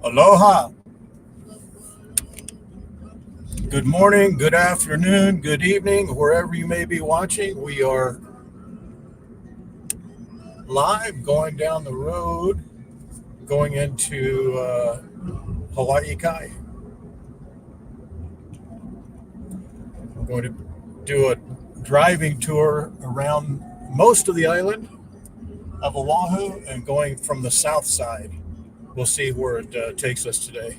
Aloha. Good morning, good afternoon, good evening, wherever you may be watching. We are live going down the road, going into Hawaii Kai. We're going to do a driving tour around most of the island of Oahu and going from the south side. We'll see where it takes us today.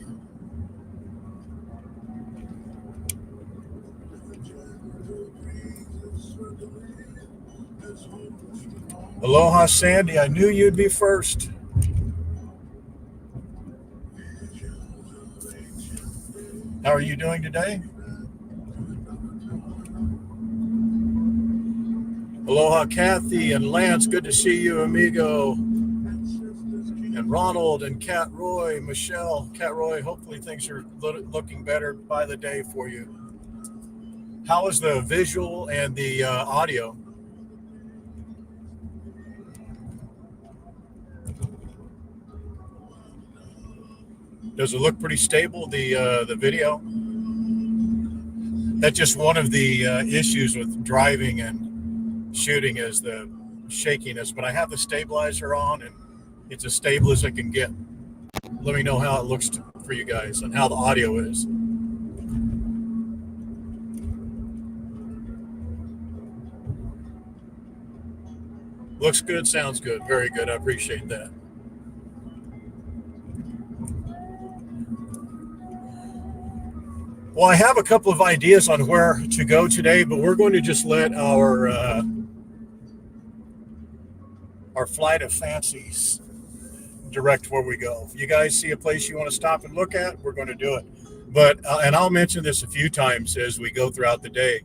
Aloha, Sandy. I knew you'd be first. How are you doing today? Aloha, Kathy and Lance. Good to see you, amigo. And Ronald and Cat Roy, Michelle. Cat Roy, hopefully things are looking better by the day for you. How is the visual and the audio? Does it look pretty stable, the video? That's just one of the issues with driving and shooting is the shakiness. But I have the stabilizer on, and it's as stable as it can get. Let me know how it looks for you guys and how the audio is. Looks good, sounds good. Very good. I appreciate that. Well, I have a couple of ideas on where to go today, but we're going to just let our flight of fancies direct where we go. If you guys see a place you want to stop and look at, we're going to do it. But and I'll mention this a few times as we go throughout the day.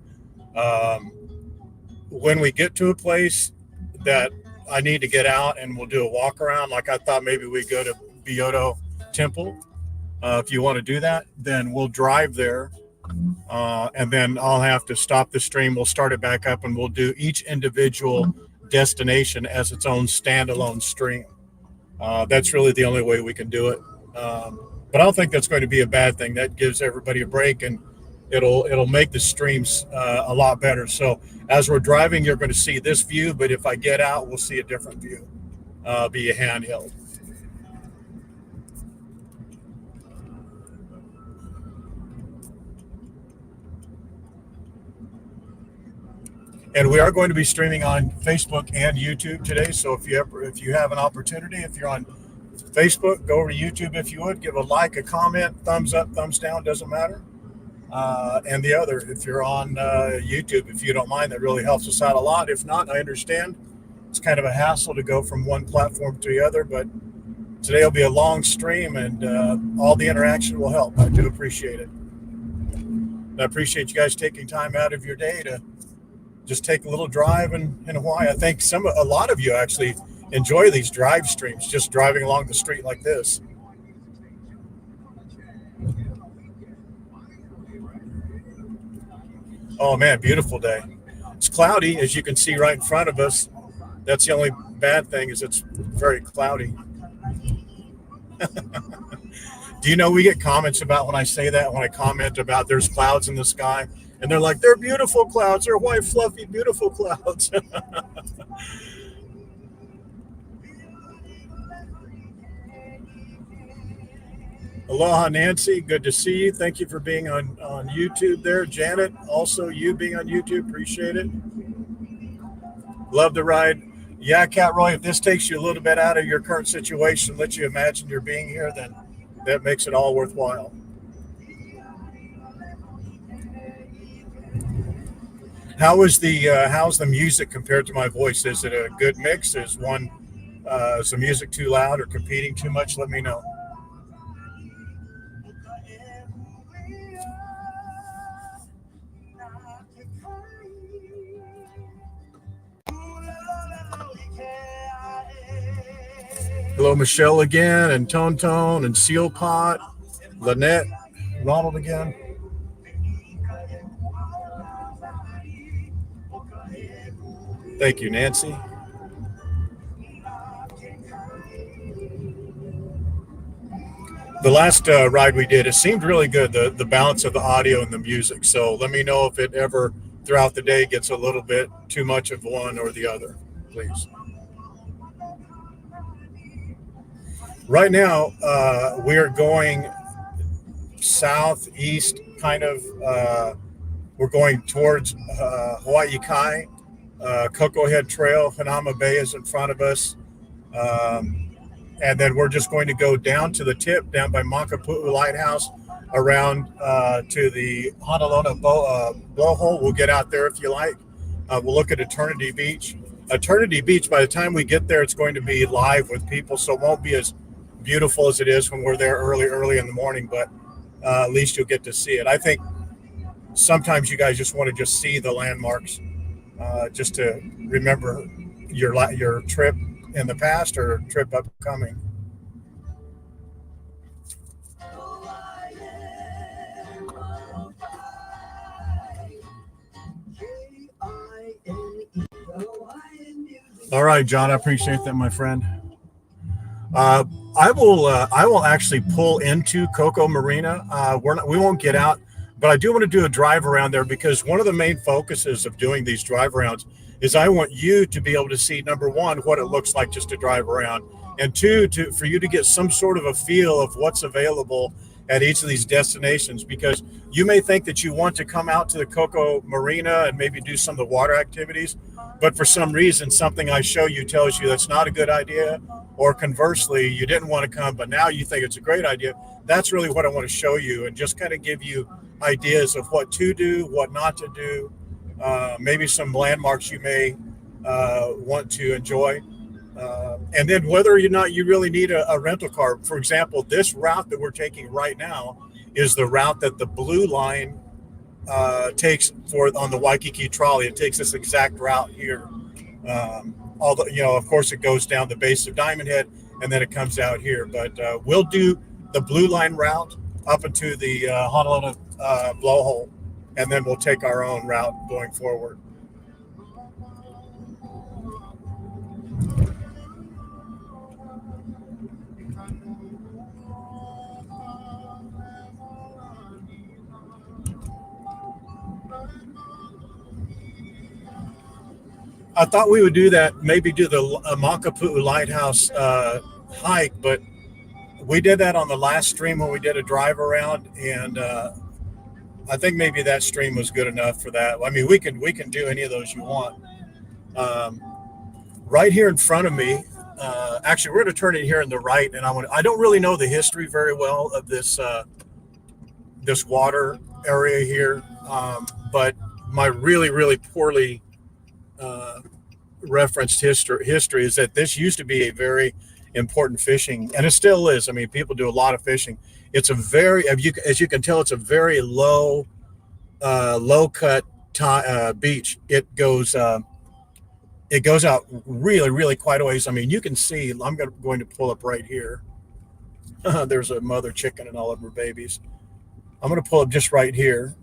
When we get to a place that I need to get out and we'll do a walk around, like I thought maybe we go to Byodo-in Temple. If you want to do that, then we'll drive there, and then I'll have to stop the stream. We'll start it back up, and we'll do each individual destination as its own standalone stream. That's really the only way we can do it. But I don't think that's going to be a bad thing. That gives everybody a break, and it'll make the streams a lot better. So as we're driving, you're going to see this view, but if I get out, we'll see a different view, be a handheld. And we are going to be streaming on Facebook and YouTube today. So if you have an opportunity, if you're on Facebook, go over to YouTube if you would. Give a like, a comment, thumbs up, thumbs down, doesn't matter. And the other, if you're on YouTube, if you don't mind, that really helps us out a lot. If not, I understand. It's kind of a hassle to go from one platform to the other, but today will be a long stream, and all the interaction will help. I do appreciate it. I appreciate you guys taking time out of your day to just take a little drive in Hawaii. I think a lot of you actually enjoy these drive streams, just driving along the street like this. Oh man, beautiful day. It's cloudy, as you can see right in front of us. That's the only bad thing, is it's very cloudy. Do you know we get comments about when I say that, when I comment about there's clouds in the sky? And they're like, they're beautiful clouds. They're white, fluffy, beautiful clouds. Aloha, Nancy. Good to see you. Thank you for being on YouTube there. Janet, also you being on YouTube. Appreciate it. Love the ride. Yeah, Cat Roy, if this takes you a little bit out of your current situation, lets you imagine you're being here, then that makes it all worthwhile. How's the music compared to my voice? Is it a good mix? Is the music too loud or competing too much? Let me know. Hello, Michelle again, and Tone and Seal Pot, Lynette, Ronald again. Thank you, Nancy. The last ride we did, it seemed really good, the balance of the audio and the music. So let me know if it ever throughout the day gets a little bit too much of one or the other, please. Right now, we are going southeast, kind of. We're going towards Hawaii Kai. Cocoa Head Trail, Hanama Bay is in front of us. And then we're just going to go down to the tip, down by Makapu'u Lighthouse, around to the Halona blowhole. We'll get out there if you like. We'll look at Eternity Beach. Eternity Beach, by the time we get there, it's going to be live with people, so it won't be as beautiful as it is when we're there early in the morning, but at least you'll get to see it. I think sometimes you guys just want to just see the landmarks, just to remember your trip in the past or trip upcoming. All right, John, I appreciate that, my friend. I will actually pull into Coco Marina. We won't get out, but I do want to do a drive around there, because one of the main focuses of doing these drive arounds is I want you to be able to see, number one, what it looks like just to drive around, and two, for you to get some sort of a feel of what's available at each of these destinations, because you may think that you want to come out to the Coco Marina and maybe do some of the water activities, but for some reason, something I show you tells you that's not a good idea, or conversely, you didn't want to come, but now you think it's a great idea. That's really what I want to show you, and just kind of give you ideas of what to do, what not to do, maybe some landmarks you may want to enjoy. And then whether or not you really need a rental car. For example, this route that we're taking right now is the route that the Blue Line takes on the Waikiki trolley. It takes this exact route here. Although, of course, it goes down the base of Diamond Head and then it comes out here. But we'll do the Blue Line route up into the Honolulu blowhole, and then we'll take our own route going forward. I thought we would do that, maybe do the Makapu'u Lighthouse hike, but we did that on the last stream when we did a drive around, and I think maybe that stream was good enough for that. I mean, we can do any of those you want. Right here in front of me, actually, we're going to turn it here in the right, and I don't really know the history very well of this this water area here, but my really poorly referenced history is that this used to be a very important fishing, and it still is. I mean, people do a lot of fishing. It's a very, as you can tell, it's a very low cut beach. It goes out really quite a ways. I mean, you can see. I'm going to pull up right here. There's a mother chicken and all of her babies. I'm going to pull up just right here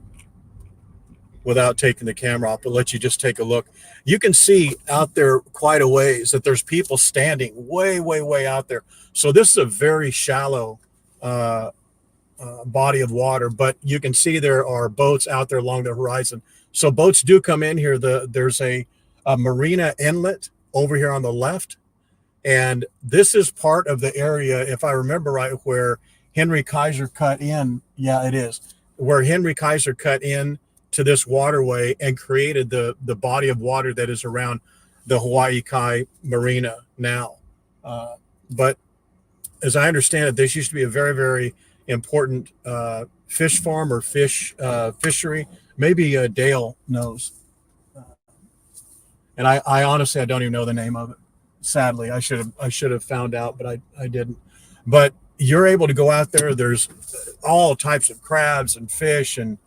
without taking the camera off, but let you just take a look. You can see out there quite a ways that there's people standing way out there. So this is a very shallow body of water, but you can see there are boats out there along the horizon. So boats do come in here. There's a marina inlet over here on the left, and this is part of the area, if I remember right, where Henry Kaiser cut in. Yeah, it is where Henry Kaiser cut in to this waterway and created the body of water that is around the Hawaii Kai Marina now. But as I understand it, this used to be a very important fish farm or fishery. Maybe Dale knows. And I honestly, I don't even know the name of it. Sadly, I should have found out, but I didn't. But you're able to go out there. There's all types of crabs and fish. And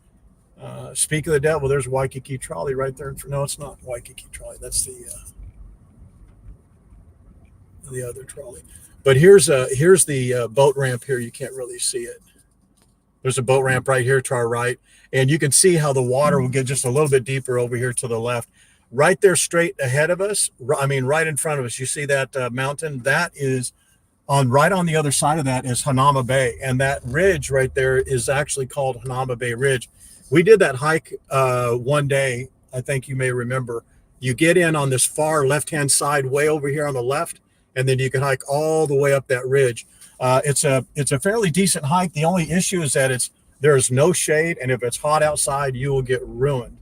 speak of the devil, there's Waikiki trolley right there. No, it's not Waikiki trolley. That's the other trolley. But here's the boat ramp here. You can't really see it. There's a boat ramp right here to our right, and you can see how the water will get just a little bit deeper over here to the left. right there straight ahead of us. I mean, right in front of us. You see that mountain? That is right on the other side of that is Hanauma Bay. And that ridge right there is actually called Hanauma Bay Ridge. We did that hike one day. I think you may remember. You get in on this far left-hand side, way over here on the left, and then you can hike all the way up that ridge. It's a fairly decent hike. The only issue is that there's no shade, and if it's hot outside, you will get ruined.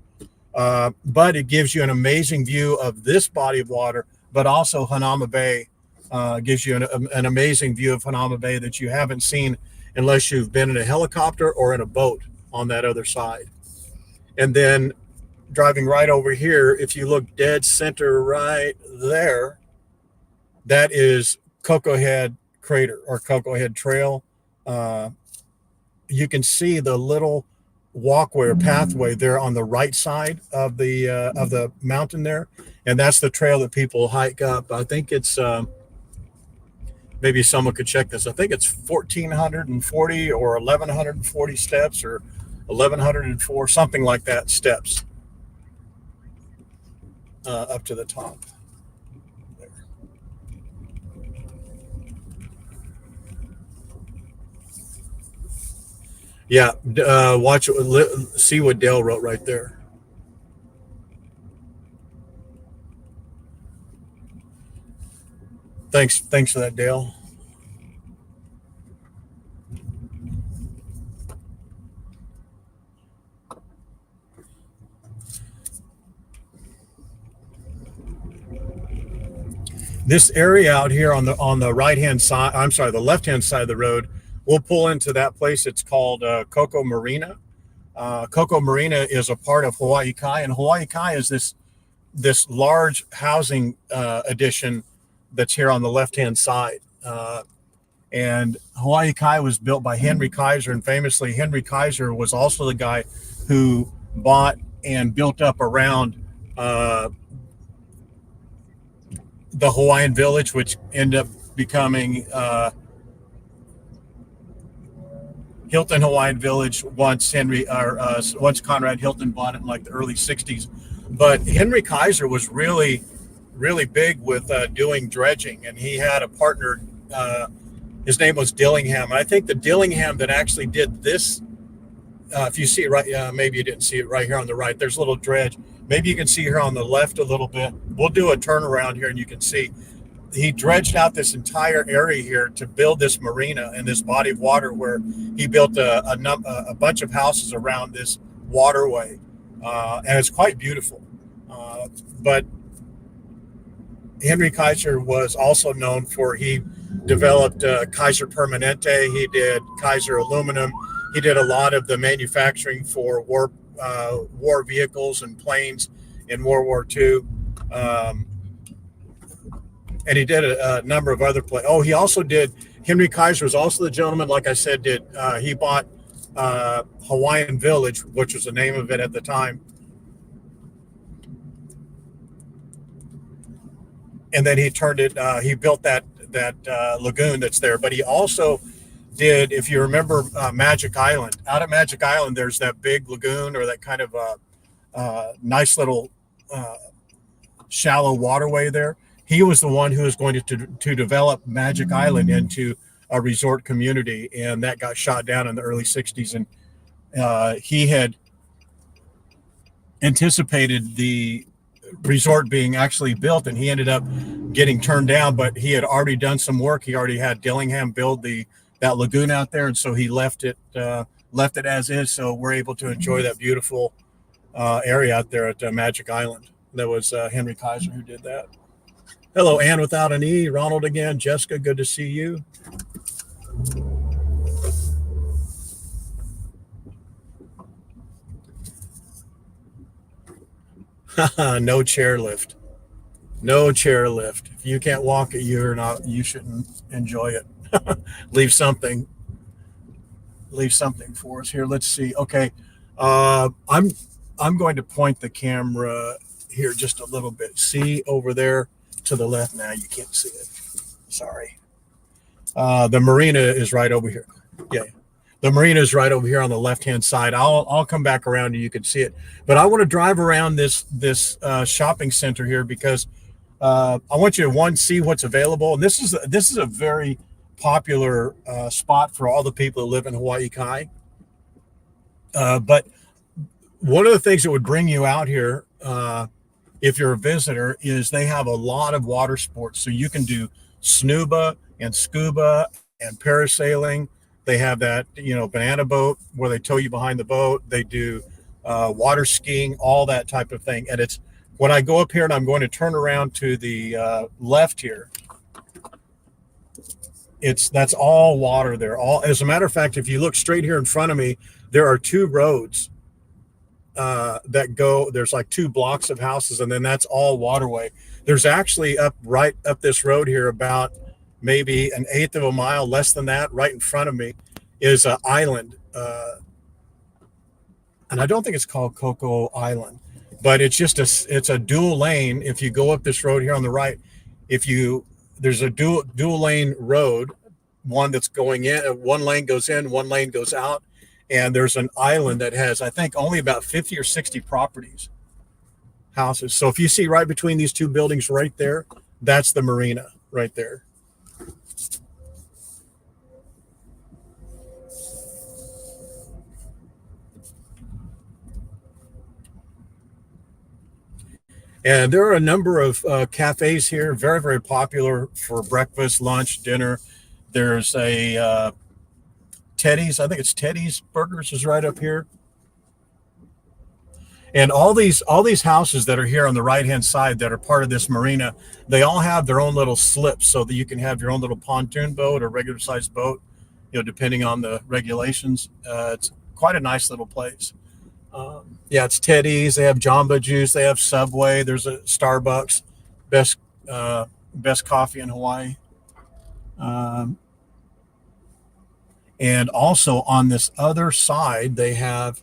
But it gives you an amazing view of this body of water, but also Hanauma Bay gives you an amazing view of Hanauma Bay that you haven't seen unless you've been in a helicopter or in a boat on that other side. And then driving right over here, if you look dead center right there, that is Cocoa Head Crater or Cocoa Head Trail. You can see the little walkway or pathway there on the right side of the mountain there, and that's the trail that people hike up. I think it's maybe someone could check this. I think it's 1,440 or 1,140 steps or 1,104, something like that, steps up to the top. There. Yeah, see what Dale wrote right there. Thanks for that, Dale. This area out here on the right hand side, I'm sorry, the left hand side of the road, we'll pull into that place. It's called Coco Marina. Coco Marina is a part of Hawaii Kai, and Hawaii Kai is this large housing addition that's here on the left hand side. And Hawaii Kai was built by Henry Kaiser, and famously Henry Kaiser was also the guy who bought and built up around the Hawaiian Village, which ended up becoming Hilton Hawaiian Village once Conrad Hilton bought it in like the early 60s. But Henry Kaiser was really big with doing dredging, and he had a partner, his name was Dillingham. And I think the Dillingham that actually did this, if you see it right, maybe you didn't see it right here on the right, there's a little dredge. Maybe you can see here on the left a little bit. We'll do a turnaround here and you can see he dredged out this entire area here to build this marina and this body of water where he built a bunch of houses around this waterway. And it's quite beautiful. But Henry Kaiser was also known for, he developed Kaiser Permanente. He did Kaiser Aluminum. He did a lot of the manufacturing for war vehicles and planes in World War II. And he did a number of other planes. Oh, he also did, Henry Kaiser was also the gentleman, like I said, he bought Hawaiian Village, which was the name of it at the time. And then he turned it, he built that lagoon that's there. But he also did, if you remember Magic Island, out at Magic Island, there's that big lagoon or that kind of nice little shallow waterway there. He was the one who was going to develop Magic Island into a resort community, and that got shot down in the early 60s. And he had anticipated the resort being actually built, and he ended up getting turned down, but he had already done some work. He already had Dillingham build that lagoon out there, and so he left it as is, so we're able to enjoy that beautiful area out there at Magic Island. That was Henry Kaiser who did that. Hello, Ann without an E, Ronald again, Jessica, good to see you. No chairlift. No chairlift. If you can't walk it, you shouldn't enjoy it. Leave something for us here. Let's see. Okay. I'm going to point the camera here just a little bit. See over there to the left. Now you can't see it. Sorry. The marina is right over here. Yeah. The marina is right over here on the left-hand side. I'll come back around and you can see it. But I want to drive around this shopping center here because I want you to see what's available. And this is a very popular spot for all the people who live in Hawaii Kai. But one of the things that would bring you out here, if you're a visitor, is they have a lot of water sports. So you can do snuba and scuba and parasailing. They have that, banana boat where they tow you behind the boat. They do water skiing, all that type of thing. And it's when I go up here and I'm going to turn around to the left here, that's all water there. As a matter of fact, if you look straight here in front of me, there are two roads that go. There's like 2 blocks of houses, and then that's all waterway. There's actually right up this road here about maybe 1/8 of a mile, less than that, right in front of me is an island. And I don't think it's called Coco Island, but it's a dual lane. If you go up this road here on the right, there's a dual lane road, one that's going in, one lane goes in, one lane goes out. And there's an island that has, I think, only about 50 or 60 houses. So if you see right between these 2 buildings right there, that's the marina right there. And there are a number of cafes here, very, very popular for breakfast, lunch, dinner. There's a Teddy's, I think it's Teddy's Burgers is right up here. And all these houses that are here on the right-hand side that are part of this marina, they all have their own little slips so that you can have your own little pontoon boat or regular sized boat, depending on the regulations. It's quite a nice little place. Yeah, it's Teddy's. They have Jamba Juice. They have Subway. There's a Starbucks, best coffee in Hawaii. And also on this other side, they have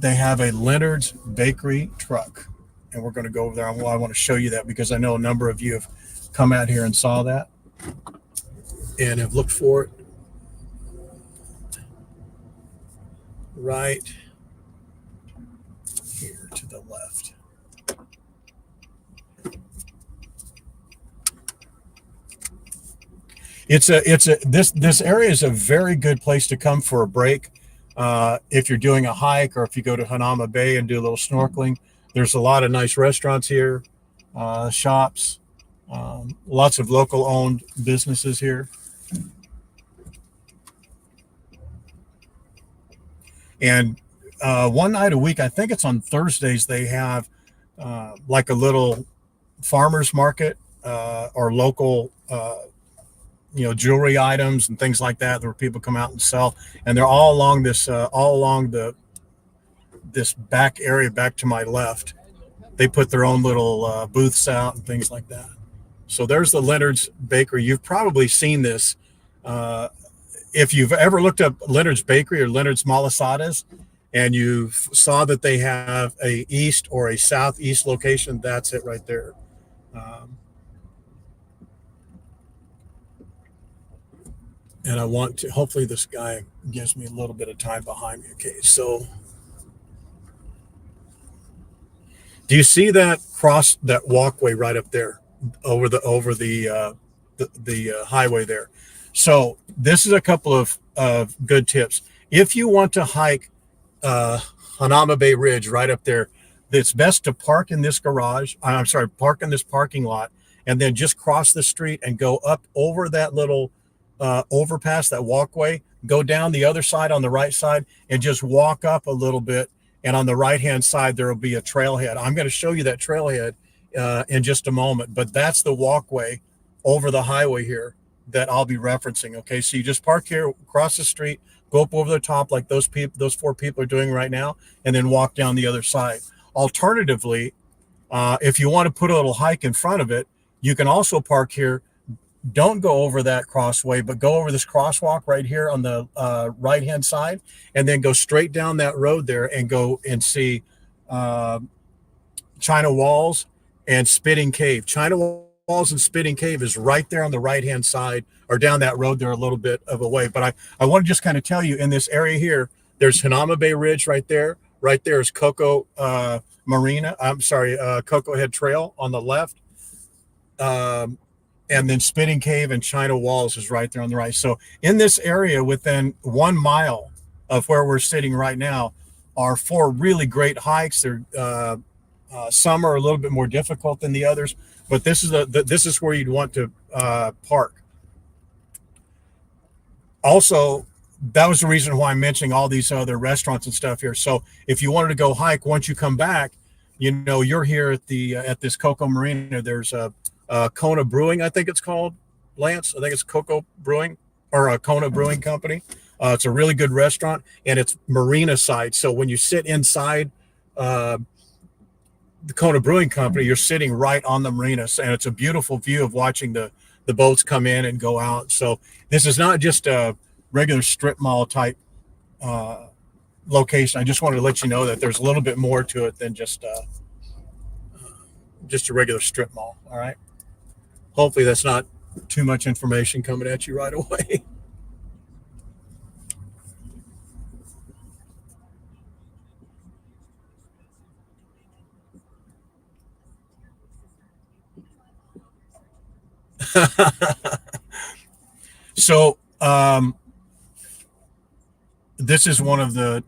a Leonard's Bakery truck. And we're going to go over there. I want to show you that because I know a number of you have come out here and saw that and have looked for it. Right here to the left. This area is a very good place to come for a break. If you're doing a hike or if you go to Hanauma Bay and do a little snorkeling, there's a lot of nice restaurants here, shops, lots of local owned businesses here. And one night a week, I think it's on Thursdays, they have like a little farmer's market or local jewelry items and things like that where people come out and sell. And they're all along this back area back to my left. They put their own little booths out and things like that. So there's the Leonard's Bakery. You've probably seen this. If you've ever looked up Leonard's Bakery or Leonard's Malasadas and you saw that they have a east or a southeast location, that's it right there. And I want to, hopefully this guy gives me a little bit of time behind me. Okay, so do you see that walkway right up there over the highway there? So this is a couple of good tips. If you want to hike Hanauma Bay Ridge right up there, it's best to park in this park in this parking lot and then just cross the street and go up over that little overpass, that walkway, go down the other side on the right side and just walk up a little bit. And on the right-hand side, there will be a trailhead. I'm going to show you that trailhead in just a moment, but that's the walkway over the highway here that I'll be referencing. Okay, so you just park here, cross the street, go up over the top like those 4 people are doing right now, and then walk down the other side. Alternatively, if you want to put a little hike in front of it, you can also park here. Don't go over that crossway, but go over this crosswalk right here on the right-hand side, and then go straight down that road there and go and see China Walls and Spitting Cave. China Walls and Spitting Cave is right there on the right-hand side, or down that road there a little bit of a way. But I want to just kind of tell you, in this area here, there's Hanauma Bay Ridge right there. Right there is Cocoa Marina. I'm sorry, Cocoa Head Trail on the left. And then Spitting Cave and China Walls is right there on the right. So in this area, within 1 mile of where we're sitting right now, are 4 really great hikes. They're some are a little bit more difficult than the others, but this is where you'd want to park. Also, that was the reason why I'm mentioning all these other restaurants and stuff here. So if you wanted to go hike, once you come back, you know, you're here at the at this Cocoa Marina. There's a Kona Brewing, I think it's called, Lance. I think it's Cocoa Brewing, or a Kona Brewing Company. It's a really good restaurant, and it's marina side. So when you sit inside the Kona Brewing Company, you're sitting right on the marina, and it's a beautiful view of watching the boats come in and go out. So this is not just a regular strip mall type location. I just wanted to let you know that there's a little bit more to it than just a regular strip mall. All right. Hopefully that's not too much information coming at you right away. So this is one of the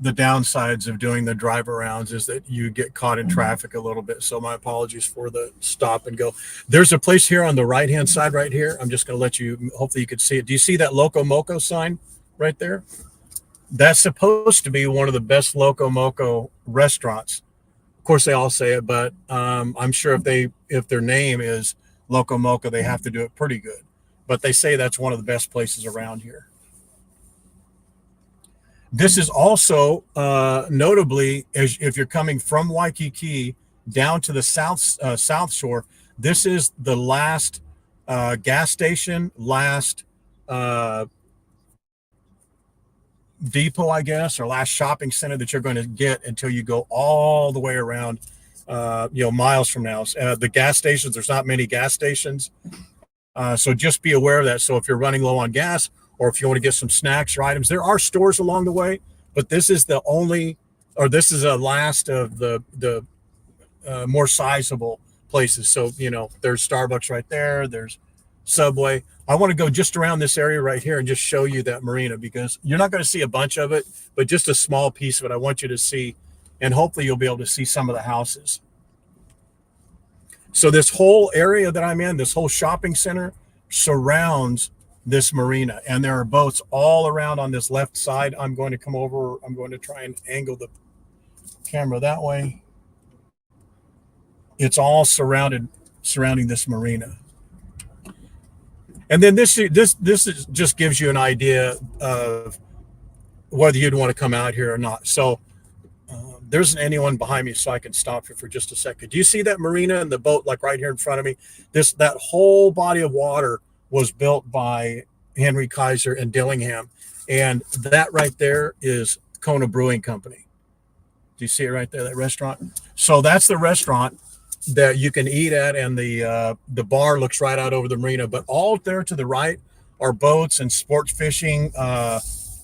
downsides of doing the drive arounds, is that you get caught in traffic a little bit. So my apologies for the stop and go. There's a place here on the right hand side right here. I'm just going to let you, hopefully you could see it. Do you see that Loco Moco sign right there? That's supposed to be one of the best Loco Moco restaurants. Of course they all say it, but I'm sure if their name is Loco Moco, they have to do it pretty good. But they say that's one of the best places around here. This is also notably, if you're coming from Waikiki down to the south shore, this is the last gas station, last depot, I guess, or last shopping center that you're going to get until you go all the way around, miles from now. The gas stations, there's not many gas stations. So just be aware of that. So if you're running low on gas, or if you want to get some snacks or items, there are stores along the way, but this is the only, or this is a last of the more sizable places. So, you know, there's Starbucks right there. There's Subway. I want to go just around this area right here and just show you that marina, because you're not going to see a bunch of it, but just a small piece of it I want you to see, and hopefully you'll be able to see some of the houses. So this whole area that I'm in, this whole shopping center, surrounds this marina, and there are boats all around on this left side. I'm going to come over. I'm going to try and angle the camera that way. It's all surrounding this marina. And then this is just gives you an idea of whether you'd want to come out here or not. So there isn't anyone behind me, so I can stop here for just a second. Do you see that marina and the boat like right here in front of me? That whole body of water was built by Henry Kaiser and Dillingham, and that right there is Kona Brewing Company. Do you see it right there, that restaurant? So that's the restaurant that you can eat at, and the bar looks right out over the marina. But all there to the right are boats and sports fishing. That's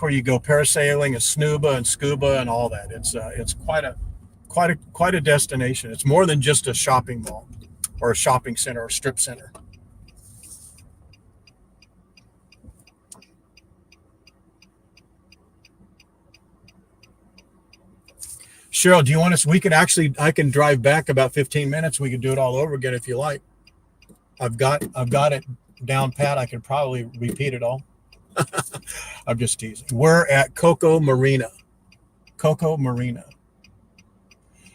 where you go parasailing and snuba and scuba and all that. It's quite a destination. It's more than just a shopping mall or a shopping center or strip center. Cheryl, do you want us? I can drive back about 15 minutes. We can do it all over again if you like. I've got it down pat. I can probably repeat it all. I'm just teasing. We're at Cocoa Marina.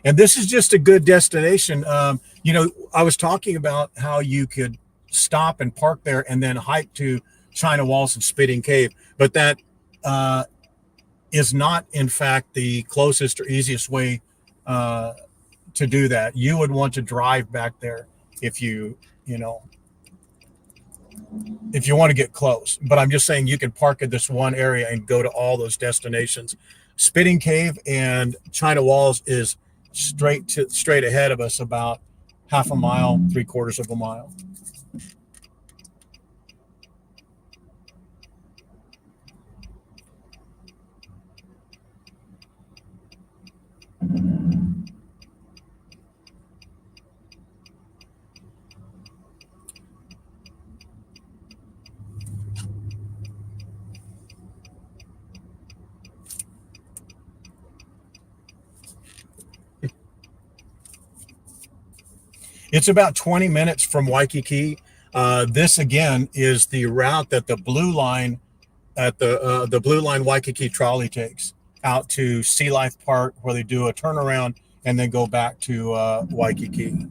And this is just a good destination. I was talking about how you could stop and park there and then hike to China Walls and Spitting Cave, but that is not, in fact, the closest or easiest way to do that. You would want to drive back there if you want to get close. But I'm just saying you can park at this one area and go to all those destinations. Spitting Cave and China Walls is straight ahead of us about half a mile, 3/4 of a mile. It's about 20 minutes from Waikiki. This again is the route that the Blue Line at the Blue Line Waikiki trolley takes out to Sea Life Park, where they do a turnaround and then go back to Waikiki.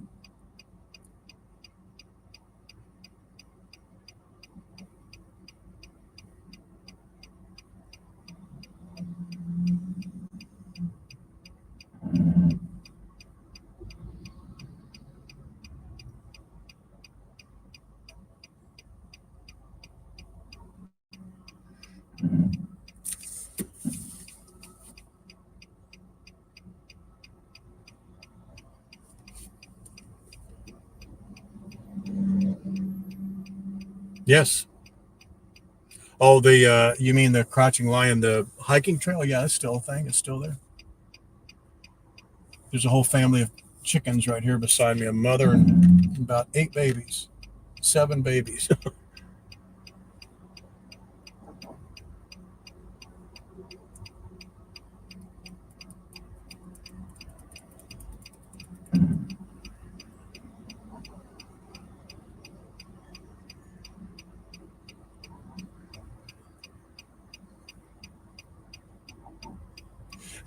Yes. Oh, the you mean the Crouching Lion, the hiking trail? Yeah, it's still a thing. It's still there. There's a whole family of chickens right here beside me, a mother and about 8 babies, 7 babies.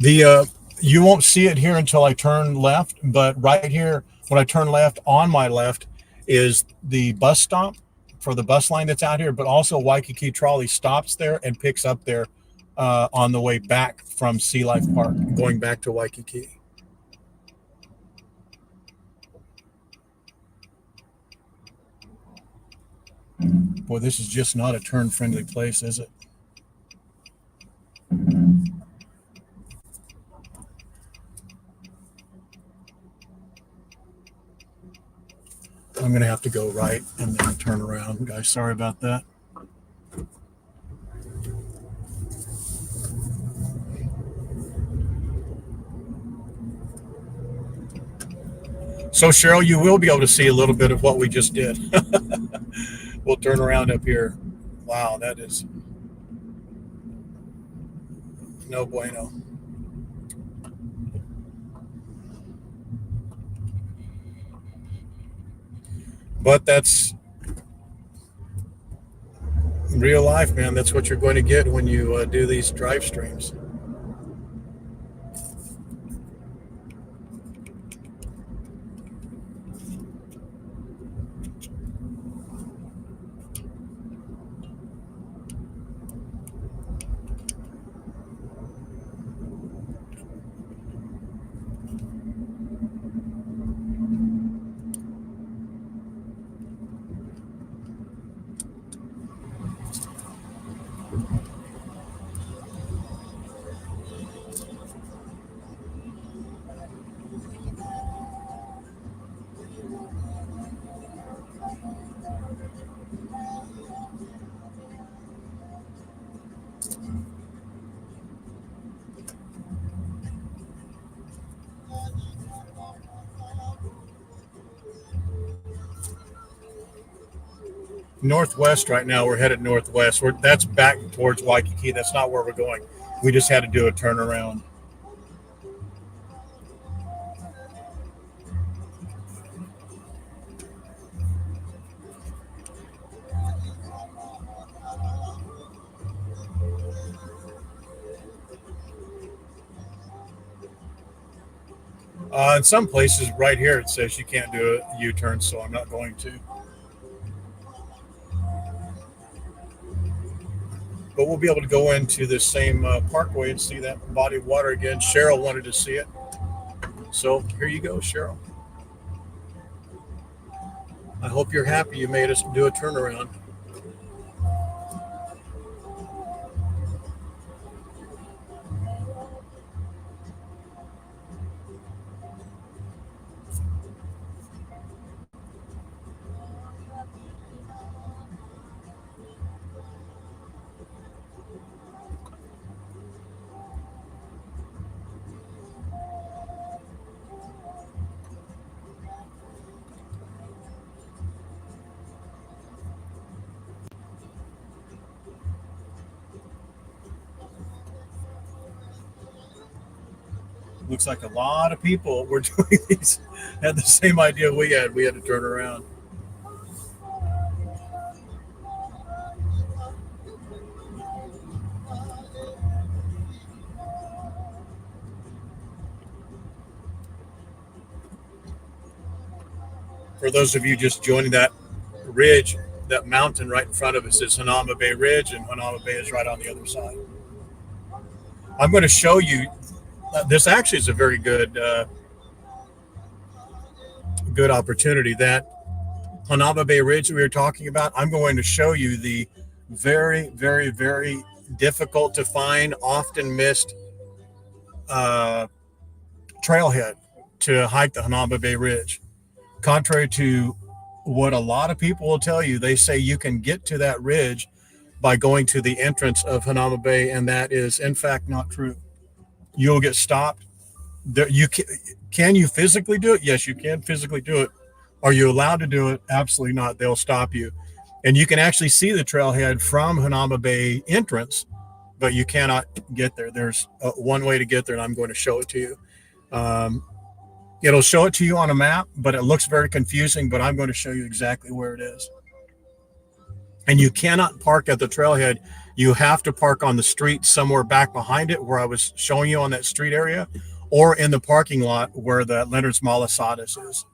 The You won't see it here until I turn left, but right here, when I turn left, on my left is the bus stop for the bus line that's out here, but also Waikiki Trolley stops there and picks up there on the way back from Sea Life Park, going back to Waikiki. Boy, this is just not a turn-friendly place, is it? I'm going to have to go right and then turn around, guys. Sorry about that. So, Cheryl, you will be able to see a little bit of what we just did. We'll turn around up here. Wow, that is no bueno. But that's real life, man. That's what you're going to get when you do these drive streams. Northwest right now. We're headed northwest. That's back towards Waikiki. That's not where we're going. We just had to do a turnaround. In some places, right here, it says you can't do a U-turn, so I'm not going to. But we'll be able to go into this same parkway and see that body of water again. Cheryl wanted to see it. So here you go, Cheryl. I hope you're happy you made us do a turnaround. Looks like a lot of people were doing these, had the same idea we had. We had to turn around. For those of you just joining, that ridge, that mountain right in front of us is Hanauma Bay Ridge, and Hanauma Bay is right on the other side. I'm going to show you. This actually is a very good opportunity. That Hanauma Bay Ridge we were talking about, I'm going to show you the very, very, very difficult to find, often missed trailhead to hike the Hanauma Bay Ridge. Contrary to what a lot of people will tell you, they say you can get to that ridge by going to the entrance of Hanauma Bay, and that is in fact not true. You'll get stopped. Can you physically do it? Yes, you can physically do it. Are you allowed to do it? Absolutely not. They'll stop you. And you can actually see the trailhead from Hanauma Bay entrance, but you cannot get there. There's one way to get there, and I'm going to show it to you. It'll show it to you on a map, but it looks very confusing, but I'm going to show you exactly where it is. And you cannot park at the trailhead. You have to park on the street somewhere back behind it, where I was showing you on that street area, or in the parking lot where the Leonard's Malasadas is.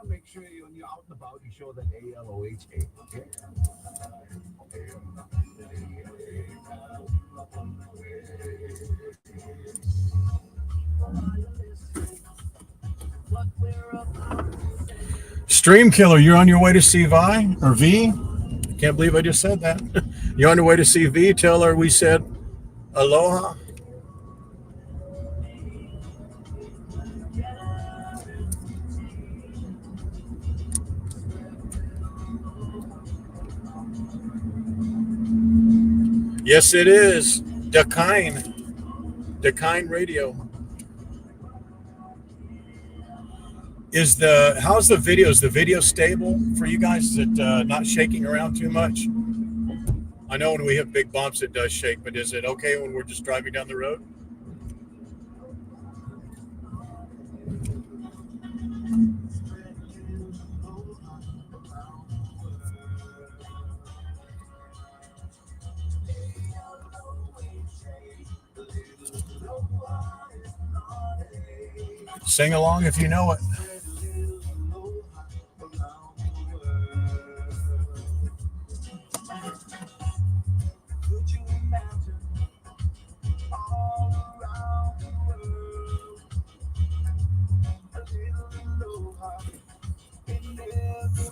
Make sure when you're out and about, you show that ALOHA. Okay? Stream Killer, you're on your way to see Vi or V. I can't believe I just said that. You're on your way to see V. Tell her we said aloha. Yes, it is. Dakine Radio. How's the video? Is the video stable for you guys? Is it not shaking around too much? I know when we have big bumps, it does shake, but is it okay when we're just driving down the road? Sing along if you know it.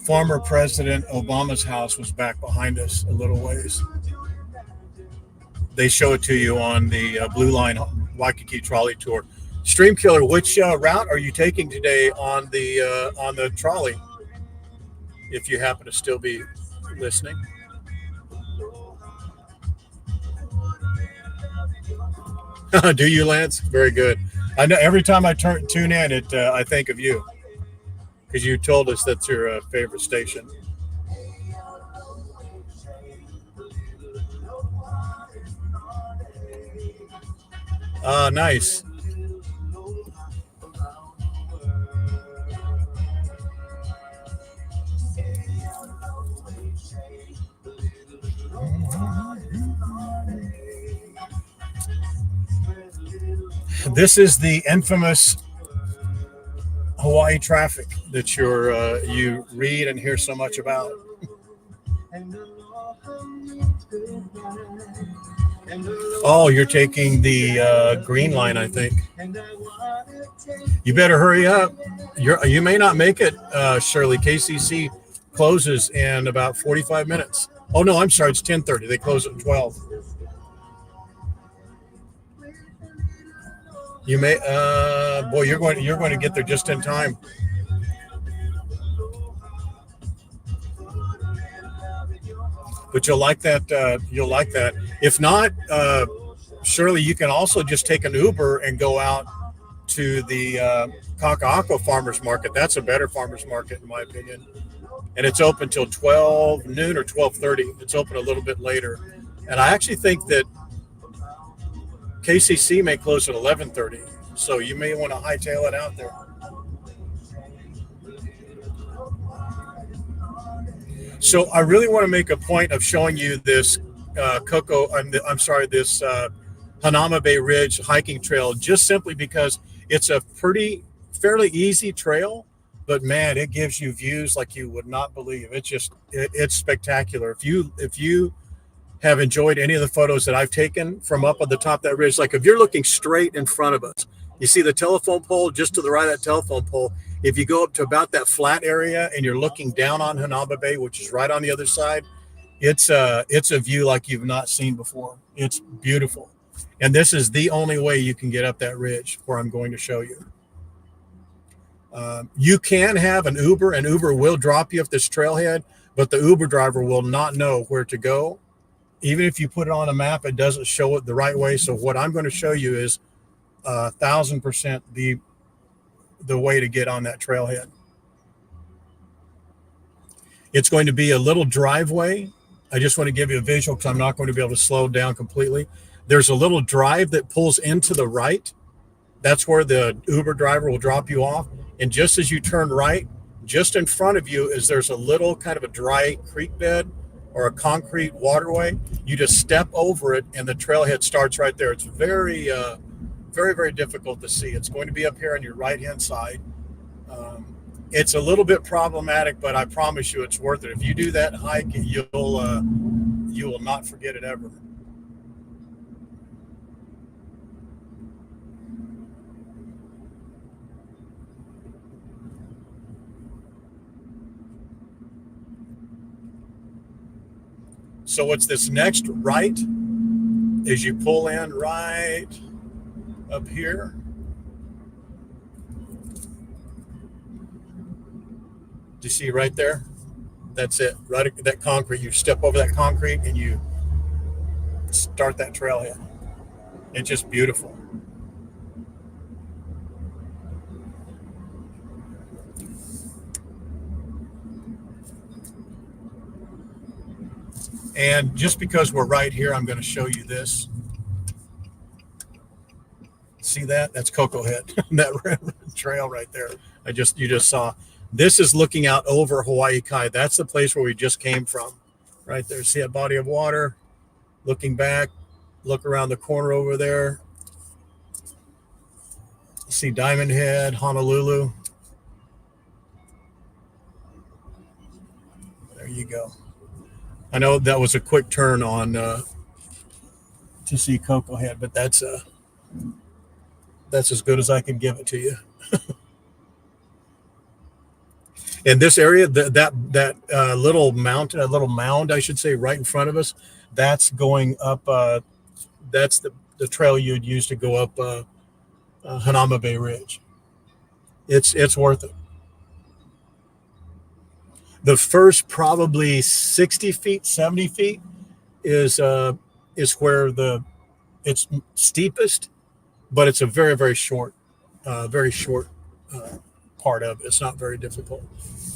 Former President Obama's house was back behind us a little ways. They show it to you on the Blue Line Waikiki trolley tour. Stream Killer, which route are you taking today on the trolley? If you happen to still be listening. Do you, Lance? Very good. I know every time I tune in, I think of you, because you told us that's your favorite station. Nice. This is the infamous Hawaii traffic that you read and hear so much about. Oh, you're taking the green line, I think. You better hurry up. You may not make it, Shirley. KCC closes in about 45 minutes. Oh no, I'm sorry. It's 10:30. They close at 12. You may, boy, you're going to get there just in time. But you'll like that. You'll like that. If not, Shirley, you can also just take an Uber and go out to the Kaka'ako Farmers Market. That's a better farmers market, in my opinion. And it's open till 12 noon or 12:30. It's open a little bit later. And I actually think that KCC may close at 11:30, so you may want to hightail it out there. So I really want to make a point of showing you this I'm sorry, this Hanama Bay Ridge hiking trail, just simply because it's a fairly easy trail, but man, it gives you views like you would not believe. It's spectacular. If you have enjoyed any of the photos that I've taken from up on the top of that ridge, like if you're looking straight in front of us, you see the telephone pole just to the right of that telephone pole. If you go up to about that flat area and you're looking down on Hanama Bay, which is right on the other side, it's a view like you've not seen before. It's beautiful. And this is the only way you can get up that ridge where I'm going to show you. You can have an Uber, and Uber will drop you at this trailhead, but the Uber driver will not know where to go. Even if you put it on a map, it doesn't show it the right way. So what I'm going to show you is 1,000% the way to get on that trailhead. It's going to be a little driveway. I just want to give you a visual because I'm not going to be able to slow down completely. There's a little drive that pulls into the right. That's where the Uber driver will drop you off. And just as you turn right, just in front of you there's a little kind of a dry creek bed or a concrete waterway. You just step over it and the trailhead starts right there. It's very, very difficult to see. It's going to be up here on your right-hand side. It's a little bit problematic, but I promise you it's worth it. If you do that hike, you will not forget it ever. So what's this next right is you pull in right up here. Do you see right there? That's it. Right at that concrete. You step over that concrete and you start that trailhead. It's just beautiful. And just because we're right here, I'm going to show you this. See that? That's Cocoa Head, that trail right there. You just saw. This is looking out over Hawaii Kai. That's the place where we just came from, right there. See that body of water? Looking back, look around the corner over there. See Diamond Head, Honolulu. There you go. I know that was a quick turn on to see Cocoa Head, but that's as good as I can give it to you. In this area, that little mound, I should say, right in front of us, that's going up. That's the trail you'd use to go up Hanama Bay Ridge. It's worth it. The first probably 60 feet, 70 feet is where it's steepest, but it's a very short part of it. It's not very difficult.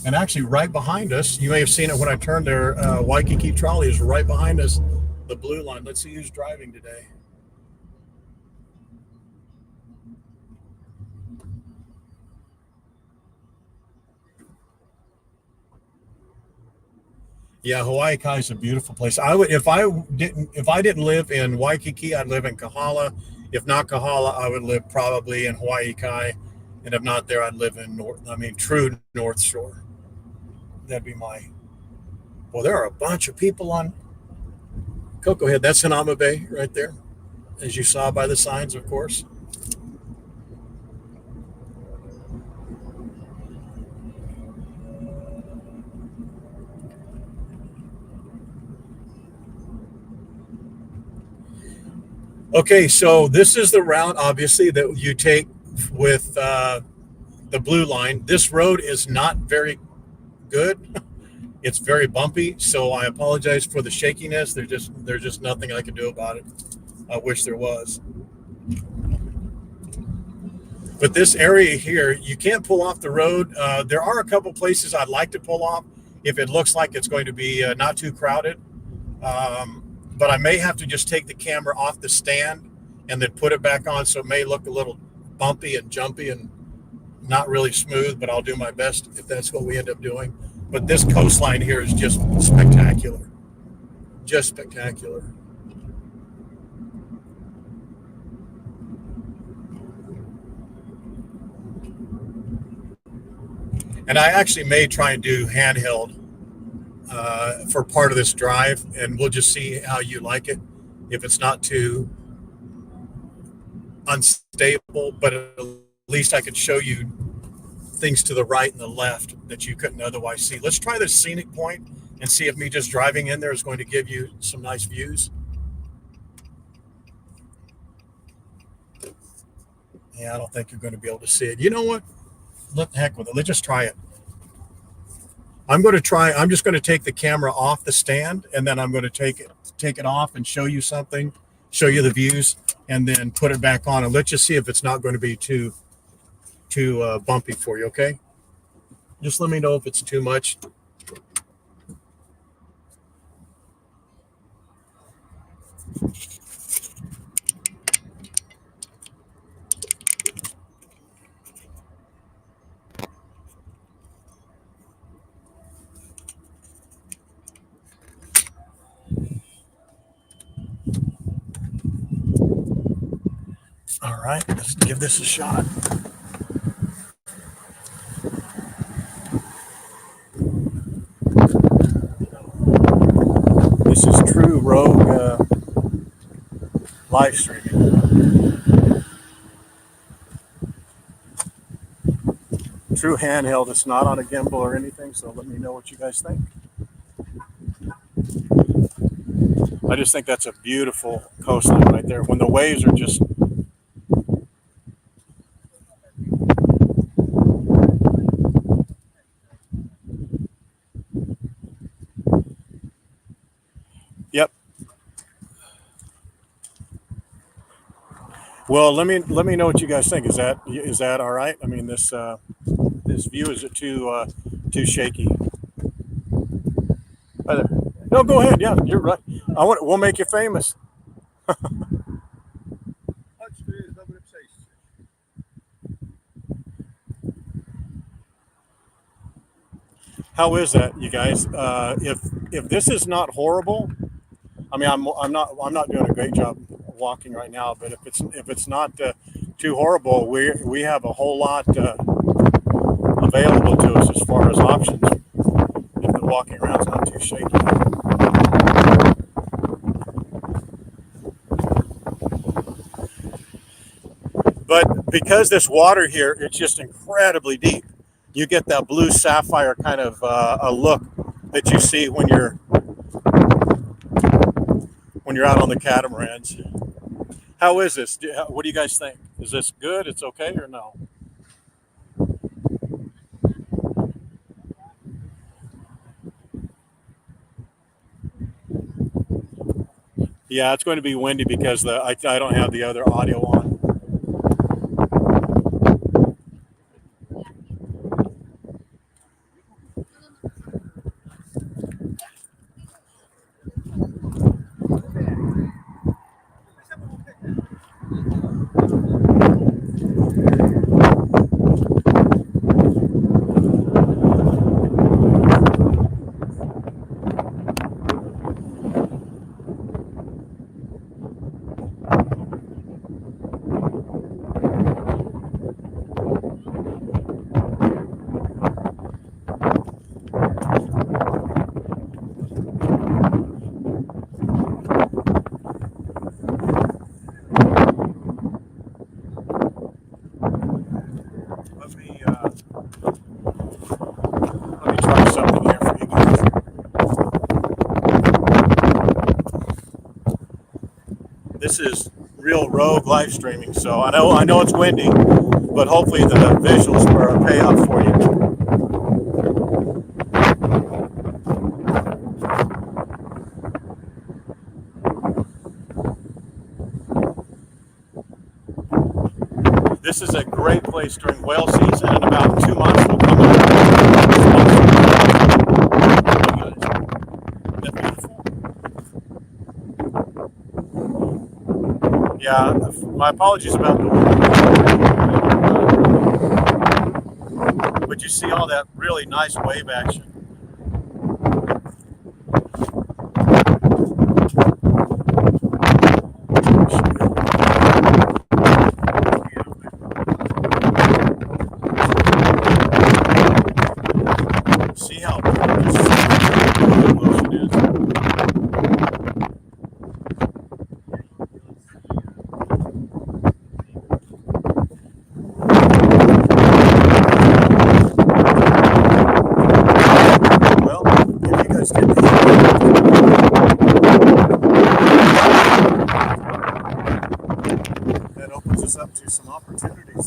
And actually right behind us, you may have seen it when I turned there, Waikiki Trolley is right behind us, the blue line. Let's see who's driving today. Yeah, Hawaii Kai is a beautiful place. I would, if I didn't live in Waikiki, I'd live in Kahala. If not Kahala, I would live probably in Hawaii Kai, and if not there, I'd live in true North Shore. That'd be my. Well, there are a bunch of people on Cocoa Head. That's Hanama Bay right there, as you saw by the signs, of course. Okay, so this is the route, obviously, that you take with the blue line. This road is not very good. It's very bumpy, so I apologize for the shakiness. There's just nothing I can do about it. I wish there was. But this area here, you can't pull off the road. There are a couple places I'd like to pull off if it looks like it's going to be not too crowded. but I may have to just take the camera off the stand and then put it back on, so it may look a little bumpy and jumpy and not really smooth, but I'll do my best if that's what we end up doing. But this coastline here is just spectacular. Just spectacular. And I actually may try and do handheld for part of this drive, and we'll just see how you like it. If it's not too unstable, but at least I could show you things to the right and the left that you couldn't otherwise see. Let's try this scenic point and see if me just driving in there is going to give you some nice views. Yeah, I don't think you're going to be able to see it. You know what? Let the heck with it. Let's just try it. I'm just going to take the camera off the stand, and then I'm going to take it off and show you something, show you the views, and then put it back on, and let's just see if it's not going to be too bumpy for you. Okay, just let me know if it's too much. All right, let's give this a shot. This is true rogue live streaming. True handheld. It's not on a gimbal or anything, so let me know what you guys think. I just think that's a beautiful coastline right there. When the waves are just... Yep. Well, let me know what you guys think. Is that all right? I mean, this view, is it too shaky? Hi there. No, go ahead. Yeah, you're right. We'll make you famous. How is that, you guys? If this is not horrible, I mean, I'm not doing a great job walking right now, but if it's not too horrible, we have a whole lot available to us as far as options. If the walking around is not too shaky. But because this water here, it's just incredibly deep. You get that blue sapphire kind of a look that you see when you're out on the catamarans. How is this? What do you guys think? Is this good? It's okay or no? Yeah, it's going to be windy because I don't have the other audio on. Let me try something here for you guys. This is real rogue live streaming, so I know it's windy, but hopefully the visuals are pay off for you. This is a great place during whale season. In about 2 months, we'll come up. Isn't that beautiful? Yeah, my apologies about the. But you see all that really nice wave action. See how gorgeous the ocean is. Well, if you guys didn't that opens us up to some opportunities.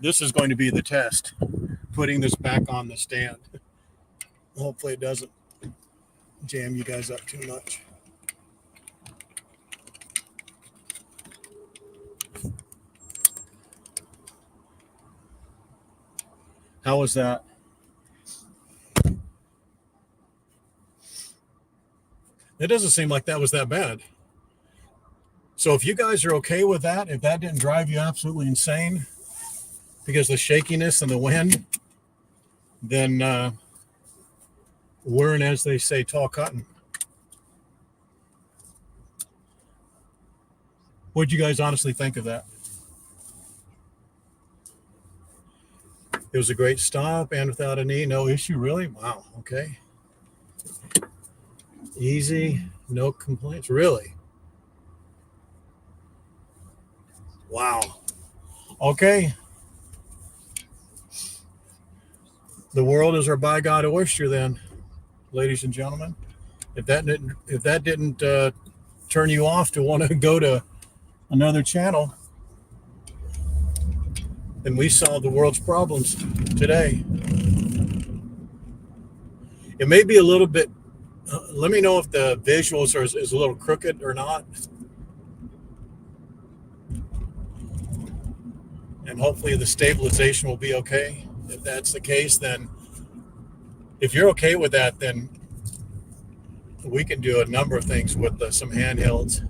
This is going to be the test, putting this back on the stand. Hopefully it doesn't jam you guys up too much. How was that? It doesn't seem like that was that bad. So if you guys are okay with that, if that didn't drive you absolutely insane because of the shakiness and the wind, then we're in, as they say, tall cotton. What'd you guys honestly think of that? It was a great stop and without a knee, no issue, really? Wow, okay. Easy, no complaints, really? Wow. Okay. The world is our by God oyster then, ladies and gentlemen. If that didn't turn you off to want to go to another channel, then we solved the world's problems today. It may be a little bit. Let me know if the visuals is a little crooked or not, and hopefully the stabilization will be okay. If that's the case, then if you're okay with that, then we can do a number of things with some handhelds.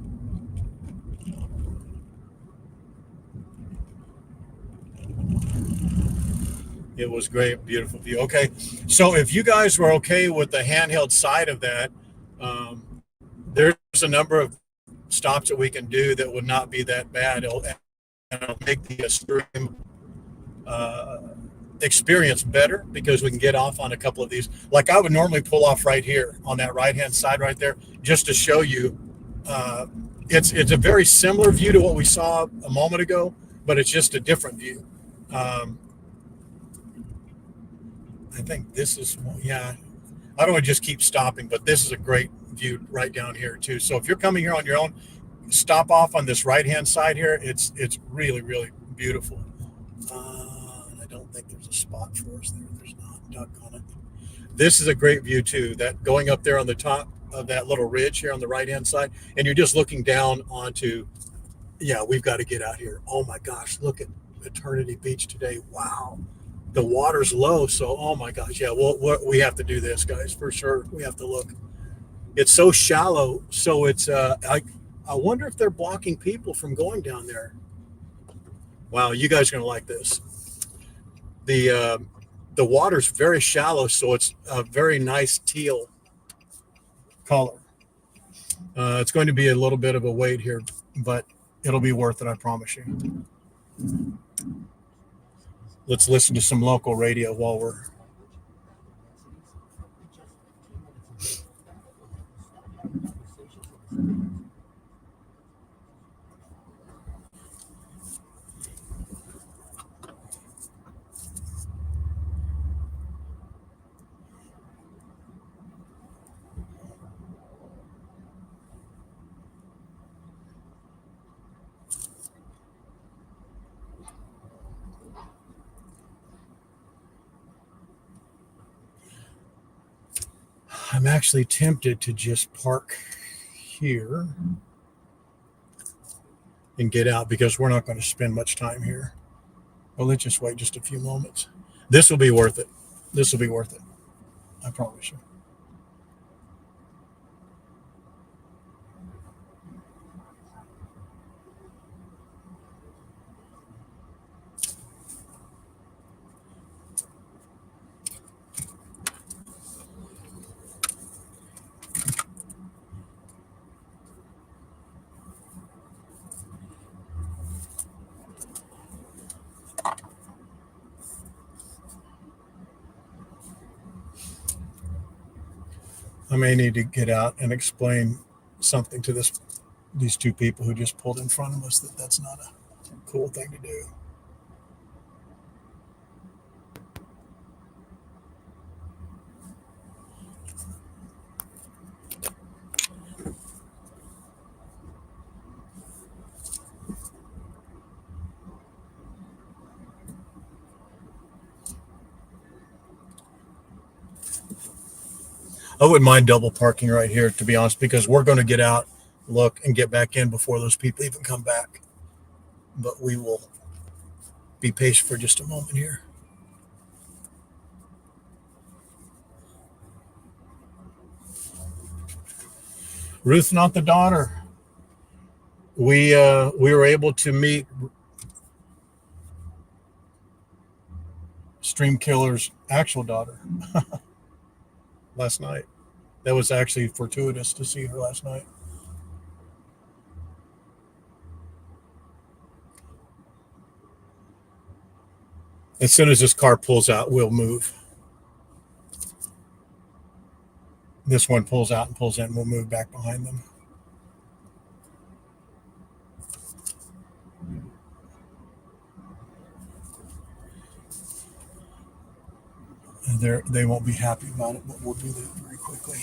It was great, beautiful view. Okay, so if you guys were okay with the handheld side of that, there's a number of stops that we can do that would not be that bad. It'll make the stream experience better because we can get off on a couple of these. Like I would normally pull off right here on that right-hand side right there, just to show you. It's a very similar view to what we saw a moment ago, but it's just a different view. I think this is, yeah, I don't want to just keep stopping, but this is a great view right down here too. So if you're coming here on your own, stop off on this right-hand side here. It's really, really beautiful. I don't think there's a spot for us there. There's not, duck on it. This is a great view too, that going up there on the top of that little ridge here on the right-hand side, and you're just looking down onto, yeah, we've got to get out here. Oh my gosh, look at Eternity Beach today. Wow. The water's low, so oh my gosh, yeah. Well, we have to do this, guys, for sure. We have to look. It's so shallow, so it's. I wonder if they're blocking people from going down there. Wow, you guys are gonna like this. The water's very shallow, so it's a very nice teal color. It's going to be a little bit of a wait here, but it'll be worth it, I promise you. Let's listen to some local radio while we're. I'm actually tempted to just park here and get out because we're not going to spend much time here. Well, let's just wait just a few moments. This will be worth it. This will be worth it. I promise you. I may need to get out and explain something to these two people who just pulled in front of us that's not a cool thing to do. I wouldn't mind double parking right here, to be honest, because we're going to get out, look, and get back in before those people even come back. But we will be patient for just a moment here. Ruth, not the daughter. We were able to meet Stream Killer's actual daughter last night. That was actually fortuitous to see her last night. As soon as this car pulls out, we'll move. This one pulls out and pulls in, we'll move back behind them. They won't be happy about it, but we'll do that very quickly.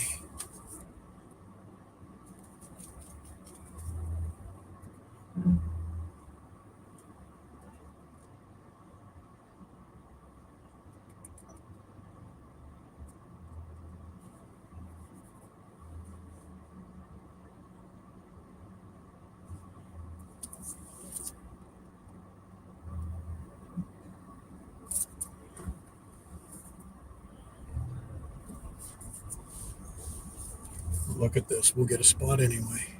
Look at this. We'll get a spot anyway.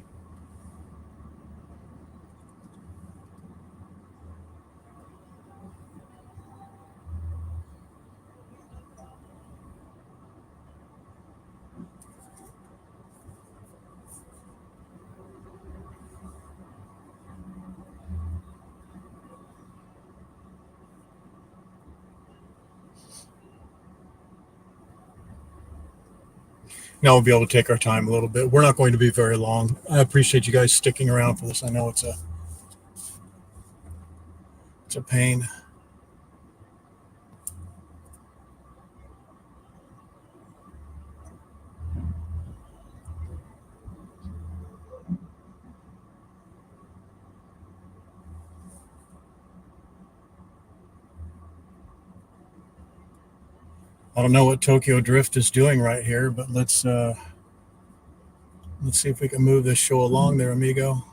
Now we'll be able to take our time a little bit. We're not going to be very long. I appreciate you guys sticking around for this. I know it's a pain. I don't know what Tokyo Drift is doing right here, but let's see if we can move this show along there, amigo.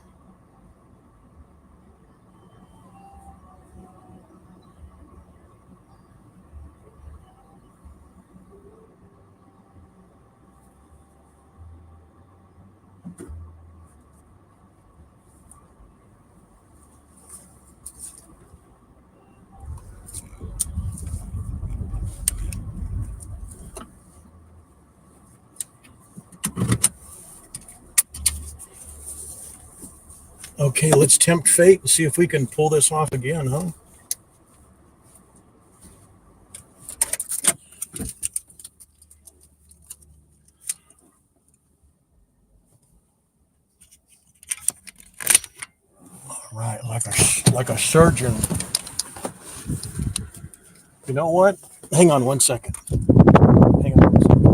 Okay, let's tempt fate and see if we can pull this off again, huh? All right, like a surgeon. You know what? Hang on one second. Hang on one second.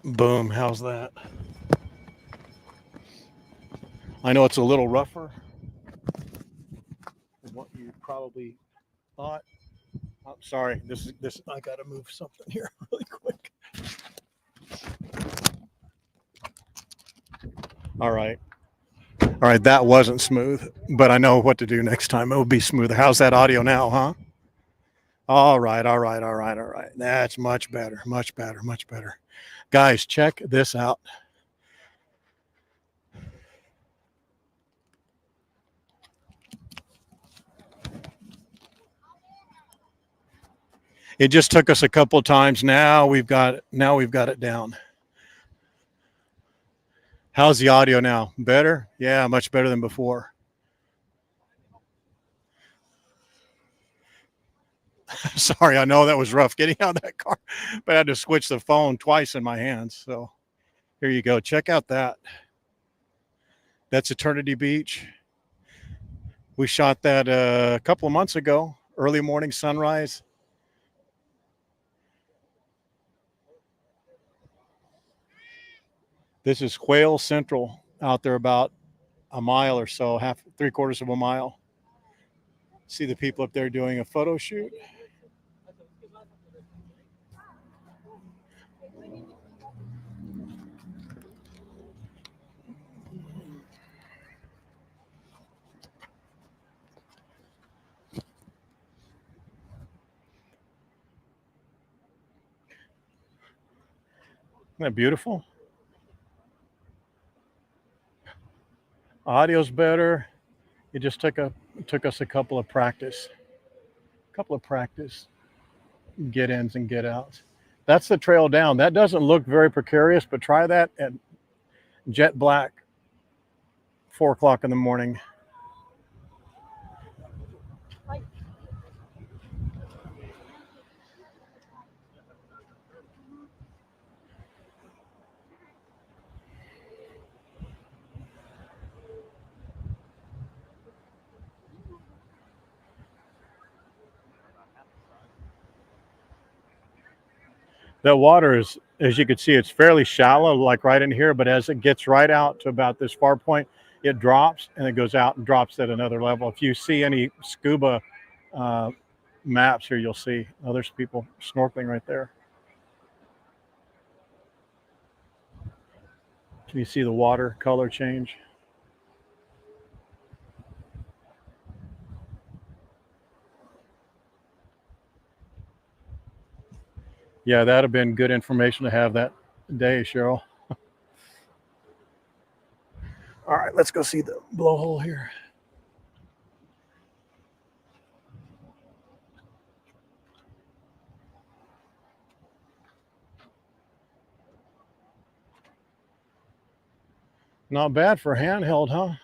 Boom. How's that? I know it's a little rougher than what you probably thought. Oh, sorry. This. I got to move something here really quick. All right. All right. That wasn't smooth, but I know what to do next time. It will be smoother. How's that audio now, huh? All right. All right. All right. All right. That's much better. Much better. Much better. Guys, check this out. It just took us a couple of times. Now we've got it down. How's the audio now? Better? Yeah, much better than before. Sorry, I know that was rough getting out of that car, but I had to switch the phone twice in my hands. So here you go. Check out that. That's Eternity Beach. We shot that a couple of months ago, early morning sunrise. This is Whale Central out there about a mile or so, half, 3/4 of a mile. See the people up there doing a photo shoot. Isn't that beautiful? Audio's better. It just took us a couple of practice get-ins and get-outs. That's the trail down. That doesn't look very precarious, but try that at jet black, 4 o'clock in the morning. That water is, as you can see, it's fairly shallow, like right in here, but as it gets right out to about this far point, it drops and it goes out and drops at another level. If you see any scuba maps here, you'll see, oh, there's people snorkeling right there. Can you see the water color change? Yeah, that'd have been good information to have that day, Cheryl. All right, let's go see the blowhole here. Not bad for handheld, huh?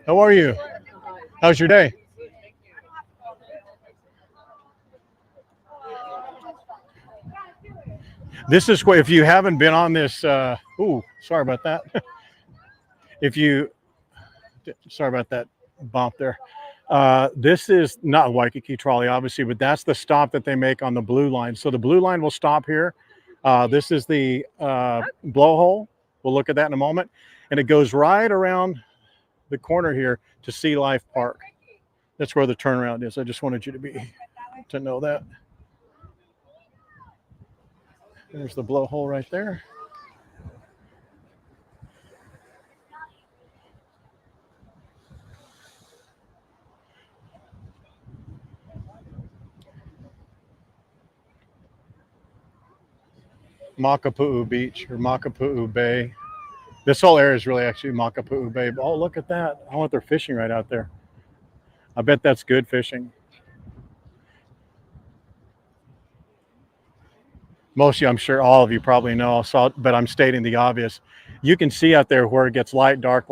How are you? How's your day? This is if you haven't been on this. Ooh, sorry about that. If you, sorry about that bump there. This is not Waikiki Trolley, obviously, but that's the stop that they make on the blue line. So the blue line will stop here. This is the blowhole. We'll look at that in a moment. And it goes right around the corner here to Sea Life Park. That's where the turnaround is. I just wanted you to know that. There's the blowhole right there. Makapu'u Beach or Makapu'u Bay. This whole area is really actually Makapu'u Bay. Oh, look at that. I want they're fishing right out there. I bet that's good fishing. Most of you, I'm sure all of you probably know, but I'm stating the obvious. You can see out there where it gets light, dark,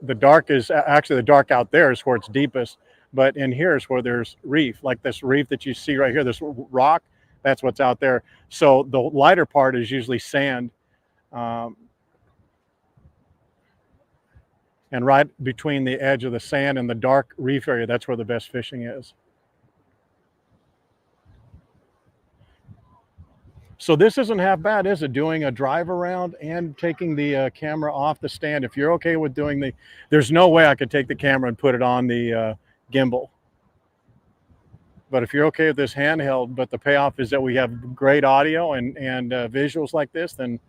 the dark is actually the dark out there is where it's deepest, but in here is where there's reef, like this reef that you see right here, this rock, that's what's out there. So the lighter part is usually sand. Um, and right between the edge of the sand and the dark reef area, that's where the best fishing is. So this isn't half bad, is it? Doing a drive around and taking the camera off the stand. If you're okay with doing there's no way I could take the camera and put it on the gimbal. But if you're okay with this handheld, but the payoff is that we have great audio and visuals like this, then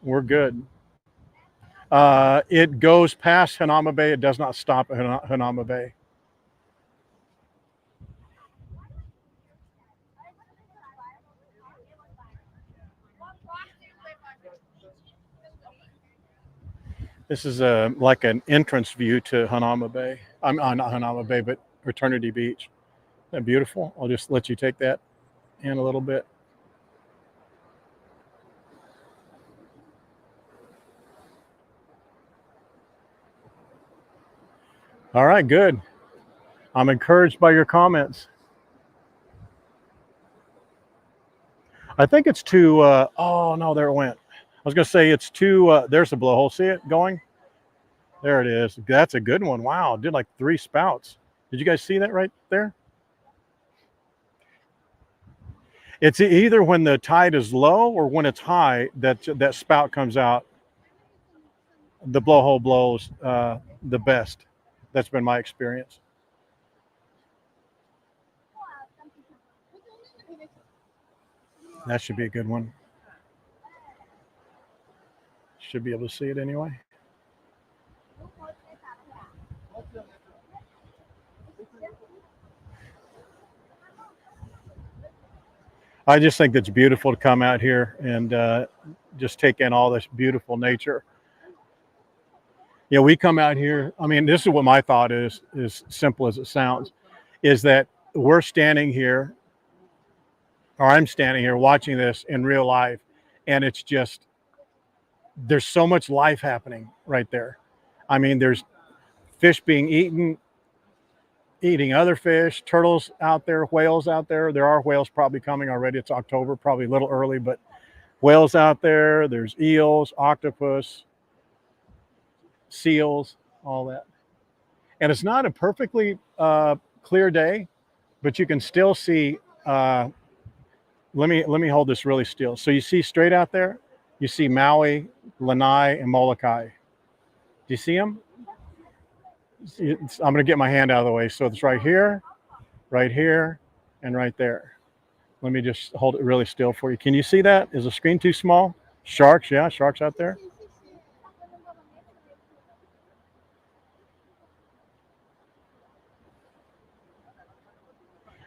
we're good. It goes past Hanauma Bay. It does not stop at Hanauma Bay. This is like an entrance view to Hanauma Bay. I'm not Hanauma Bay, but Eternity Beach. Isn't that beautiful? I'll just let you take that in a little bit. All right, good. I'm encouraged by your comments. I think it's too, oh no, there it went. I was gonna say it's too, there's the blowhole, see it going? There it is. That's a good one. Wow, did like 3 spouts. Did you guys see that right there? It's either when the tide is low or when it's high that spout comes out. The blowhole blows the best. That's been my experience. That should be a good one. Should be able to see it anyway. I just think it's beautiful to come out here and just take in all this beautiful nature. You know, we come out here, I mean, this is what my thought is simple as it sounds, is that we're standing here, or I'm standing here watching this in real life, and it's just, there's so much life happening right there. I mean, there's fish being eating other fish, turtles out there, whales out there. There are whales probably coming already. It's October, probably a little early, but whales out there. There's eels, octopus, seals, all that. And it's not a perfectly clear day, but you can still see. Let me hold this really still. So you see straight out there, you see Maui, Lanai, and Molokai. Do you see them? I'm going to get my hand out of the way. So it's right here, and right there. Let me just hold it really still for you. Can you see that? Is the screen too small? Sharks, yeah, sharks out there.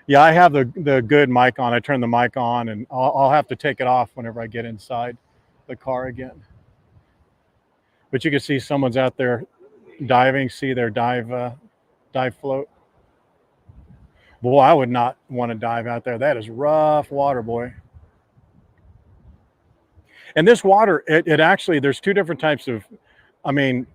Yeah, I have the good mic on. I turn the mic on, and I'll have to take it off whenever I get inside the car again. But you can see someone's out there diving. See their dive float. Boy, I would not want to dive out there. That is rough water, boy. And this water, it actually, there's 2 different types of, I mean,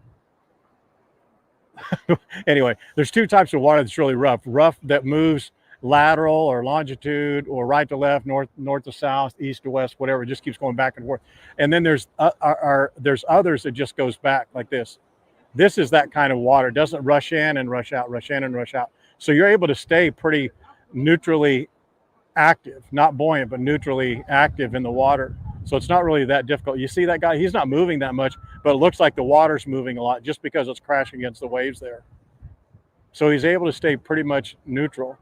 anyway, there's 2 types of water that's really rough. Rough that moves lateral or longitude or right to left, north to south, east to west, whatever. It just keeps going back and forth. And then there's others that just goes back like this. This is that kind of water. It doesn't rush in and rush out, rush in and rush out. So you're able to stay pretty neutrally active, not buoyant, but neutrally active in the water. So it's not really that difficult. You see that guy? He's not moving that much, but it looks like the water's moving a lot just because it's crashing against the waves there. So he's able to stay pretty much neutral.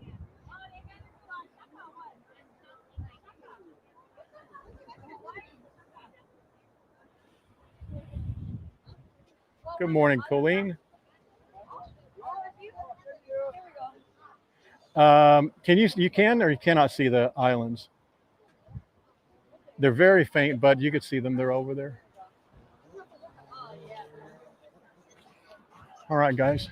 Good morning, Colleen. Can you can or you cannot see the islands? They're very faint, but you could see them. They're over there. All right, guys.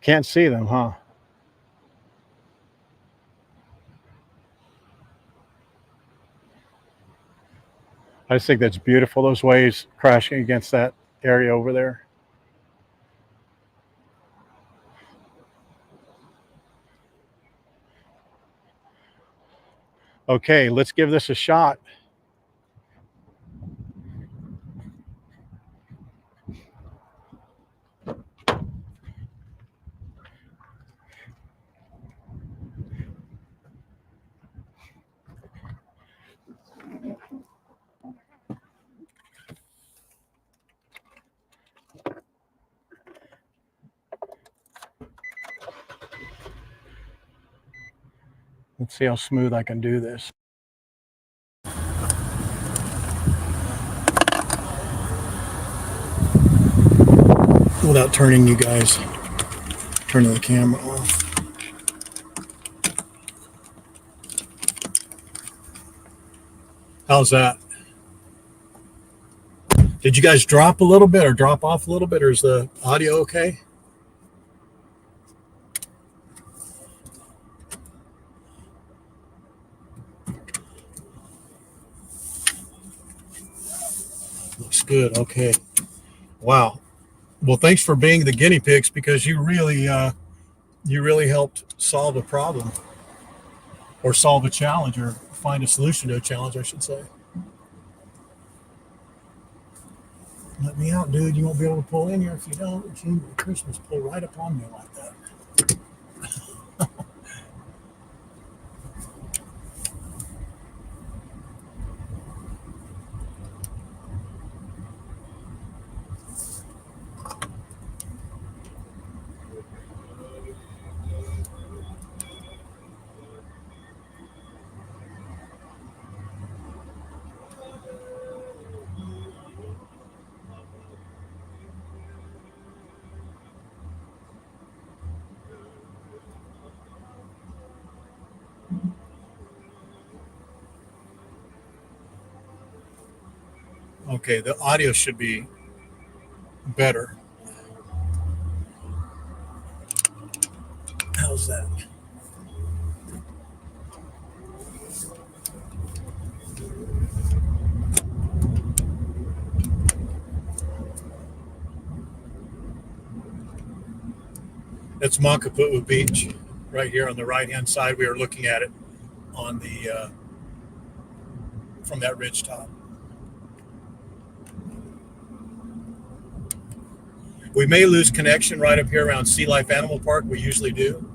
Can't see them, huh? I just think that's beautiful. Those waves crashing against that area over there. Okay, let's give this a shot. Let's see how smooth I can do this. Without turning the camera off. How's that? Did you guys drop a little bit or drop off a little bit, or is the audio okay? Looks good. Okay. Wow. Well, thanks for being the guinea pigs, because you really helped solve a problem, or solve a challenge, or find a solution to a challenge, I should say. Let me out, dude. You won't be able to pull in here if you don't. June Christmas, pull right up on me like that. Okay, the audio should be better. How's that? That's Makapu'u Beach, right here on the right-hand side. We are looking at it on the from that ridge top. We may lose connection right up here around Sea Life Animal Park. We usually do.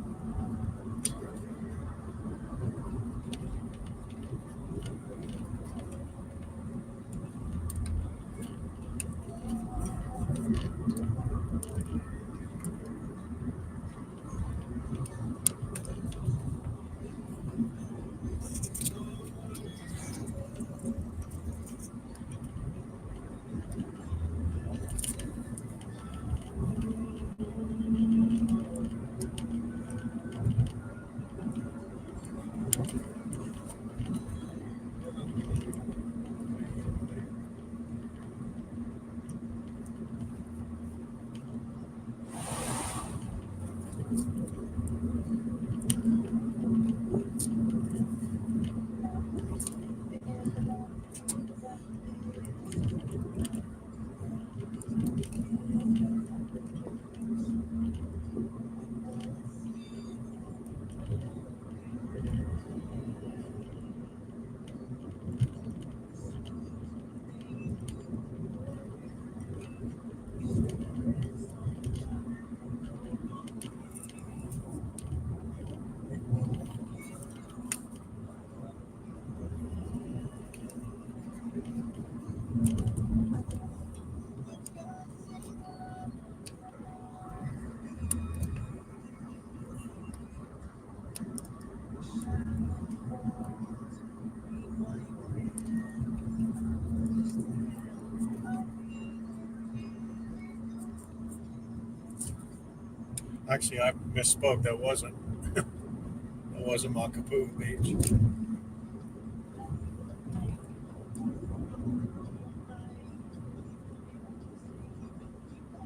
Actually, I misspoke. That wasn't Makapu'u Beach.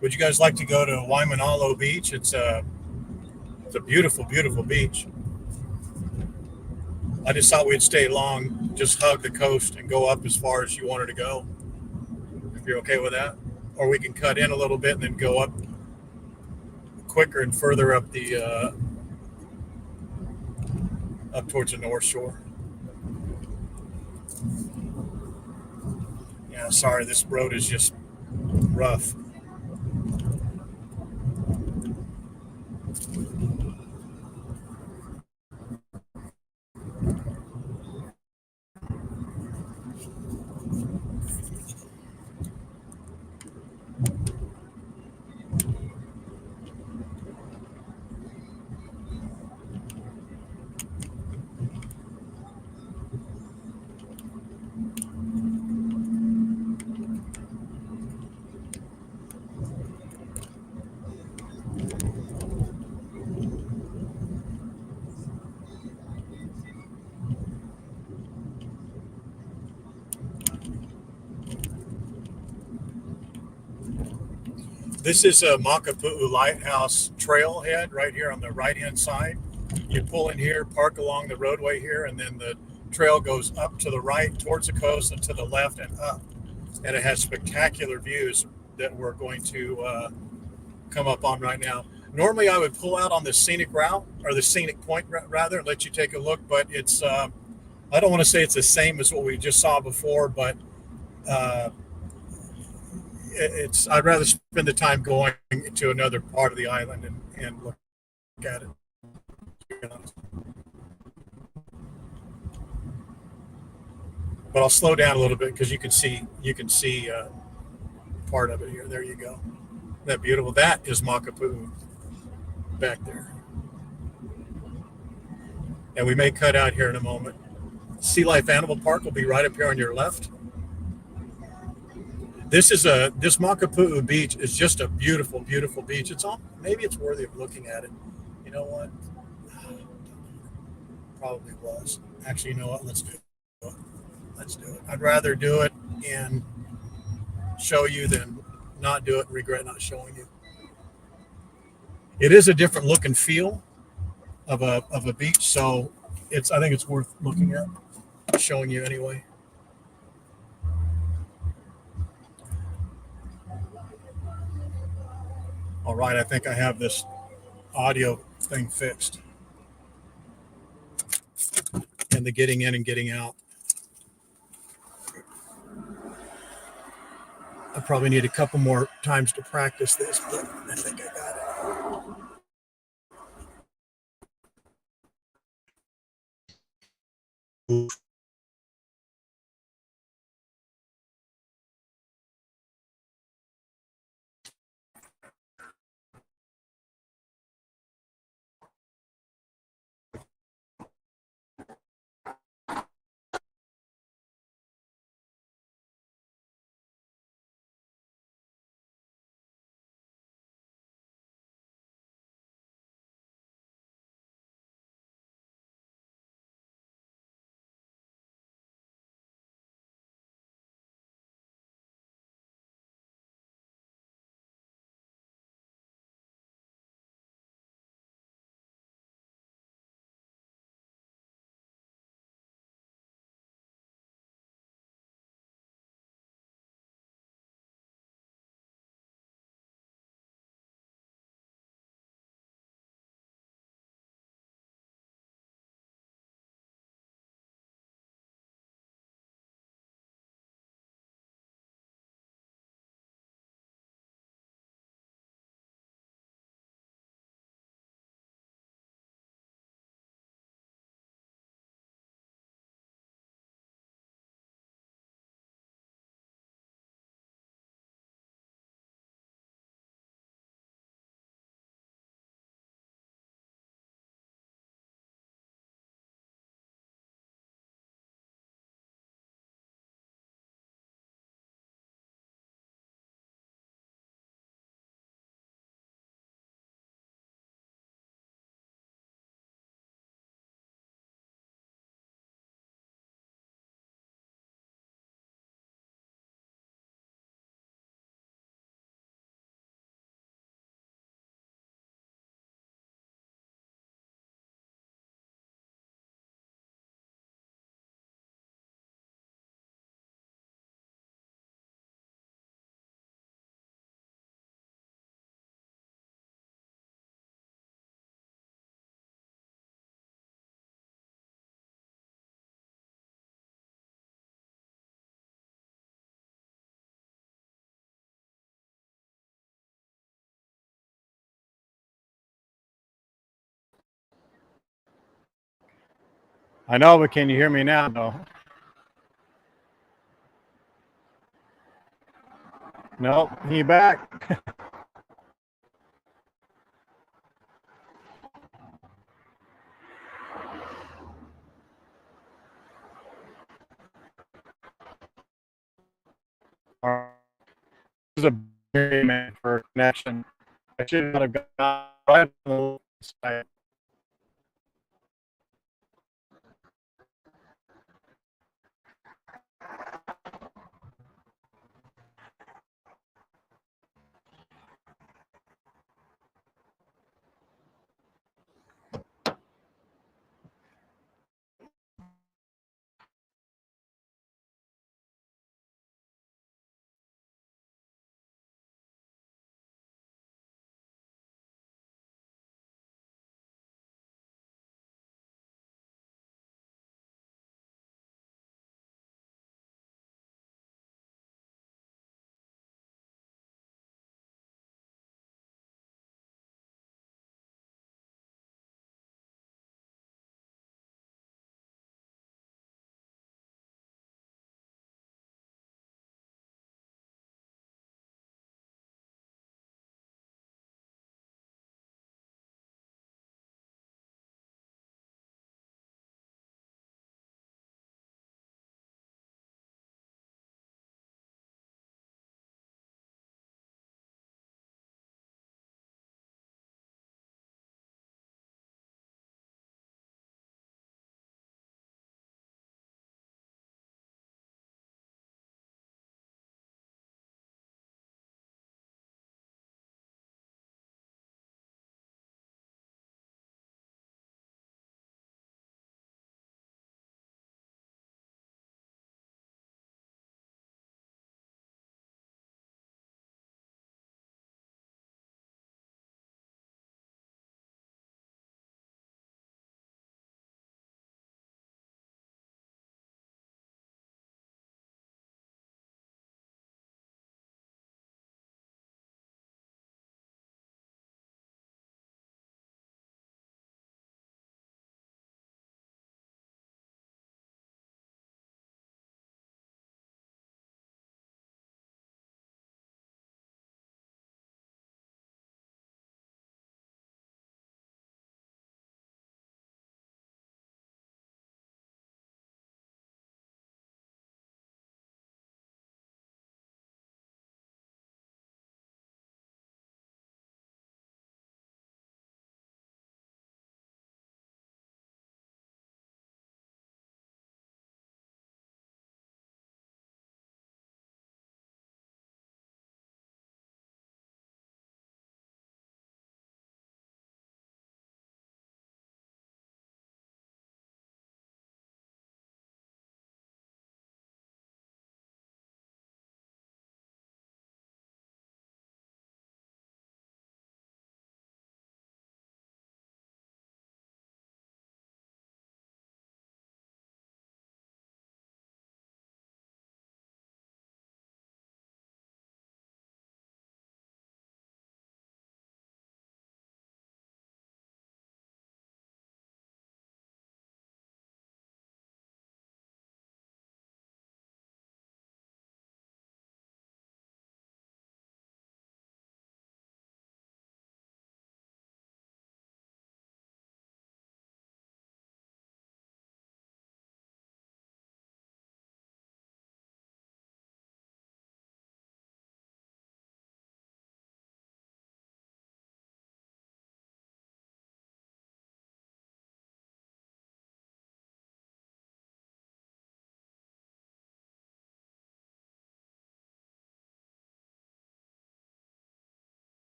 Would you guys like to go to Waimanalo Beach? It's It's a beautiful, beautiful beach. I just thought we'd stay long, just hug the coast and go up as far as you wanted to go, if you're okay with that. Or we can cut in a little bit and then go up quicker and further up the up towards the North Shore. Yeah, sorry, this road is just rough. This is a Makapu'u Lighthouse trailhead right here on the right-hand side. You pull in here, park along the roadway here, and then the trail goes up to the right towards the coast and to the left and up. And it has spectacular views that we're going to come up on right now. Normally, I would pull out on the scenic route or the scenic point rather and let you take a look, but it's I don't want to say it's the same as what we just saw before, but uh, it's I'd rather spend the time going to another part of the island and look at it. But I'll slow down a little bit because you can see part of it here. There you go. Isn't that beautiful? That is Makapu'u back there. And we may cut out here in a moment. Sea Life Animal Park will be right up here on your left. This Makapu'u beach is just a beautiful, beautiful beach. It's all maybe it's worthy of looking at it. You know what? Probably was. Actually, you know what? Let's do it. Let's do it. I'd rather do it and show you than not do it and regret not showing you. It is a different look and feel of a beach, so I think it's worth looking at, showing you anyway. All right, I think I have this audio thing fixed and the getting in and getting out. I probably need a couple more times to practice this, but I think I got it. I know, but can you hear me now, though? No, he back. This is a big man for connection. I should not have gone right on the side.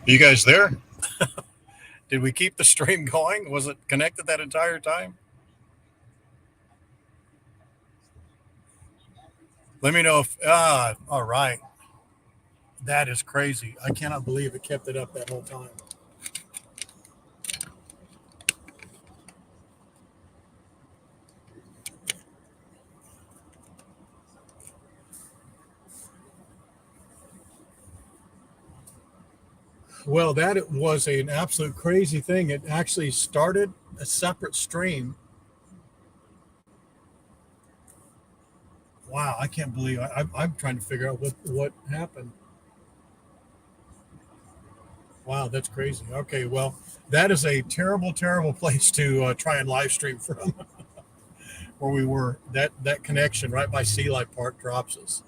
You guys there? Did we keep the stream going? Was it connected that entire time? Let me know if, all right. That is crazy. I cannot believe it kept it up that whole time. Well, that was an absolute crazy thing. It actually started a separate stream. Wow, I can't believe I'm trying to figure out what happened. Wow, that's crazy. Okay, well, that is a terrible, terrible place to try and live stream from where we were. That connection right by Sea Life Park drops us.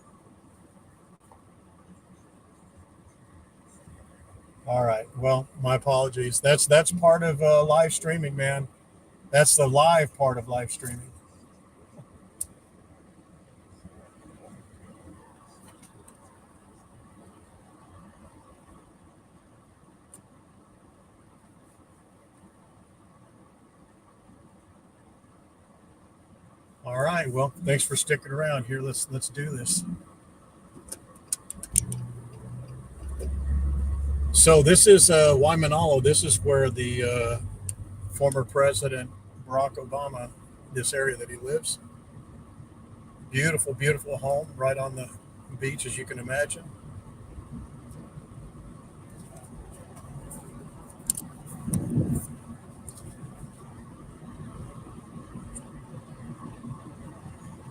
All right. Well, my apologies. That's part of live streaming, man. That's the live part of live streaming. All right. Well, thanks for sticking around here. Let's do this. So this is Waimanalo. This is where the former president Barack Obama, this area that he lives. Beautiful, beautiful home right on the beach, as you can imagine.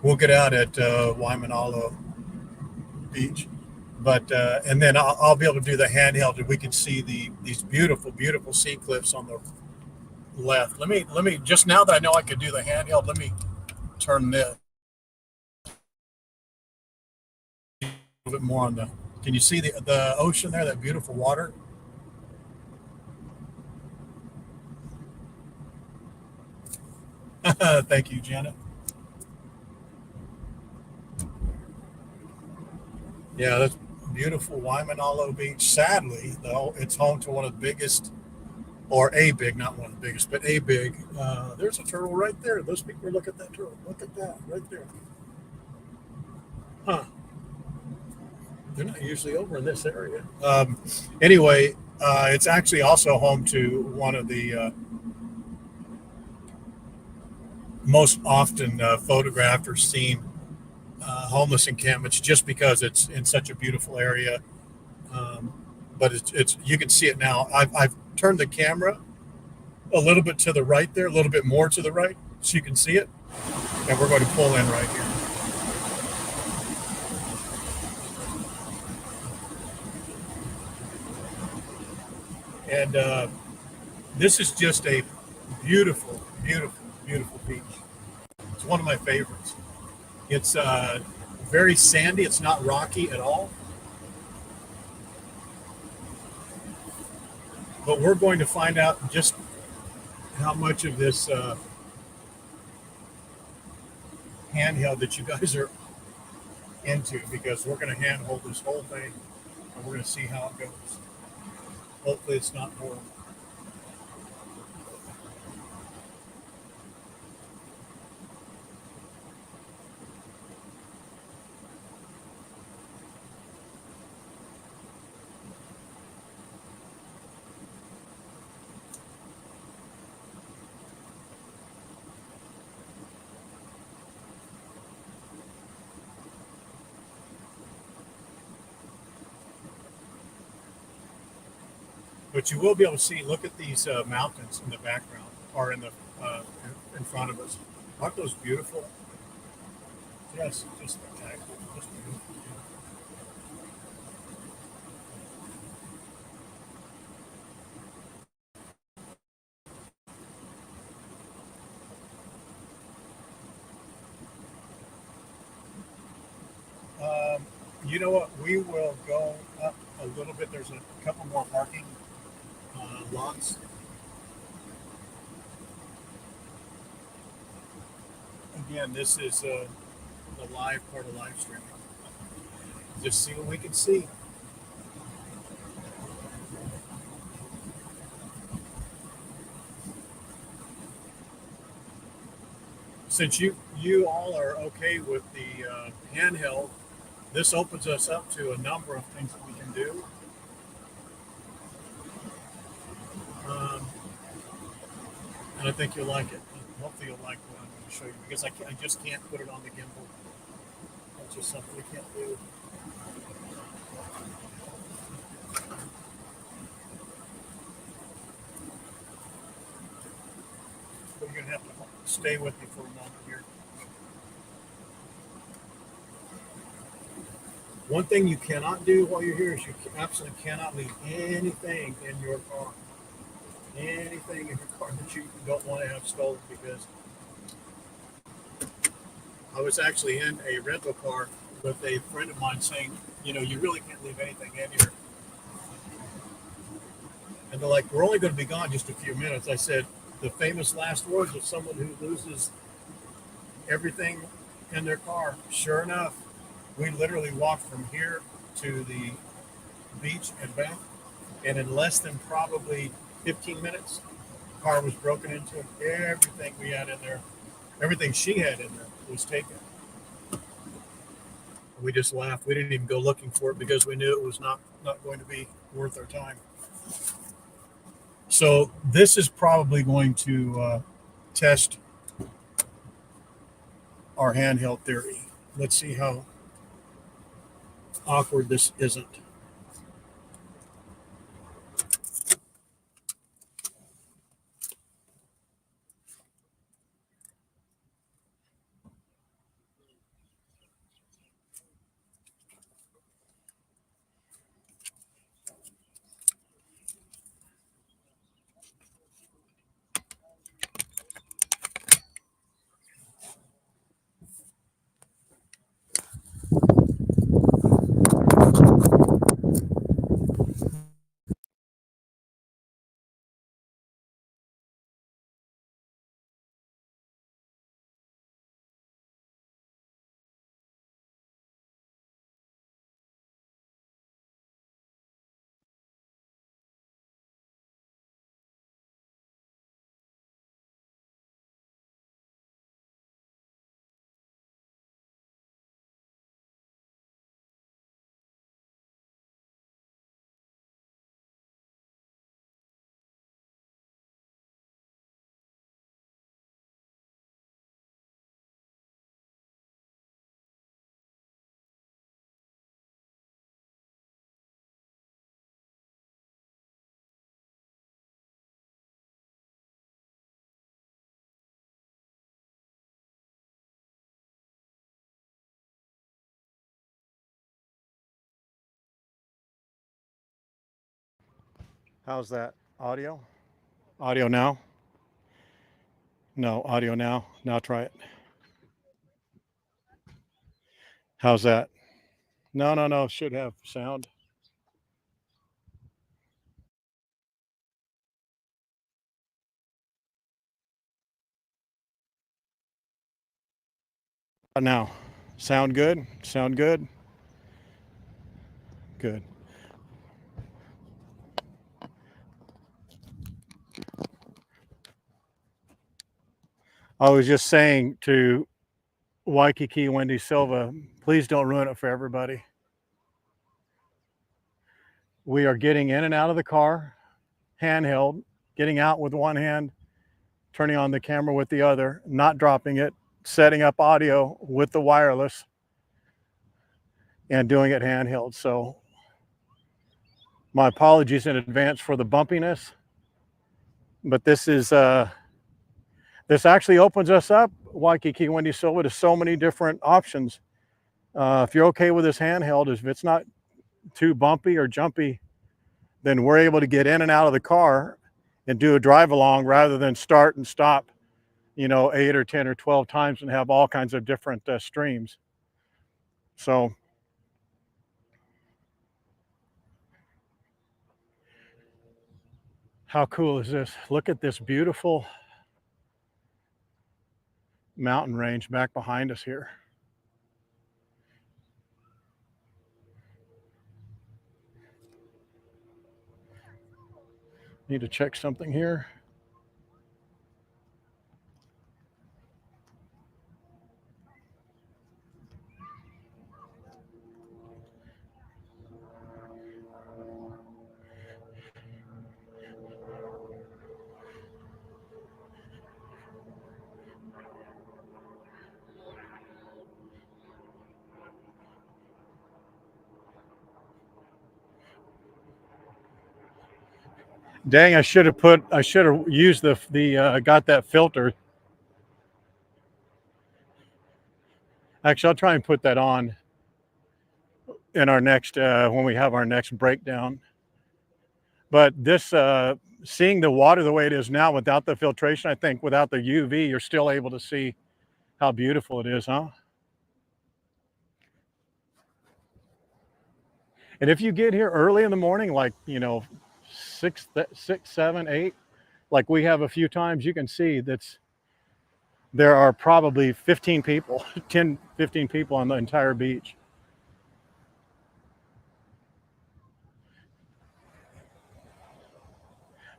We'll get out at Waimanalo Beach, but and then I'll be able to do the handheld, and we can see these beautiful, beautiful sea cliffs on the left. Let me just now that I know I could do the handheld, let me turn this a little bit more on the. Can you see the ocean there? That beautiful water. Thank you, Janet. Yeah, that's beautiful Waimanalo Beach. Sadly, though, it's home to one of the biggest, or a big, not one of the biggest, but a big. There's a turtle right there. Those people look at that turtle. Look at that right there. Huh. They're not usually over in this area. Anyway, it's actually also home to one of the most often photographed or seen homeless encampments, just because it's in such a beautiful area. Um, but it's you can see it now. I've turned the camera a little bit to the right there, a little bit more to the right, so you can see it. And we're going to pull in right here. And this is just a beautiful, beautiful, beautiful beach. It's one of my favorites. It's very sandy. It's not rocky at all. But we're going to find out just how much of this handheld that you guys are into, because we're going to handhold this whole thing and we're going to see how it goes. Hopefully, it's not horrible. But you will be able to see. Look at these mountains in the background, or in the in front of us. Aren't those beautiful? Yes, just spectacular. Just beautiful. You know what? We will go up a little bit. There's a couple more parking lots. Again, this is the live part of live streaming. Just see what we can see. since you all are okay with the handheld, this opens us up to a number of things that we can do. Um, and I think you'll like it. Hopefully, you'll like what I'm going to show you because I just can't put it on the gimbal. That's just something we can't do. But you're going to have to stay with me for a moment here. One thing you cannot do while you're here is you absolutely cannot leave anything in your car. Anything in your car that you don't want to have stolen because I was actually in a rental car with a friend of mine saying, you really can't leave anything in here. And they're like, we're only going to be gone just a few minutes. I said, the famous last words of someone who loses everything in their car. Sure enough, we literally walked from here to the beach and back. And in less than probably 15 minutes, the car was broken into. Everything we had in there, everything she had in there was taken. We just laughed. We didn't even go looking for it because we knew it was not going to be worth our time. So this is probably going to test our handheld theory. Let's see how awkward this isn't. How's that? Audio? Audio now? No, audio now. Now try it. How's that? No, no, no. Should have sound. Now, sound good? Sound good? Good. I was just saying to Waikiki Wendy Silva, please don't ruin it for everybody. We are getting in and out of the car, handheld, getting out with one hand, turning on the camera with the other, not dropping it, setting up audio with the wireless, and doing it handheld. So my apologies in advance for the bumpiness, but this actually opens us up, Waikiki Wendy Silva, to so many different options. If you're okay with this handheld, if it's not too bumpy or jumpy, then we're able to get in and out of the car and do a drive along rather than start and stop, 8 or 10 or 12 times and have all kinds of different streams. So how cool is this? Look at this beautiful mountain range back behind us here. Need to check something here. Dang, I should have used got that filter. Actually, I'll try and put that on in our next, when we have our next breakdown. But this, seeing the water the way it is now without the filtration, I think without the UV, you're still able to see how beautiful it is, huh? And if you get here early in the morning, like, 6, 7, 8, like we have a few times, you can see there are probably 15 people, 10, 15 people on the entire beach.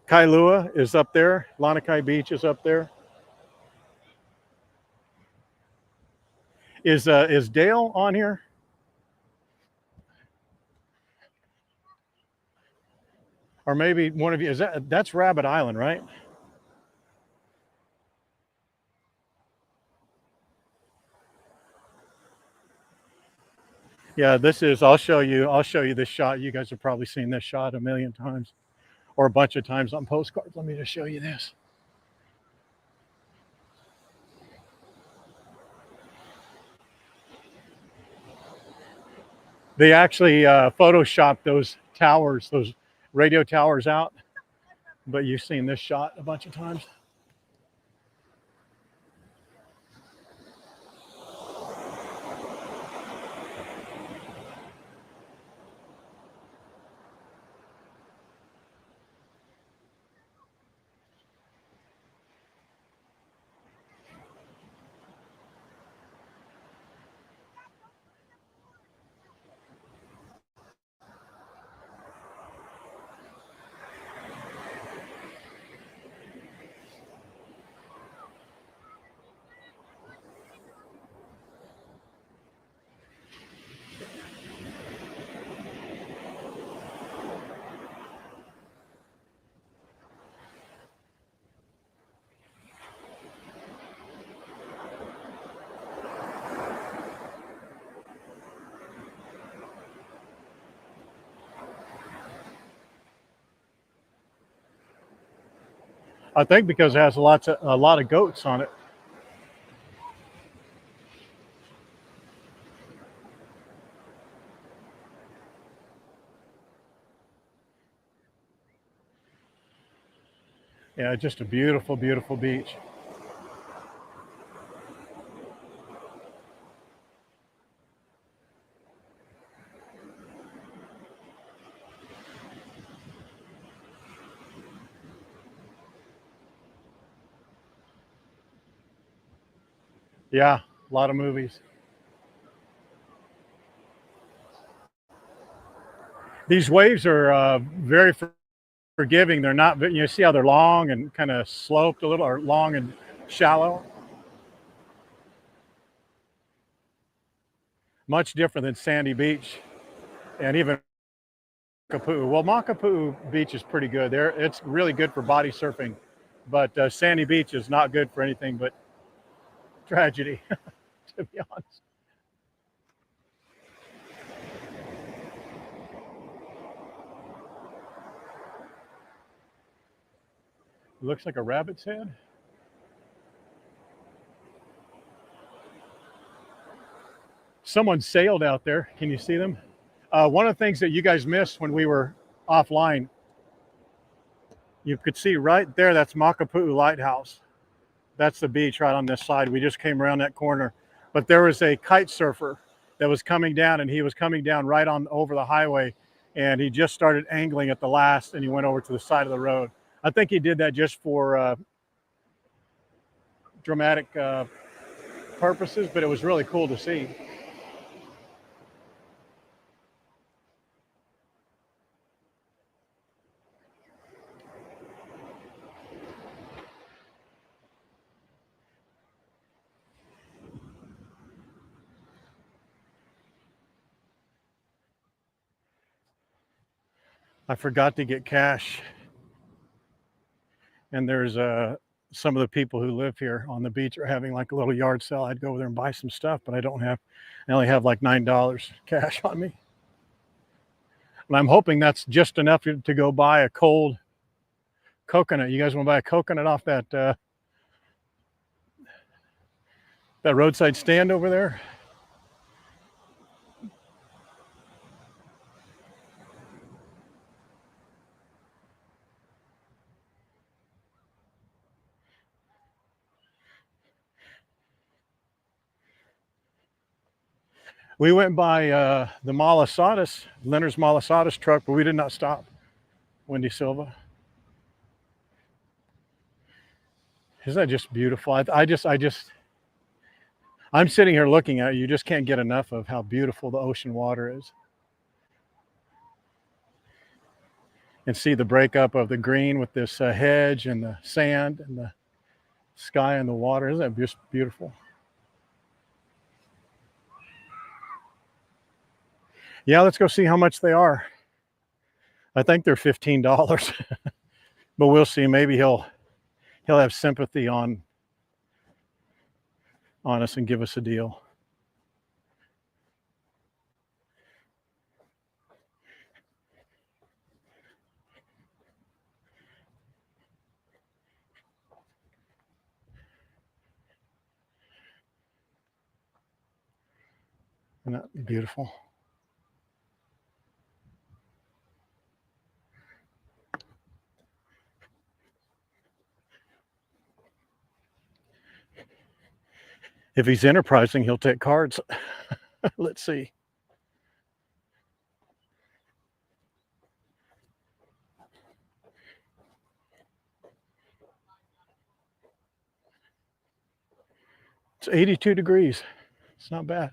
Kailua is up there. Lanikai Beach is up there. Is Dale on here? Or maybe one of you, that's Rabbit Island, right? Yeah, I'll show you this shot. You guys have probably seen this shot a million times or a bunch of times on postcards. Let me just show you this. They actually photoshopped those towers, those radio towers out, but you've seen this shot a bunch of times. I think because it has a lot of goats on it. Yeah, just a beautiful, beautiful beach. Yeah, a lot of movies. These waves are very forgiving. They're not, you see how they're long and kind of sloped a little, or long and shallow. Much different than Sandy Beach and even Makapu'u. Well, Makapu'u Beach is pretty good. It's really good for body surfing, but Sandy Beach is not good for anything but tragedy, to be honest. It looks like a rabbit's head. Someone sailed out there. Can you see them? One of the things that you guys missed when we were offline, you could see right there, that's Makapu'u Lighthouse. That's the beach right on this side. We just came around that corner. But there was a kite surfer that was coming down, and he was coming down right on over the highway, and he just started angling at the last, and he went over to the side of the road. I think he did that just for dramatic purposes, but it was really cool to see. I forgot to get cash, and there's some of the people who live here on the beach are having like a little yard sale. I'd go over there and buy some stuff, but I only have like $9 cash on me. And I'm hoping that's just enough to go buy a cold coconut. You guys want to buy a coconut off that that roadside stand over there? We went by the Malasadas, Leonard's Malasadas truck, but we did not stop. Wendy Silva. Isn't that just beautiful? I'm sitting here looking at it. You just can't get enough of how beautiful the ocean water is. And see the breakup of the green with this hedge and the sand and the sky and the water. Isn't that just beautiful? Yeah, let's go see how much they are. I think they're $15, but we'll see. Maybe he'll have sympathy on us and give us a deal. Isn't that beautiful? If he's enterprising, he'll take cards. Let's see. It's 82 degrees. It's not bad.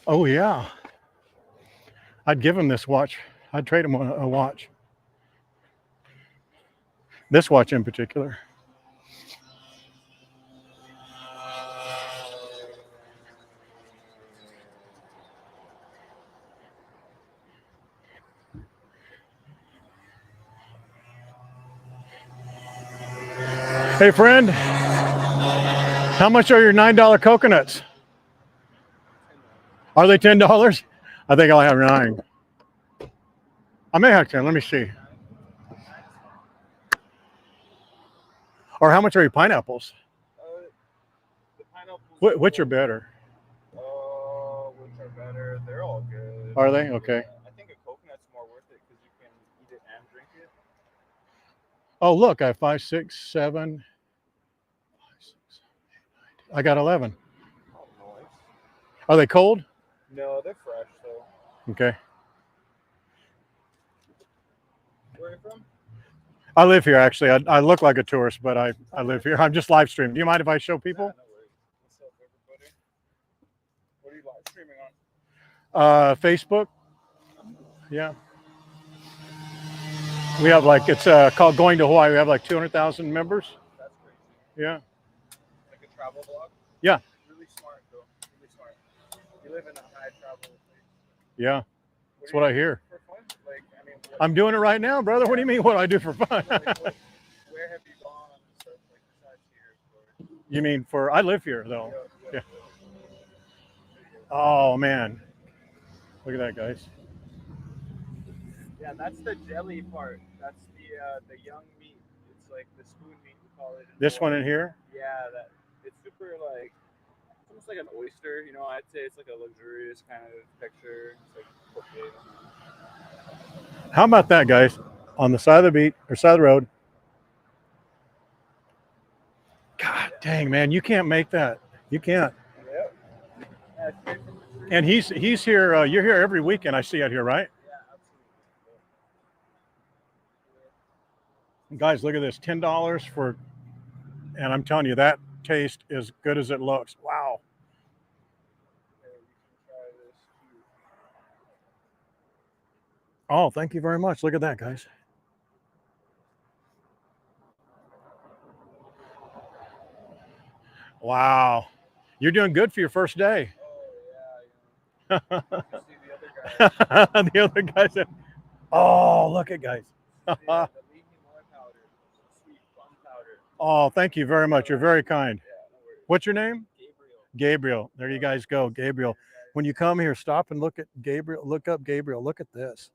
Oh yeah. I'd give him this watch. I'd trade him a watch. This watch in particular. Hey friend, how much are your $9 coconuts? Are they $10? I think I'll have 9. I may have 10. Let me see. Or how much are your pineapples? The pineapples. Which are better? Which are better? They're all good. Are they? Okay. I think a coconut's more worth it because you can eat it and drink it. Oh, look, I have 5, 6, 7. I got 11. Oh, nice. Are they cold? No, they're fresh though. Okay. Where are you from? I live here actually. I look like a tourist, but I live here. I'm just live streaming. Do you mind if I show people? Yeah, no worries. What's up, everybody? What are you live streaming on? Facebook. Yeah. We have like, it's called Going to Hawaii. We have like 200,000 members. That's crazy. Yeah. Like a travel vlog? Yeah. Really smart though. Really smart. You live in a high travel place. Yeah. That's what I hear. For fun? Like, I mean, I'm doing it right now, brother. What do you mean what do I do for fun? where have you gone and stuff like besides here? You mean I live here though. Yeah. Oh man. Look at that, guys. Yeah, that's the jelly part. That's the young meat. It's like the spoon meat we call it. This one in here? Yeah, that it's super like it's almost like an oyster. You know, I'd say it's like a luxurious kind of texture. It's like okay. How about that, guys? On the side of the beach or side of the road. God dang, man, you can't make that. You can't. Yep. Yeah, straight from the tree. And he's here. You're here every weekend. I see out here, right? Yeah, absolutely. Guys, look at this, $10 for, and I'm telling you, that taste is good as it looks. Wow. Okay, you can try this too. Oh, thank you very much. Look at that, guys. Wow. You're doing good for your first day. Oh yeah, you see the other guy. The other guy said, oh, look at guys. The lean more powder, sweet plum powder. Oh, thank you very much. You're very kind. Yeah, no worries. What's your name? Gabriel. Gabriel. There you guys go, Gabriel. When you come here, stop and look at Gabriel. Look up Gabriel. Look at this.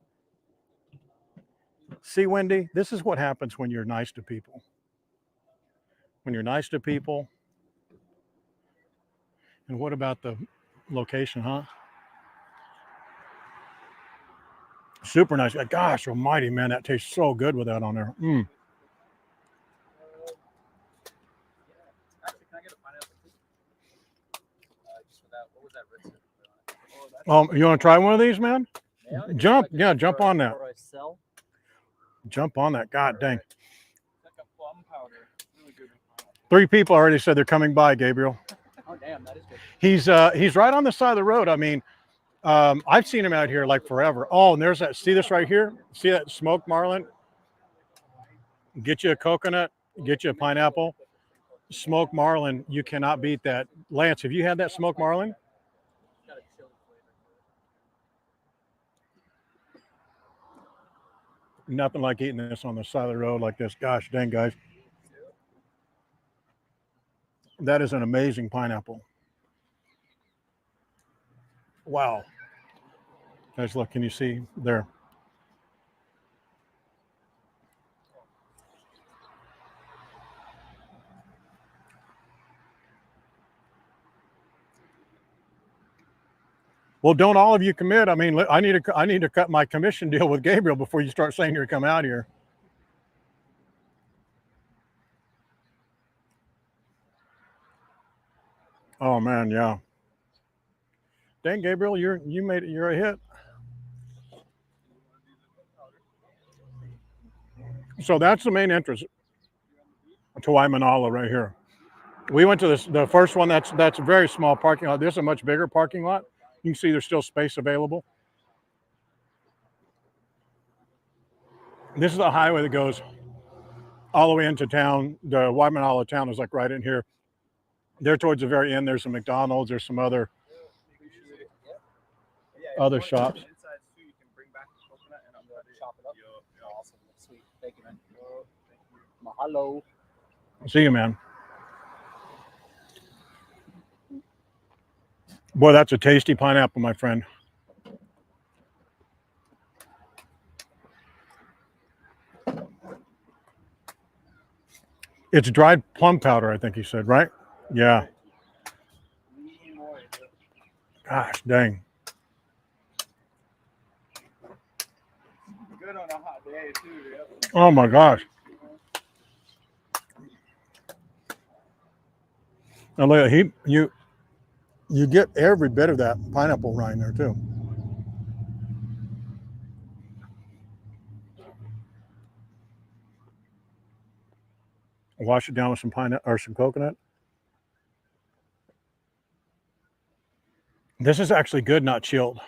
See, Wendy, this is what happens when you're nice to people. When you're nice to people. And what about the location, huh? Super nice. Gosh almighty, man, that tastes so good with that on there. Actually, can I get a pineapple too? Just for that. What was that red syrup on it? You want to try one of these, man? Yeah, Jump, like yeah, jump on that. For a cell. Jump on that. God dang. It's like a plum powder. Really good with pineapple. 3 people already said they're coming by, Gabriel. Oh damn, that is good. He's right on the side of the road. I mean, I've seen him out here like forever. Oh, and there's that. See this right here? See that smoked marlin? Get you a coconut, get you a pineapple. Smoked marlin, you cannot beat that. Lance, have you had that smoked marlin? Got a chili flavor. Nothing like eating this on the side of the road like this. Gosh dang, guys. That is an amazing pineapple. Wow. Guys, look, can you see there? Well, don't all of you commit. I mean, I need to cut my commission deal with Gabriel before you start saying you're come out here. Oh man, yeah. Dang, Gabriel, you're a hit. So that's the main entrance to Waimanalo right here. We went to the first one. That's a very small parking lot. This is a much bigger parking lot. You can see there's still space available. This is the highway that goes all the way into town. The Waimanalo town is like right in here. There towards the very end, there's a McDonald's. There's some other shops. Inside too, you can bring back the coconut and I'm going to chop it up. Awesome. Sweet. Thank you, man. Thank you. Mahalo. See you, man. Boy, that's a tasty pineapple, my friend. It's dried plum powder, I think he said, right? Yeah. Gosh, dang. Good on a hot day too. Yep. Oh my gosh. And look, you get every bit of that pineapple rind there too. Wash it down with some pineapple or some coconut. This is actually good, not chilled.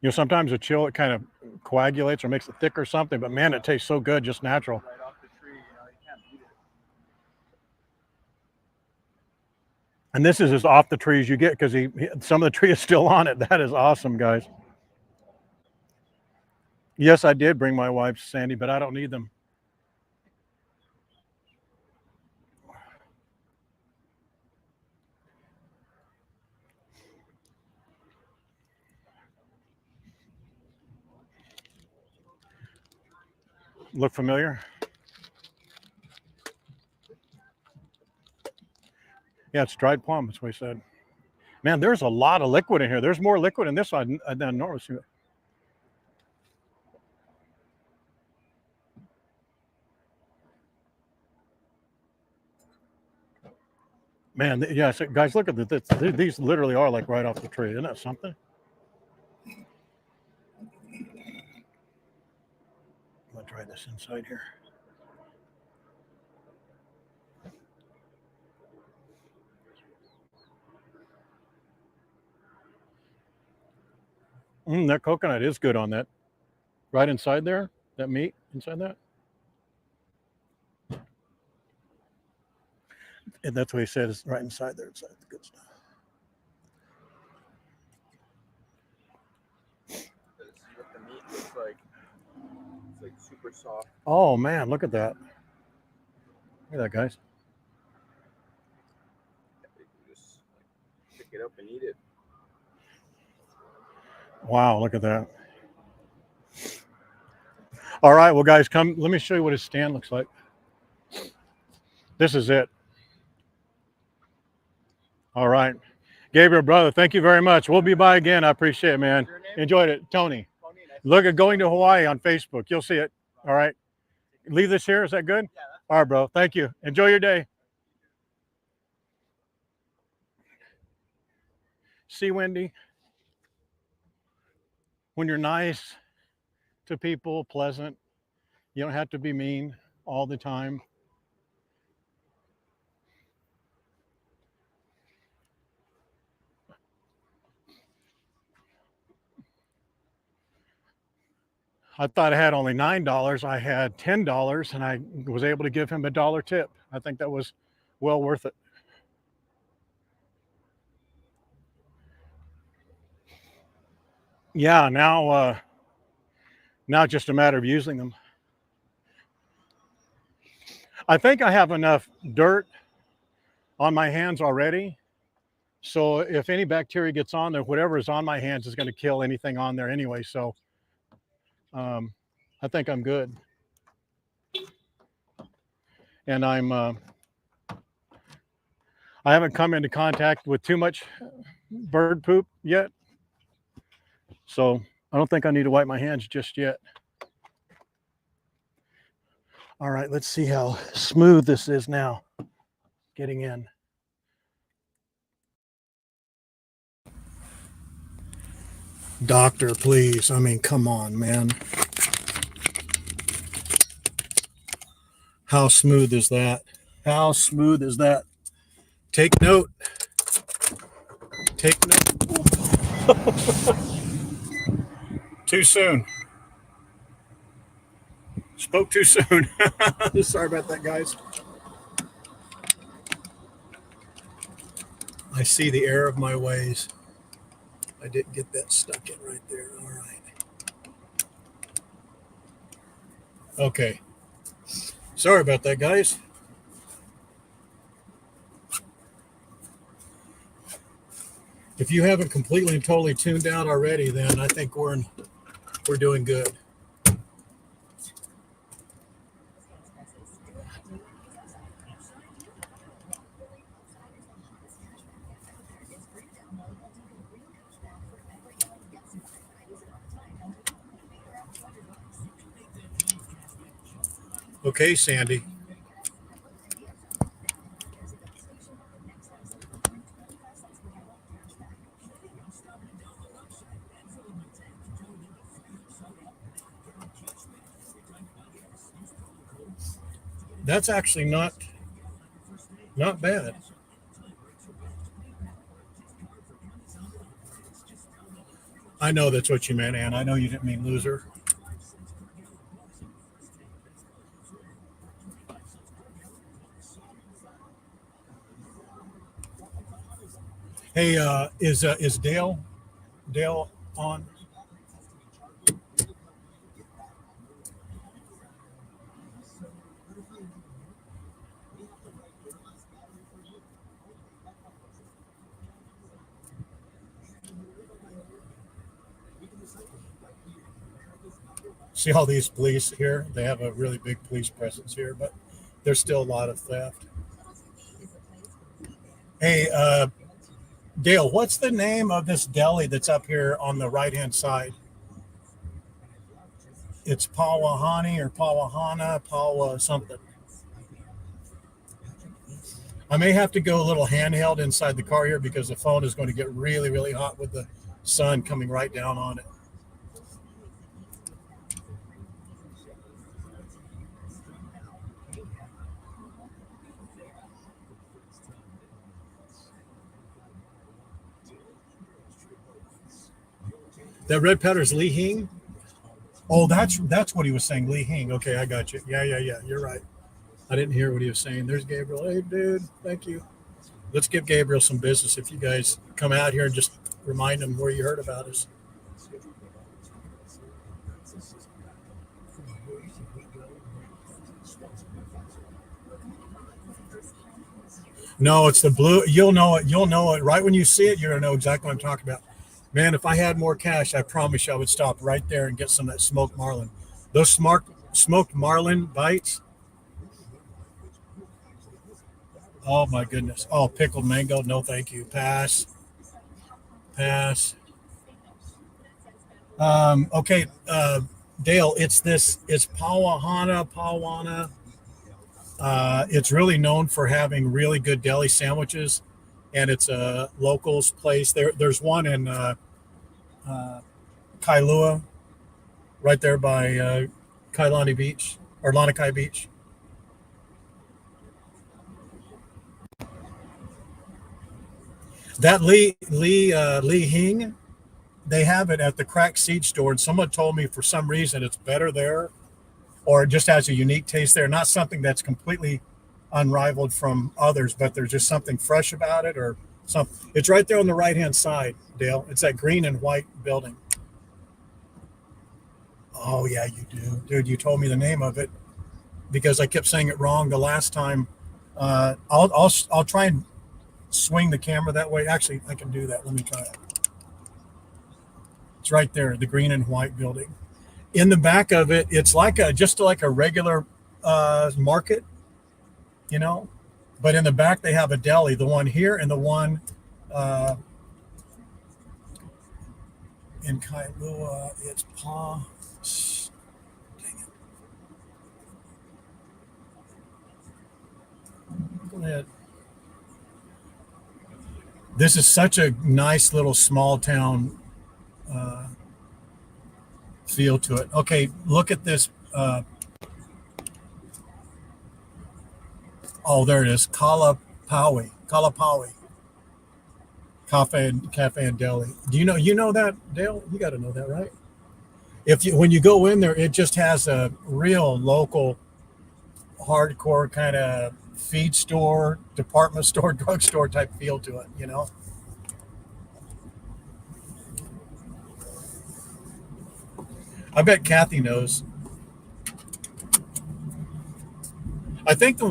You know, sometimes a chill, it kind of coagulates or makes it thick or something, but man, it tastes so good, just natural. Right off the tree, you can't beat it. And this is as off the tree as you get because some of the tree is still on it. That is awesome, guys. Yes, I did bring my wife, Sandy, but I don't need them. Look familiar? Yeah, it's dried plum. That's what he said. Man, there's a lot of liquid in here. There's more liquid in this one than normal. Man, yeah, so guys, look at this. These literally are like right off the tree. Isn't that something? I'm gonna try this inside here. That coconut is good on that. Right inside there, that meat inside that. And that's what he said, is right inside there. Inside the good stuff. What the meat looks like. It's like super soft. Oh man, look at that. Look at that, guys. You can just like, pick it up and eat it. Wow, look at that. All right, well, guys, come. Let me show you what his stand looks like. This is it. All right. Gabriel, brother, thank you very much. We'll be by again. I appreciate it, man. Enjoyed it. Tony. Look at Going to Hawaii on Facebook. You'll see it. All right. Leave this here. Is that good? Yeah. All right, bro. Thank you. Enjoy your day. See, Wendy, when you're nice to people, pleasant, you don't have to be mean all the time. I thought I had only $9. I had $10, and I was able to give him $1 tip. I think that was well worth it. Yeah, now it's just a matter of using them. I think I have enough dirt on my hands already. So if any bacteria gets on there, whatever is on my hands is going to kill anything on there anyway. So I think I'm good. And I haven't come into contact with too much bird poop yet. So I don't think I need to wipe my hands just yet. All right, let's see how smooth this is now getting in. Doctor, please. I mean, come on, man. How smooth is that? How smooth is that? Take note. Take note. Too soon. Spoke too soon. Sorry about that, guys. I see the error of my ways. I didn't get that stuck in right there. All right. Okay. Sorry about that, guys. If you haven't completely and totally tuned out already, then I think we're doing good. Okay, Sandy. That's actually not bad. I know that's what you meant, Ann. I know you didn't mean loser. Hey, is Dale on? See all these police here? They have a really big police presence here, but there's still a lot of theft. Hey, Dale, what's the name of this deli that's up here on the right-hand side? It's Pawahani or Pawahana, Pawa something. I may have to go a little handheld inside the car here because the phone is going to get really, really hot with the sun coming right down on it. That red powder is Li Hing. Oh, that's what he was saying, Li Hing. Okay, I got you. Yeah. You're right. I didn't hear what he was saying. There's Gabriel. Hey, dude, thank you. Let's give Gabriel some business. If you guys come out here and just remind him where you heard about us. No, it's the blue. You'll know it. You'll know it right when you see it. You're gonna know exactly what I'm talking about. Man, if I had more cash, I promise you I would stop right there and get some of that smoked marlin. Those smoked marlin bites. Oh my goodness. Oh, pickled mango. No, thank you. Pass. Pass. Okay, Dale. It's Pawana. It's really known for having really good deli sandwiches, and it's a locals place. There's one in Kailua, right there by Kailani Beach or Lanikai Beach. That Li Hing, they have it at the Crack Seed store, and someone told me for some reason it's better there, or it just has a unique taste there. Not something that's completely unrivaled from others, but there's just something fresh about it, or something. It's right there on the right hand side, Dale. It's that green and white building. Oh yeah, you do, dude. You told me the name of it because I kept saying it wrong the last time. I'll try and swing the camera that way. Actually, I can do that. Let me try it. It's right there, the green and white building. In the back of it, it's like just like a regular market, you know. But in the back, they have a deli. The one here and the one in Kailua. It's Pa. Dang it. Go ahead. This is such a nice little small town feel to it. Okay, look at this. Oh, there it is. Kalapaui Cafe and Deli. Do you know that, Dale? You got to know that, right? When you go in there, it just has a real local, hardcore kind of feed store, department store, drugstore type feel to it. You know. I bet Kathy knows. I think the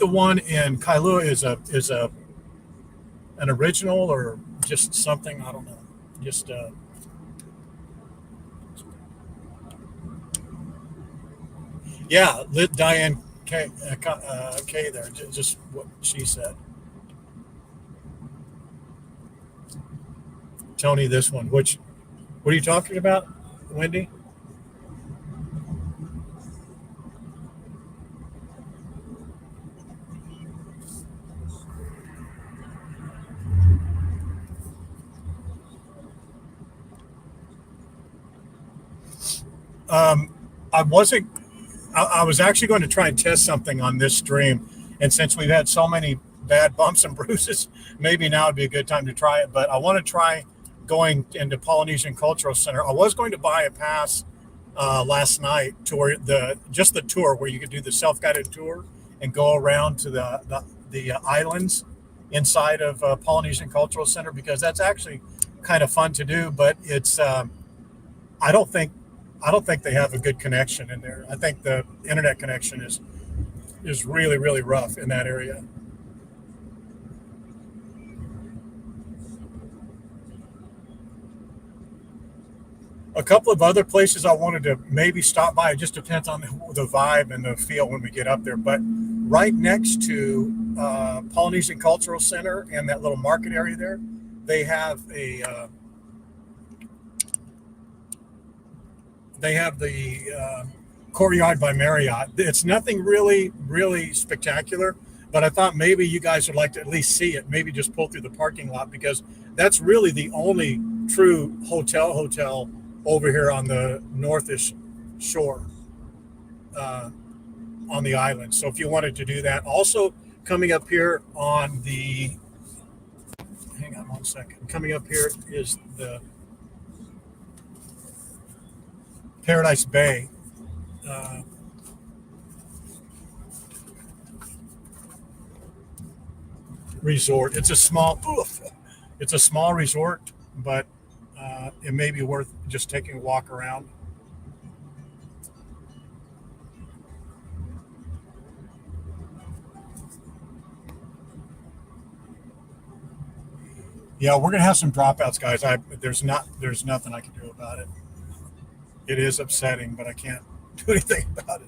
one in Kailua is an original or just something, I don't know. Just yeah, lit Diane K there. Just what she said. Tony, this one. What are you talking about, Wendy? I wasn't. I was actually going to try and test something on this stream, and since we've had so many bad bumps and bruises, maybe now would be a good time to try it. But I want to try going into Polynesian Cultural Center. I was going to buy a pass last night to where the tour where you could do the self-guided tour and go around to the islands inside of Polynesian Cultural Center, because that's actually kind of fun to do. But it's I don't think they have a good connection in there. I think the internet connection is really, really rough in that area. A couple of other places I wanted to maybe stop by. It just depends on the vibe and the feel when we get up there. But right next to Polynesian Cultural Center and that little market area there, they have the Courtyard by Marriott. It's nothing really, really spectacular, but I thought maybe you guys would like to at least see it. Maybe just pull through the parking lot, because that's really the only true hotel over here on the northish shore on the island. So if you wanted to do that, also coming up here on the, hang on one second. Coming up here is the Paradise Bay. Uh, Resort. It's a small resort, but it may be worth just taking a walk around. Yeah, we're gonna have some dropouts, guys. There's nothing I can do about it. It is upsetting, but I can't do anything about it.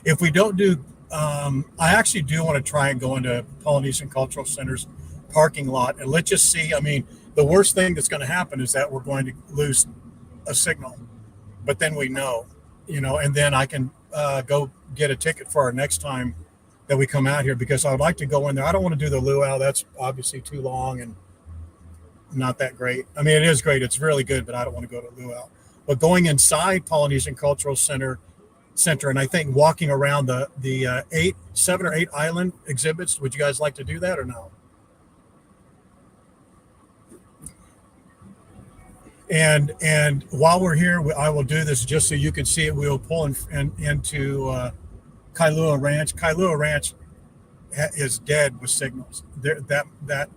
If we don't do, I actually do want to try and go into Polynesian Cultural Center's parking lot and let's just see. I mean, the worst thing that's going to happen is that we're going to lose a signal, but then we know, and then I can go get a ticket for our next time that we come out here because I would like to go in there. I don't want to do the luau. That's obviously too long and not that great. I mean, it is great. It's really good, but I don't want to go to luau. But going inside Polynesian Cultural Center, and I think walking around the 7 or 8 island exhibits. Would you guys like to do that or no? And while we're here, I will do this just so you can see it. We'll pull into Kailua Ranch. Kailua Ranch is dead with signals. That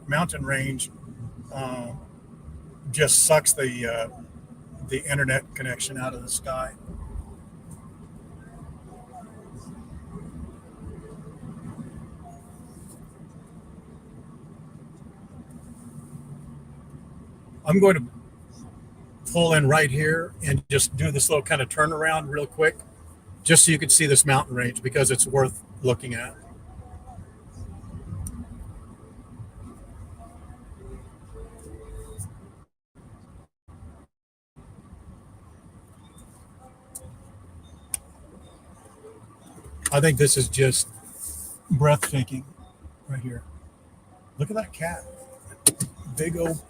mountain range just sucks the internet connection out of the sky. I'm going to pull in right here and just do this little kind of turnaround real quick, just so you can see this mountain range because it's worth looking at. I think this is just breathtaking right here. Look at that cat. Big old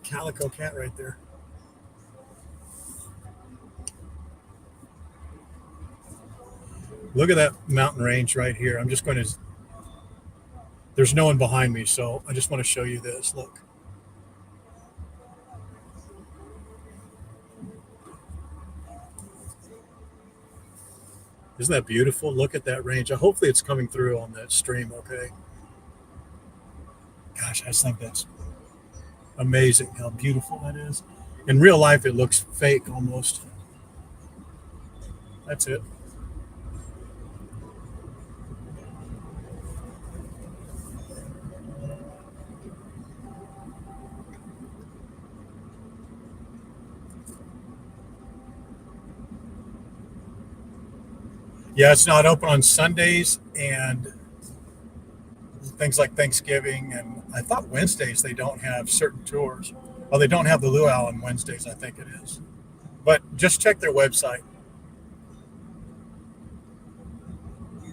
calico cat right there. Look at that mountain range right here. I'm just going to, there's no one behind me, so I just want to show you this. Look. Isn't that beautiful? Look at that range. Hopefully it's coming through on that stream, okay? Gosh, I just think that's amazing how beautiful that is. In real life, it looks fake almost. That's it. Yeah, it's not open on Sundays and things like Thanksgiving. And I thought Wednesdays they don't have certain tours. Oh, they don't have the luau on Wednesdays, I think it is. But just check their website.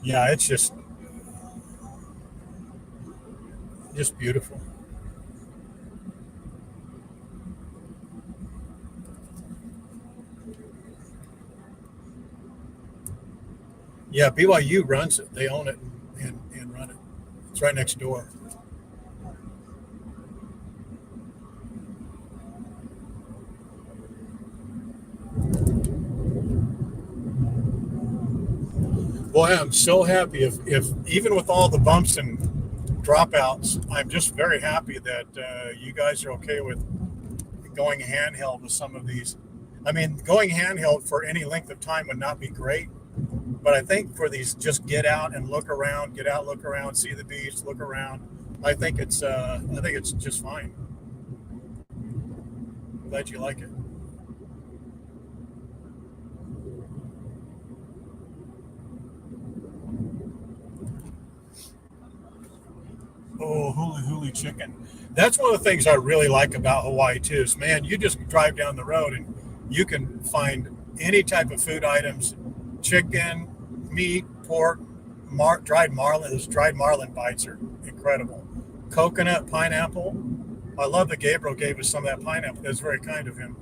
Yeah, it's just beautiful. Yeah, BYU runs it. They own it and run it. It's right next door. Boy, I'm so happy if even with all the bumps and dropouts, I'm just very happy that you guys are okay with going handheld with some of these. I mean, going handheld for any length of time would not be great, but I think for these, just get out and look around, look around, see the beach, look around. I think it's just fine. I'm glad you like it. Oh, huli huli chicken. That's one of the things I really like about Hawaii too. Is man, you just drive down the road and you can find any type of food items: chicken, meat, pork, dried marlin. Those dried marlin bites are incredible. Coconut, pineapple. I love that Gabriel gave us some of that pineapple. That's very kind of him.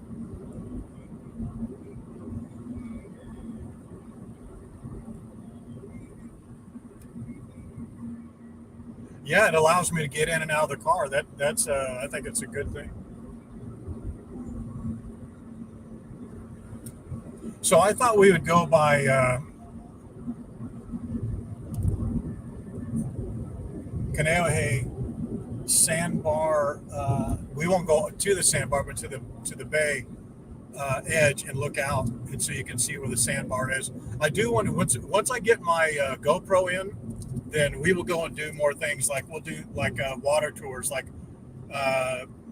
Yeah, it allows me to get in and out of the car. That's I think it's a good thing. So I thought we would go by Kaneohe sandbar. We won't go to the sandbar, but to the bay edge and look out, and so you can see where the sandbar is. I do want to once I get my GoPro in, then we will go and do more things. Like we'll do like water tours, like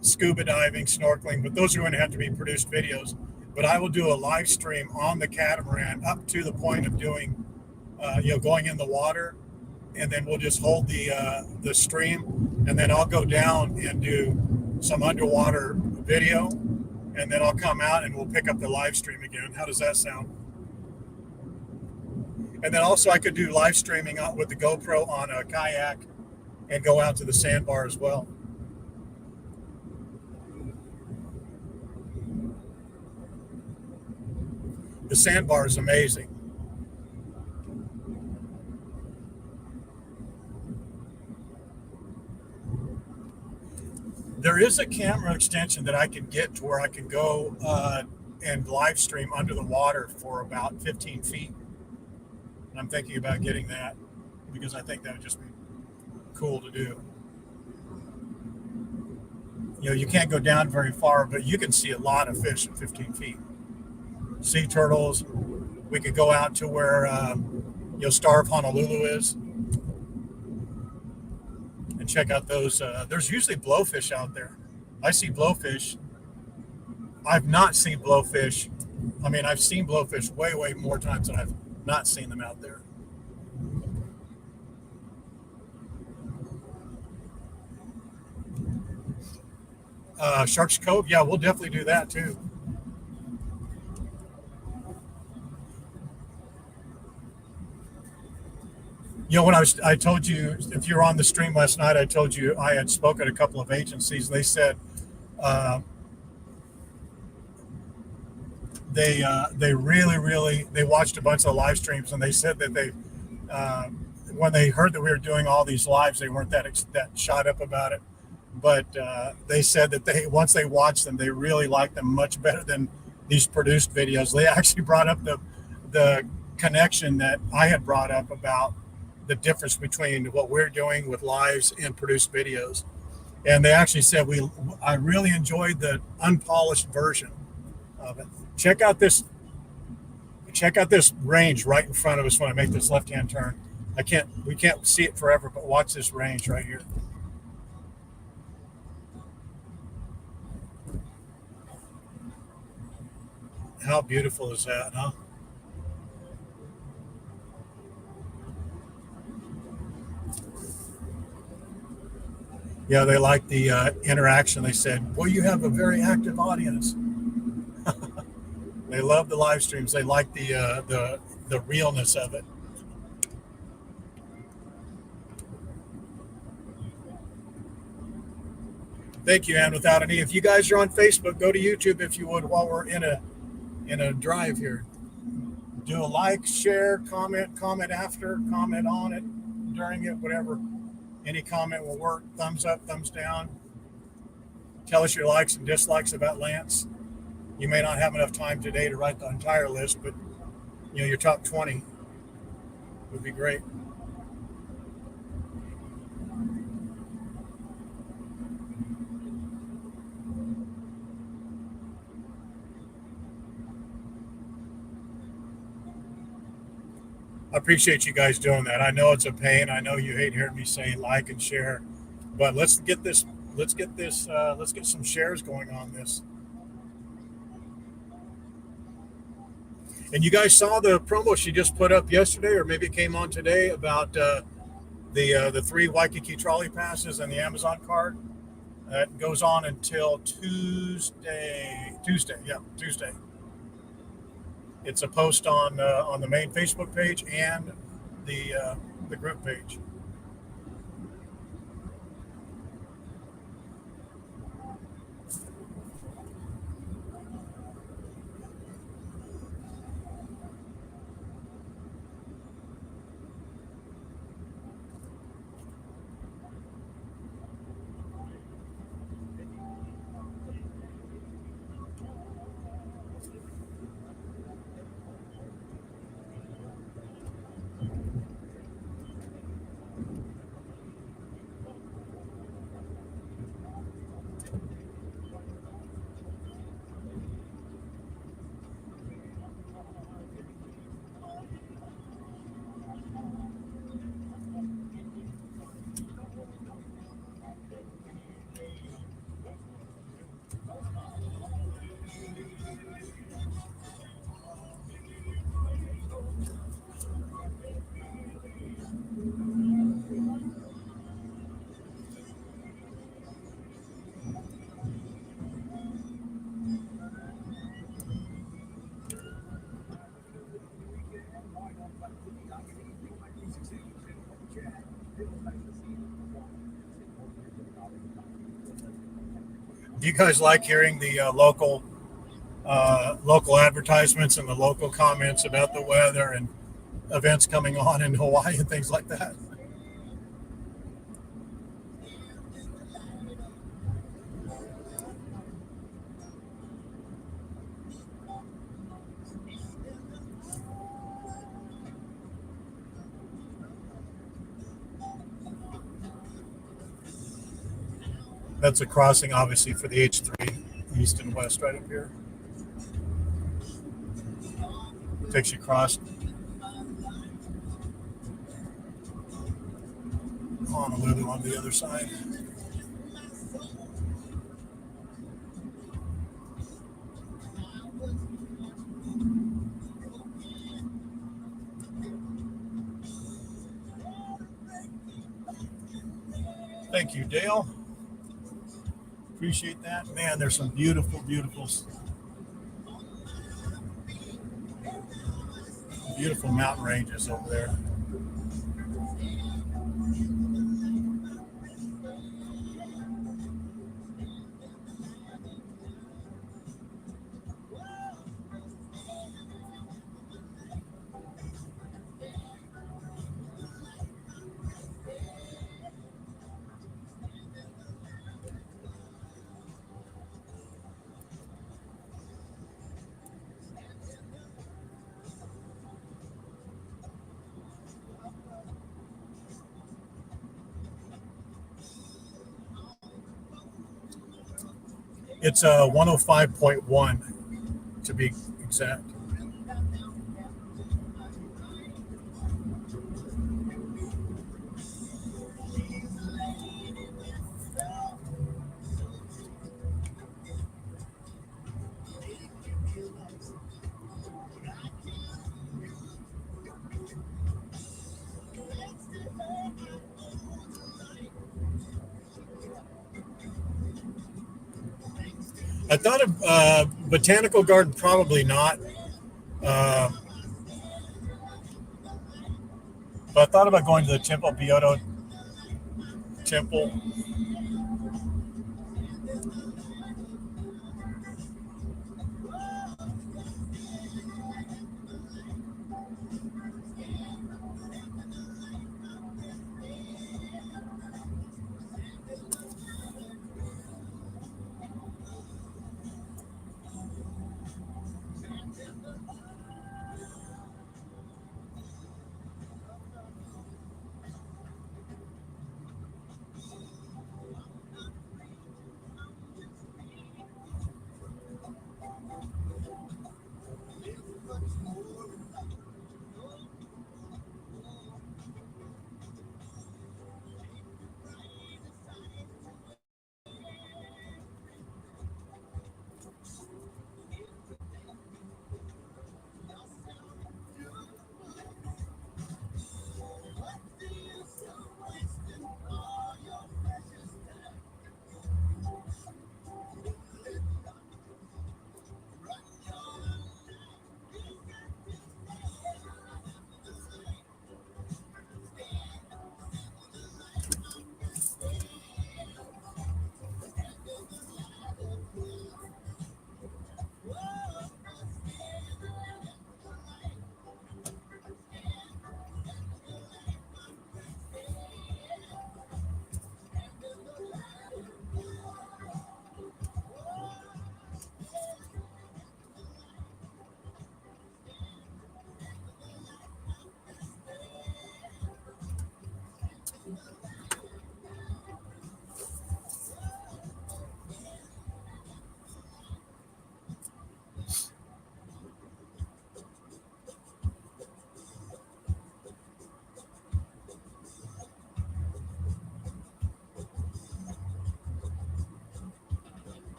scuba diving, snorkeling. But those are going to have to be produced videos. But I will do a live stream on the catamaran up to the point of doing, going in the water, and then we'll just hold the stream, and then I'll go down and do some underwater video, and then I'll come out and we'll pick up the live stream again. How does that sound? And then also I could do live streaming out with the GoPro on a kayak and go out to the sandbar as well. The sandbar is amazing. There is a camera extension that I can get to where I can go and live stream under the water for about 15 feet. And I'm thinking about getting that because I think that would just be cool to do. You can't go down very far, but you can see a lot of fish at 15 feet. Sea turtles. We could go out to where Star of Honolulu is and check out those. There's usually blowfish out there. I see blowfish. I've not seen blowfish. I mean, I've seen blowfish way, way more times than I've not seen them out there. Sharks Cove, yeah, we'll definitely do that too. When I told you, if you were on the stream last night, I told you I had spoken at a couple of agencies. They said they really they watched a bunch of the live streams, and they said that they when they heard that we were doing all these lives, they weren't that shot up about it. But they said that once they watched them, they really liked them much better than these produced videos. They actually brought up the connection that I had brought up about the difference between what we're doing with lives and produced videos. And they actually said I really enjoyed the unpolished version of it. Check out this range right in front of us when I make this left-hand turn. We can't see it forever, but watch this range right here. How beautiful is that, huh? Yeah, they like the interaction. They said, well, you have a very active audience. They love the live streams. They like the realness of it. Thank you, Ann, without any. If you guys are on Facebook, go to YouTube if you would while we're in a drive here. Do a like, share, comment after, comment on it, during it, whatever. Any comment will work. Thumbs up, thumbs down. Tell us your likes and dislikes about Lance. You may not have enough time today to write the entire list, but your top 20 would be great. I appreciate you guys doing that. I know it's a pain. I know you hate hearing me say like and share, but let's get some shares going on this. And you guys saw the promo she just put up yesterday, or maybe it came on today, about The 3 Waikiki trolley passes and the Amazon card. That goes on until Tuesday. Tuesday. It's a post on the main Facebook page and the group page. Do you guys like hearing the local advertisements and the local comments about the weather and events coming on in Hawaii and things like that? That's a crossing, obviously, for the H3 east and west right up here. Takes you across Honolulu on the other side. Thank you, Dale. Appreciate that. Man, there's some beautiful, beautiful mountain ranges over there. It's 105.1 to be exact. I thought of Botanical Garden, probably not. But I thought about going to the temple, Byodo Temple.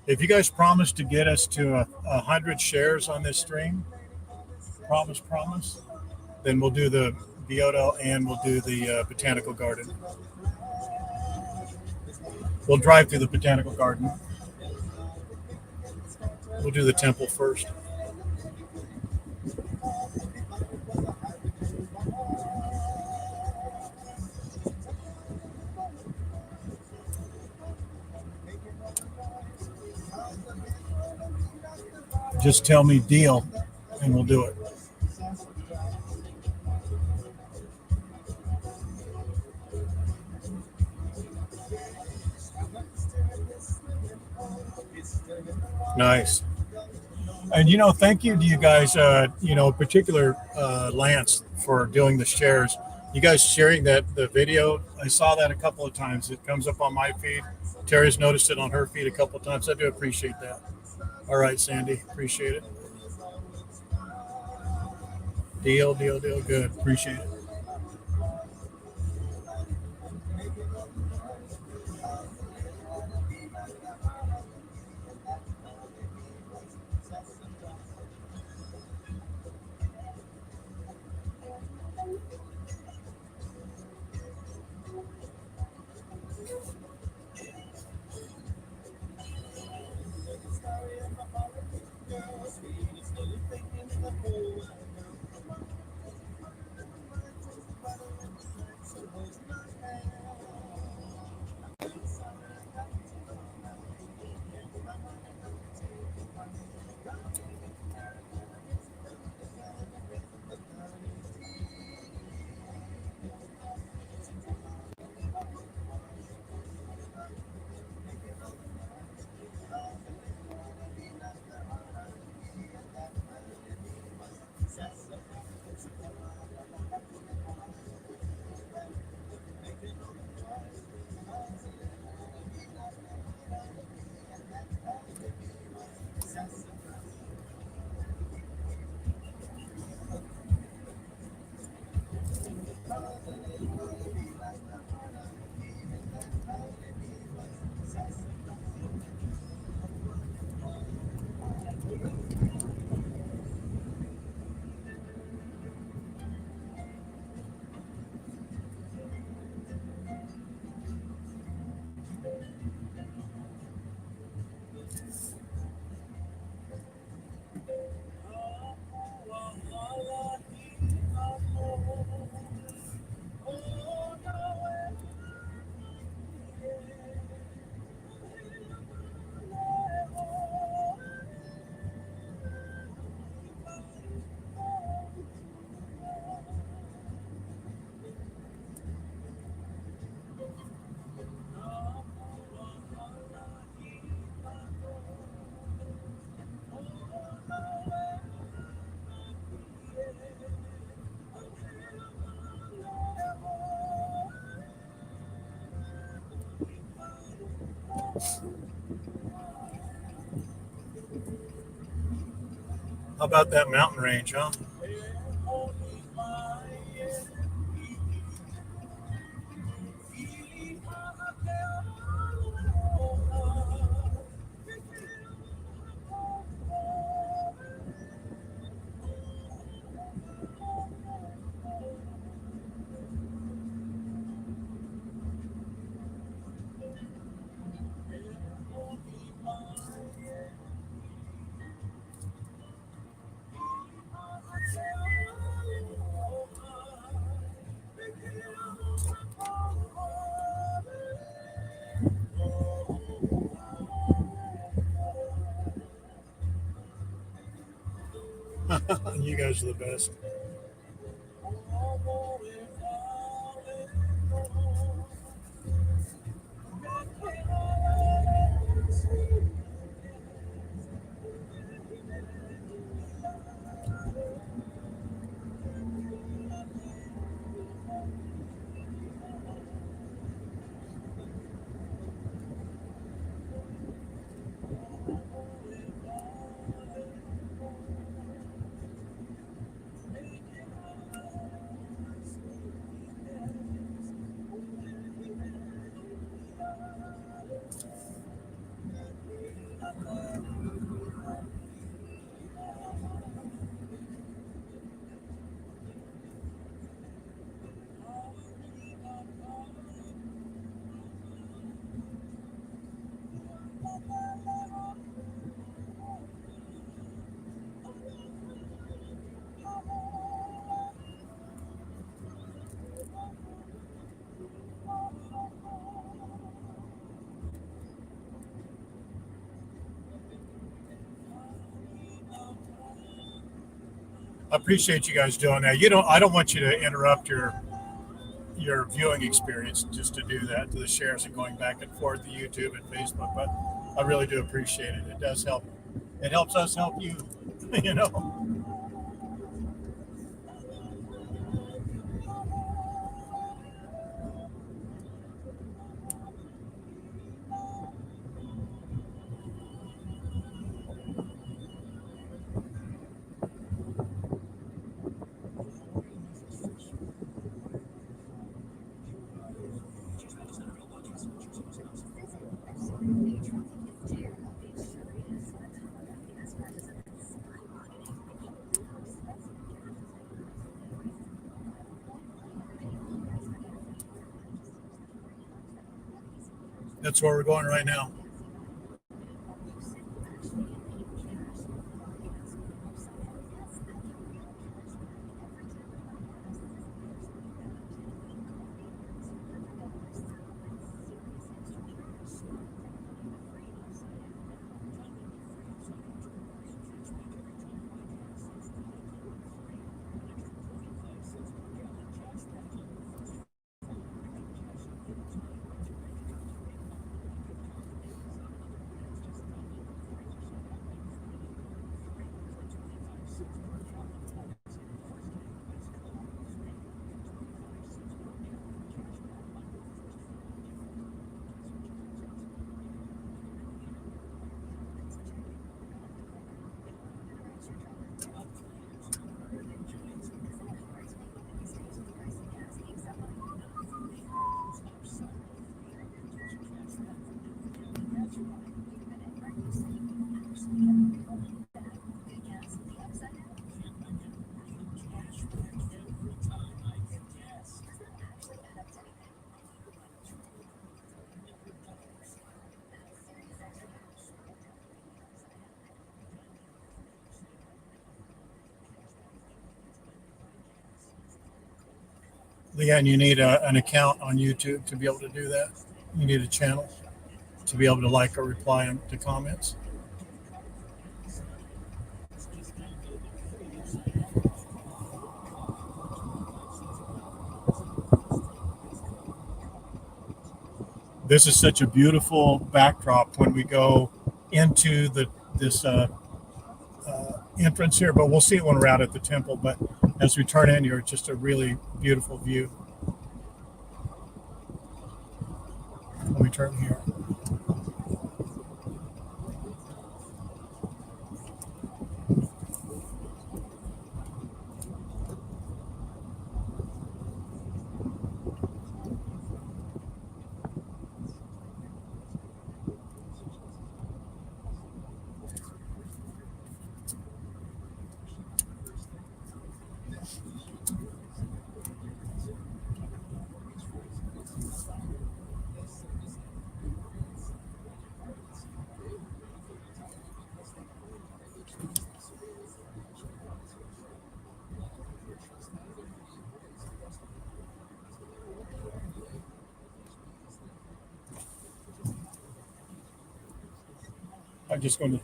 If you guys promise to get us to 100 shares on this stream, promise, then we'll do the Byodo and we'll do the botanical garden. We'll drive through the botanical garden. We'll do the temple first. Just tell me deal and we'll do it. Nice. And thank you to you guys, particular Lance for doing the shares. You guys sharing the video, I saw that a couple of times. It comes up on my feed. Terry's noticed it on her feed a couple of times. I do appreciate that. All right, Sandy, appreciate it. Deal. Good, appreciate it. How about that mountain range, huh? You guys are the best. I appreciate you guys doing that. I don't want you to interrupt your viewing experience just to do that, to the shares and going back and forth to YouTube and Facebook. But I really do appreciate it. It does help. It helps us help you, you know. That's where we're going right now. Leanne, you need an account on YouTube to be able to do that. You need a channel to be able to like or reply to comments. This is such a beautiful backdrop when we go into this entrance here, but we'll see it when we're out at the temple. But as we turn in here, it's just a really beautiful view. When we turn here. I'm just going to.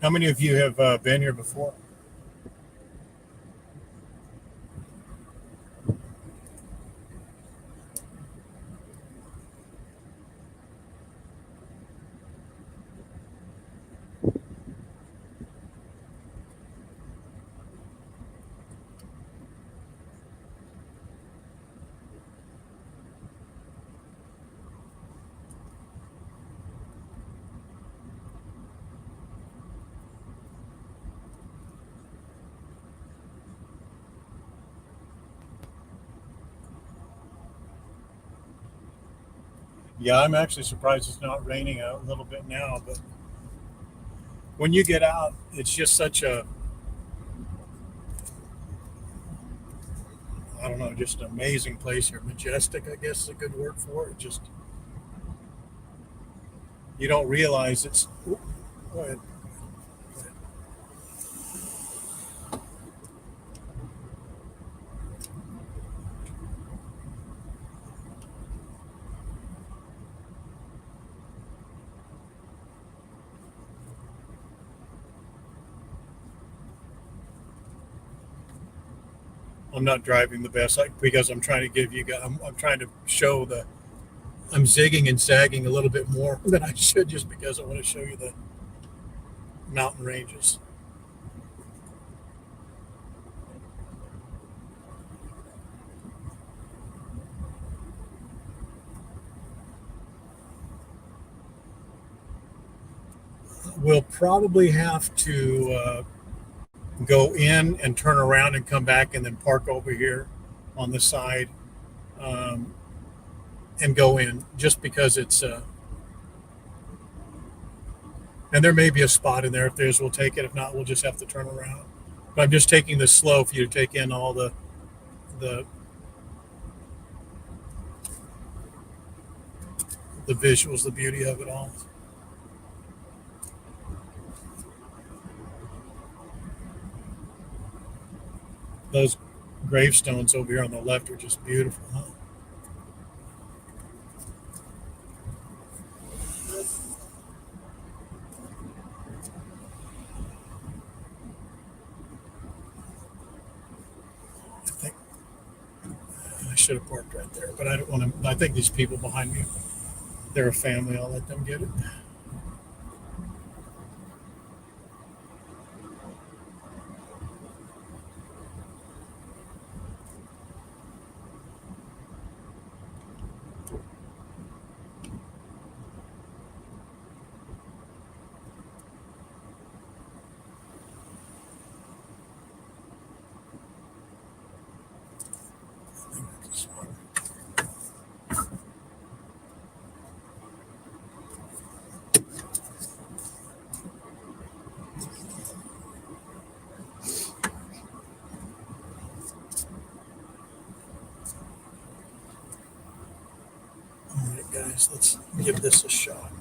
How many of you have been here before? Yeah, I'm actually surprised it's not raining a little bit now, but when you get out, it's just such a, I don't know, just an amazing place here. Majestic, I guess is a good word for it. Just, you don't realize it's, go ahead. I'm not driving the best because I'm trying to give you guys, I'm trying to show the, I'm zigging and zagging a little bit more than I should just because I want to show you the mountain ranges. We'll probably have to go in and turn around and come back and then park over here on the side um, and go in just because it's, and there may be a spot in there. If there's, we'll take it. If not, we'll just have to turn around. But I'm just taking this slow for you to take in all the the visuals, the beauty of it all. Those gravestones over here on the left are just beautiful, huh? I think I should have parked right there, but I don't want to. I think these people behind me, they're a family. I'll let them get it. All right, guys, let's give this a shot.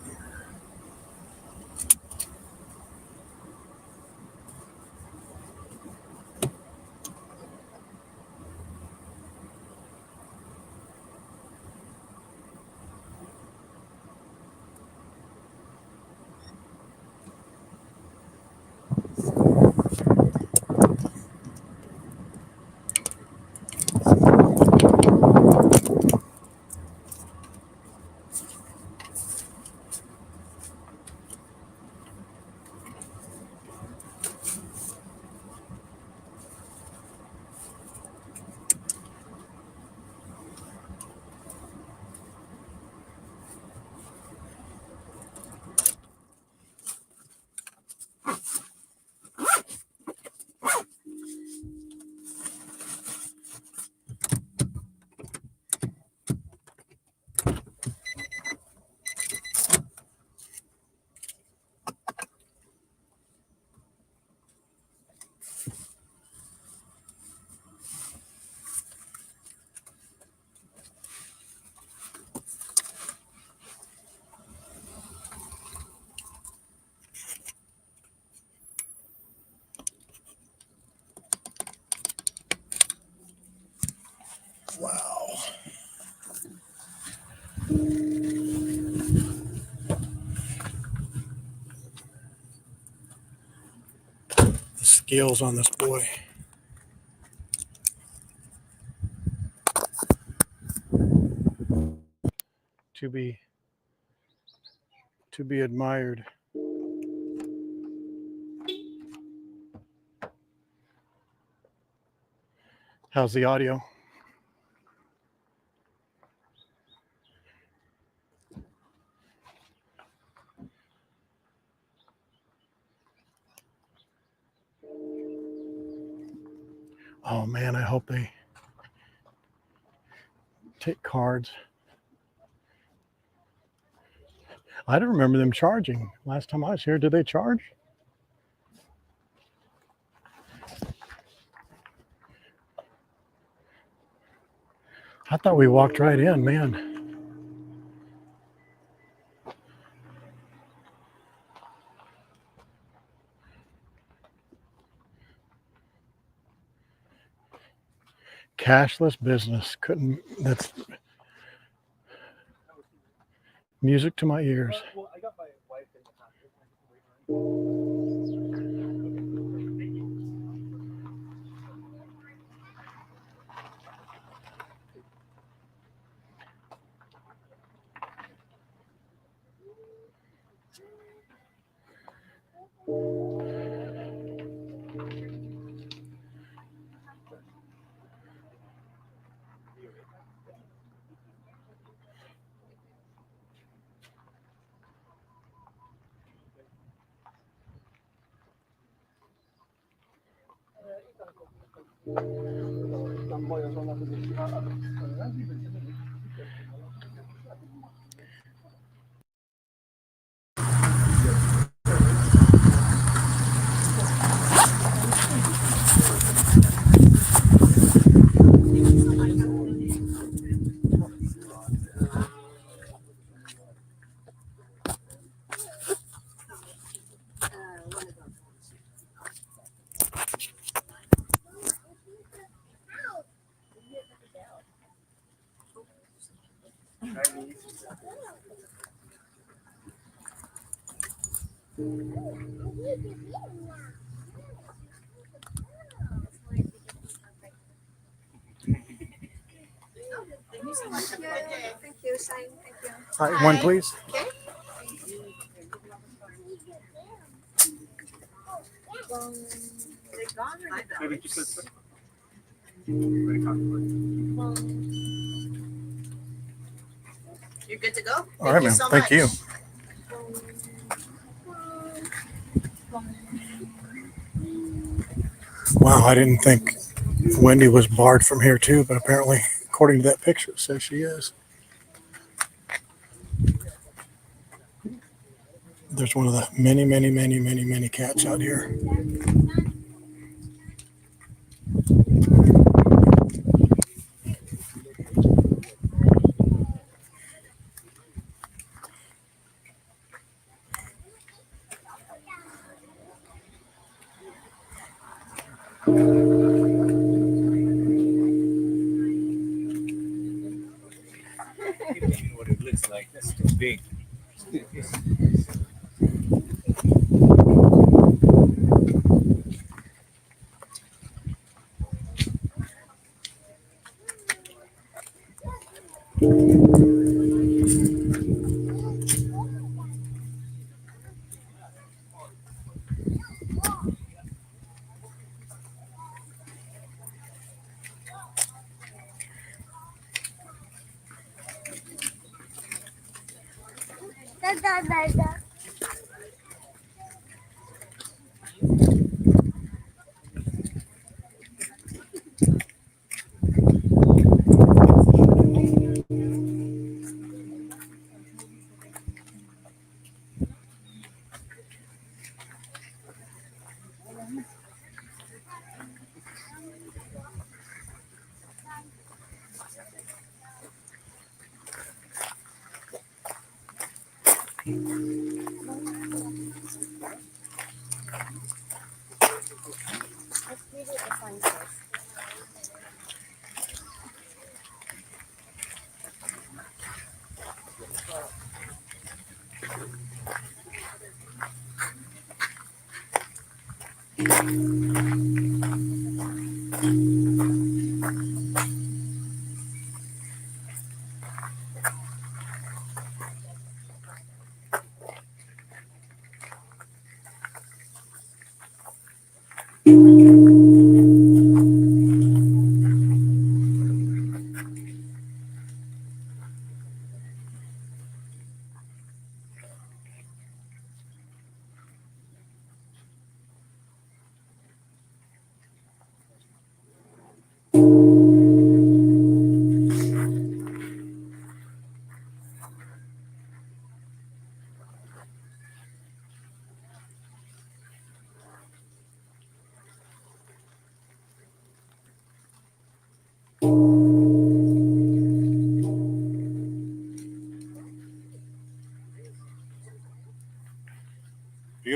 Wow. The scales on this boy. To be admired. How's the audio? Oh man, I hope they take cards. I don't remember them charging. Last time I was here, did they charge? I thought we walked right in, man. Cashless business. That's music to my ears. Well, I got my wife in the packet. Thank you so much. Thank you, Sign. Thank you. All right, one, please. Okay. Maybe just You're good to go. All right, you man. so Thank much. you. Wow, I didn't think Wendy was barred from here too, but apparently, according to that picture, it says she is. There's one of the many, many, many, many, many cats out here. What it looks like. That's too big.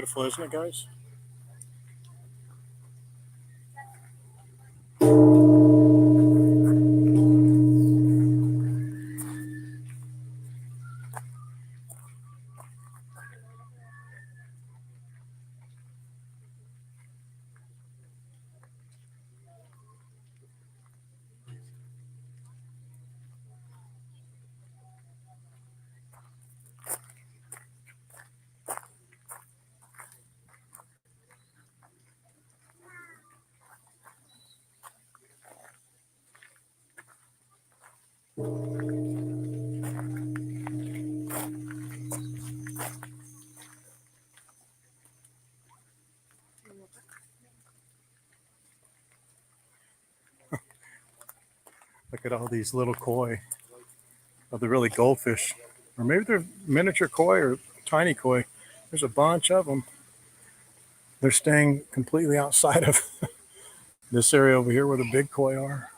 beautiful, isn't it, guys? Look at all these little koi of the really goldfish, or maybe they're miniature koi or tiny koi. There's a bunch of them. They're staying completely outside of this area over here where the big koi are.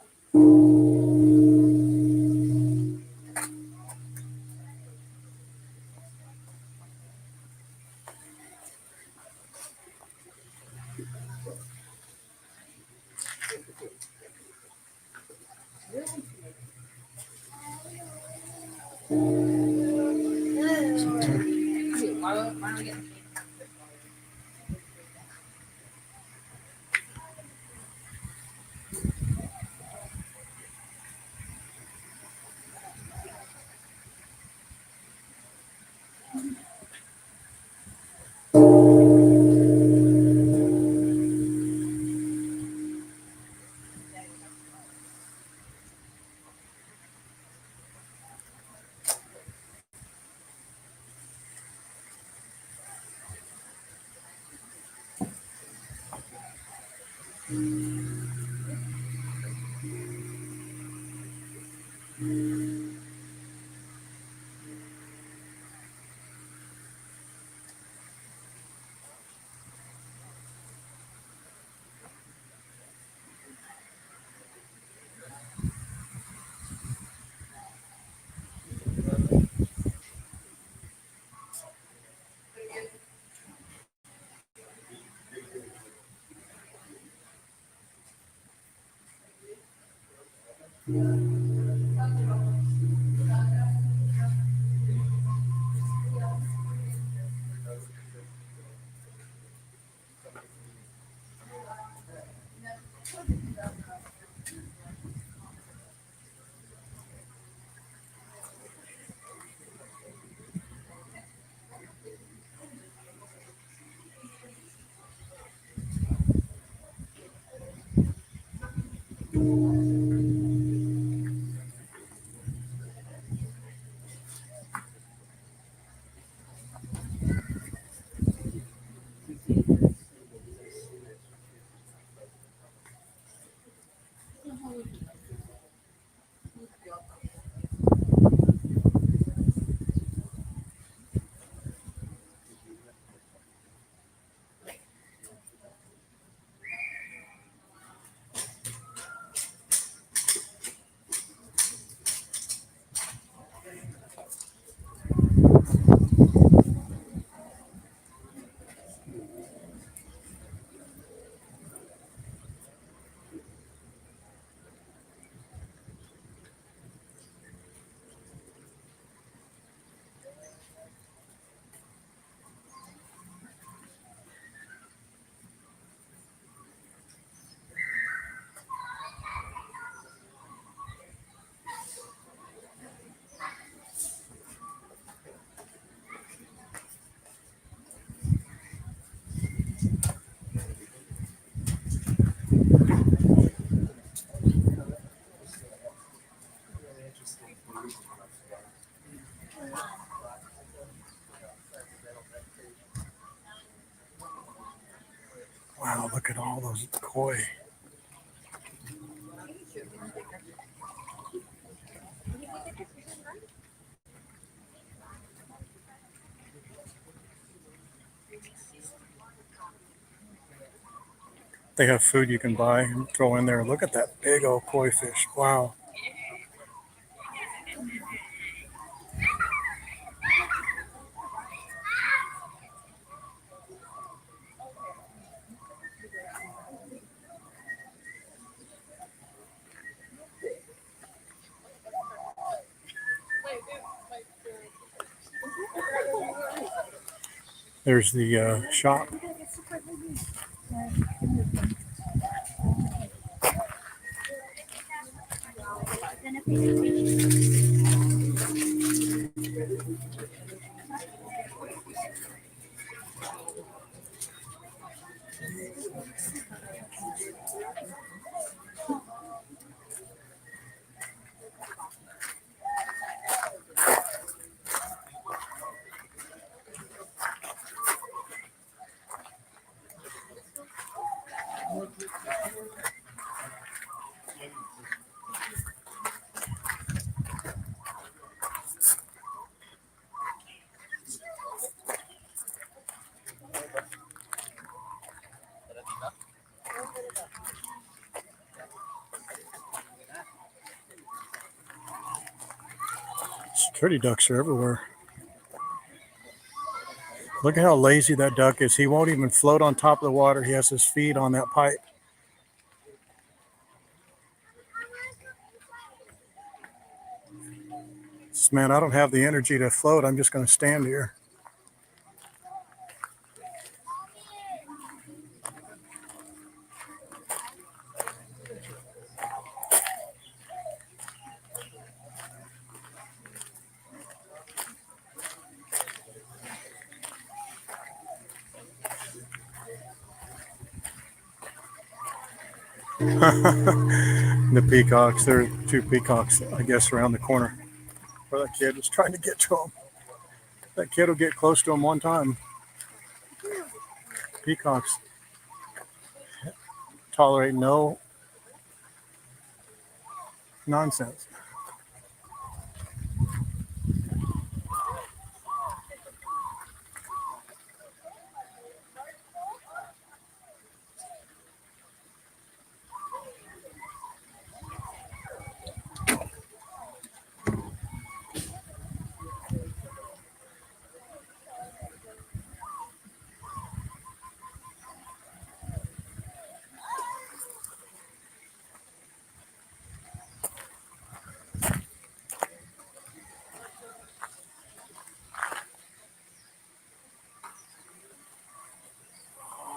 Wow, look at all those koi. They have food you can buy and throw in there. Look at that big old koi fish. Wow. There's the shop. Security ducks are everywhere. Look at how lazy that duck is. He won't even float on top of the water. He has his feet on that pipe. Man, I don't have the energy to float. I'm just going to stand here. The peacocks, there are two peacocks, I guess, around the corner where that kid was trying to get to them. That kid will get close to him one time. Peacocks tolerate no nonsense.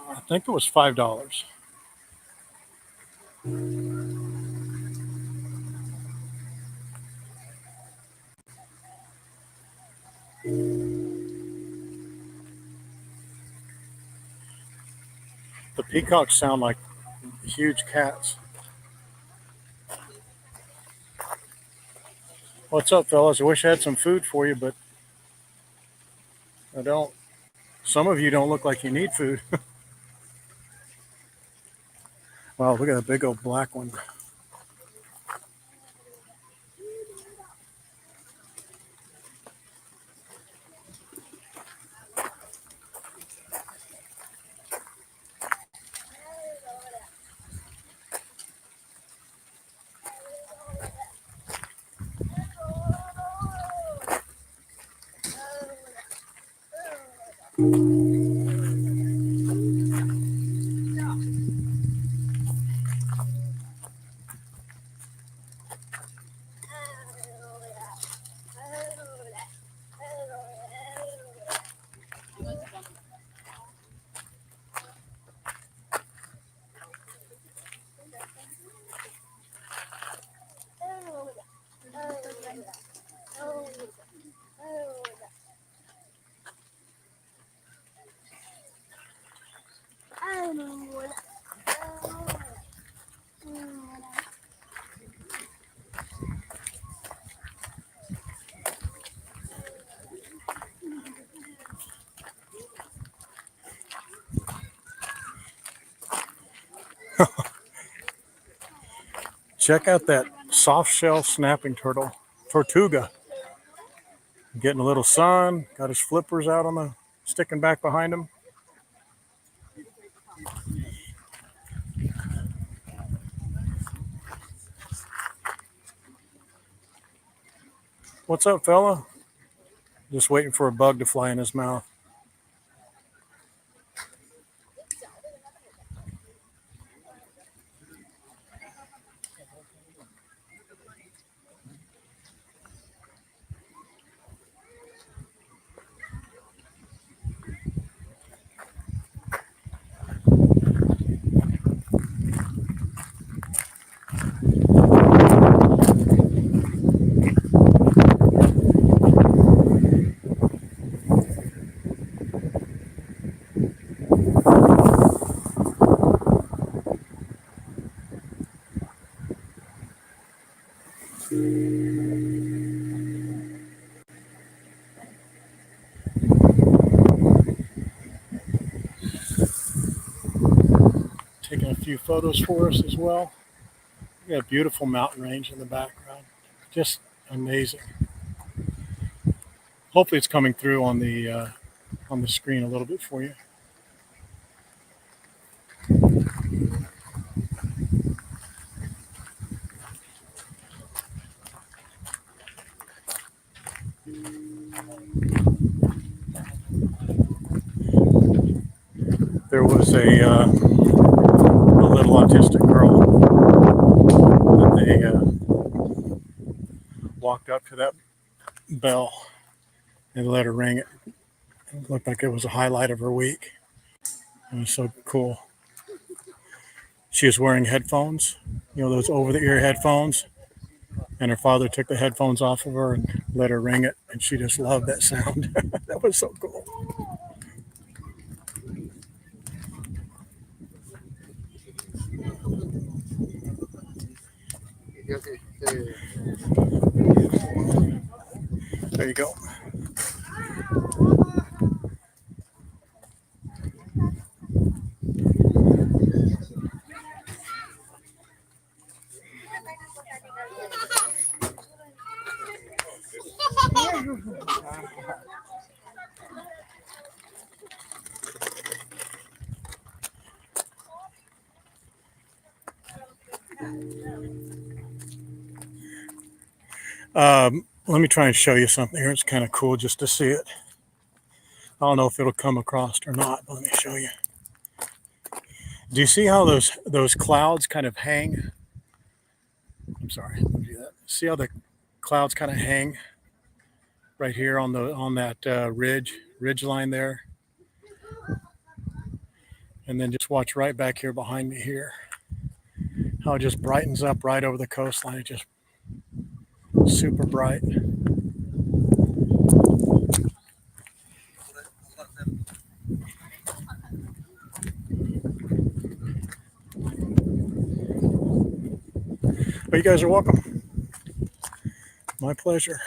I think it was $5. The peacocks sound like huge cats. What's up, fellas? I wish I had some food for you, but I don't. Some of you don't look like you need food. Wow, look at that big old black one. Check out that soft shell snapping turtle, Tortuga. Getting a little sun, got his flippers out on the, sticking back behind him. What's up, fella? Just waiting for a bug to fly in his mouth. Taking a few photos for us as well. We got a beautiful mountain range in the background. Just amazing. Hopefully it's coming through on the screen a little bit for you. There was a little autistic girl that they walked up to that bell and let her ring it. It looked like it was a highlight of her week. It was so cool. She was wearing headphones, those over-the-ear headphones, and her father took the headphones off of her and let her ring it, and she just loved that sound. That was so cool. There you go. Let me try and show you something here. It's kind of cool just to see it. I don't know if it'll come across or not, but let me show you. Do you see how those clouds kind of hang? I'm sorry, let me do that. See how the clouds kind of hang right here on that ridge line there? And then just watch right back here behind me here. How it just brightens up right over the coastline. It's just super bright. But you guys are welcome. My pleasure.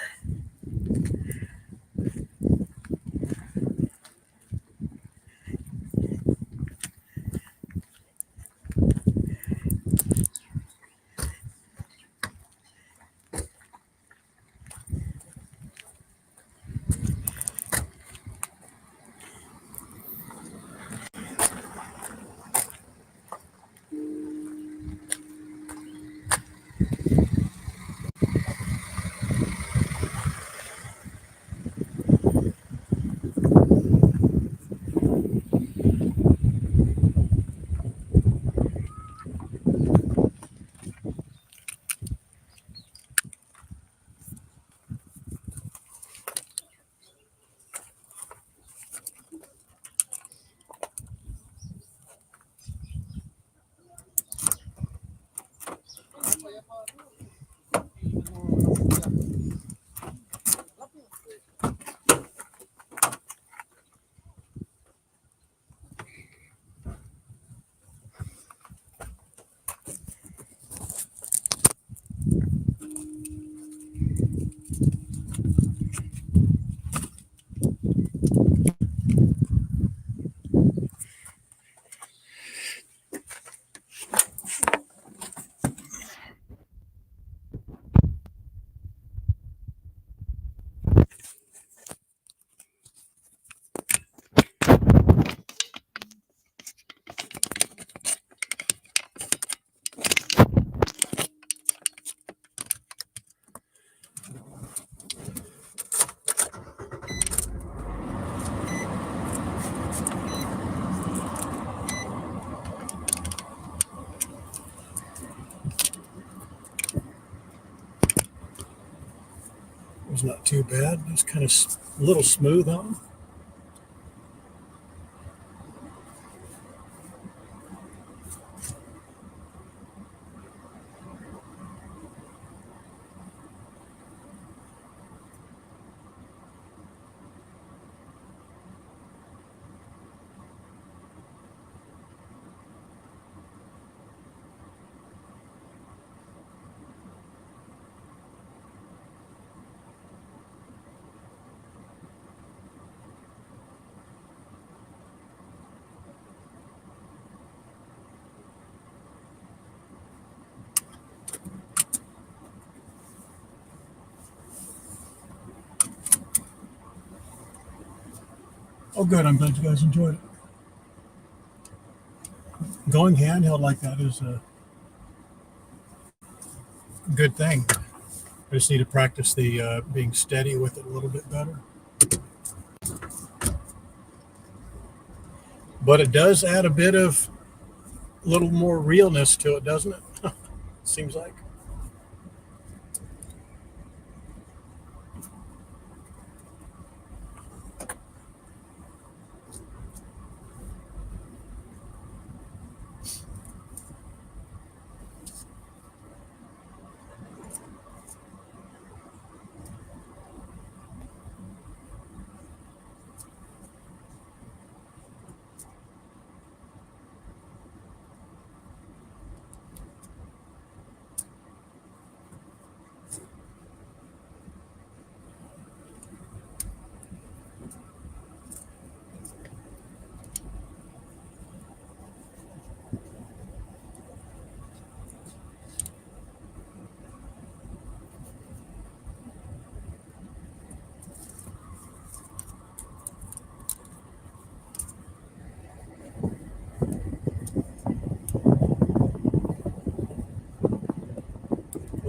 It was not too bad. It was kind of a little smooth on. Oh, good. I'm glad you guys enjoyed it. Going handheld like that is a good thing. I just need to practice the being steady with it a little bit better. But it does add a bit of a little more realness to it, doesn't it? Seems like.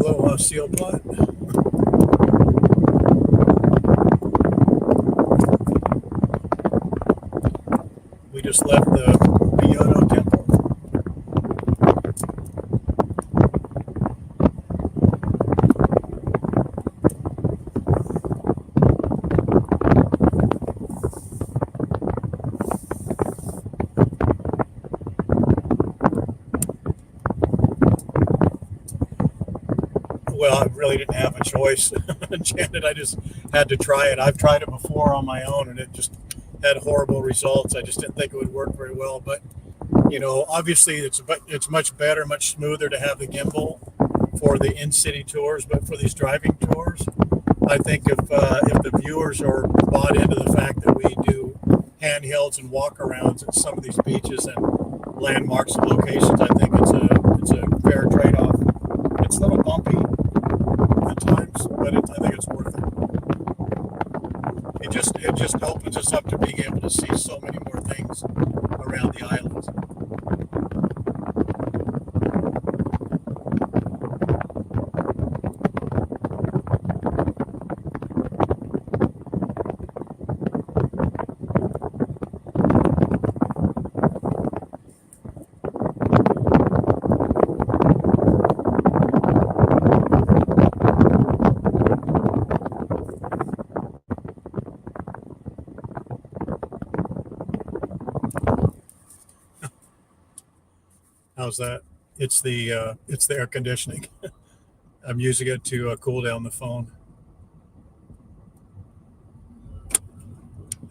Hello, seal plot. We just left the Byodo-in Temple. Well, I really didn't have a choice, Janet. I just had to try it. I've tried it before on my own, and it just had horrible results. I just didn't think it would work very well. But obviously, it's much better, much smoother to have the gimbal for the in-city tours. But for these driving tours, I think if the viewers are bought into the fact that we do handhelds and walkarounds at some of these beaches and landmarks and locations, I think it's a fair trade-off. It's a little bumpy at times, but I think it's worth it. It just opens us up to being able to see so many more things around the islands. How's that? It's the air conditioning. I'm using it to cool down the phone.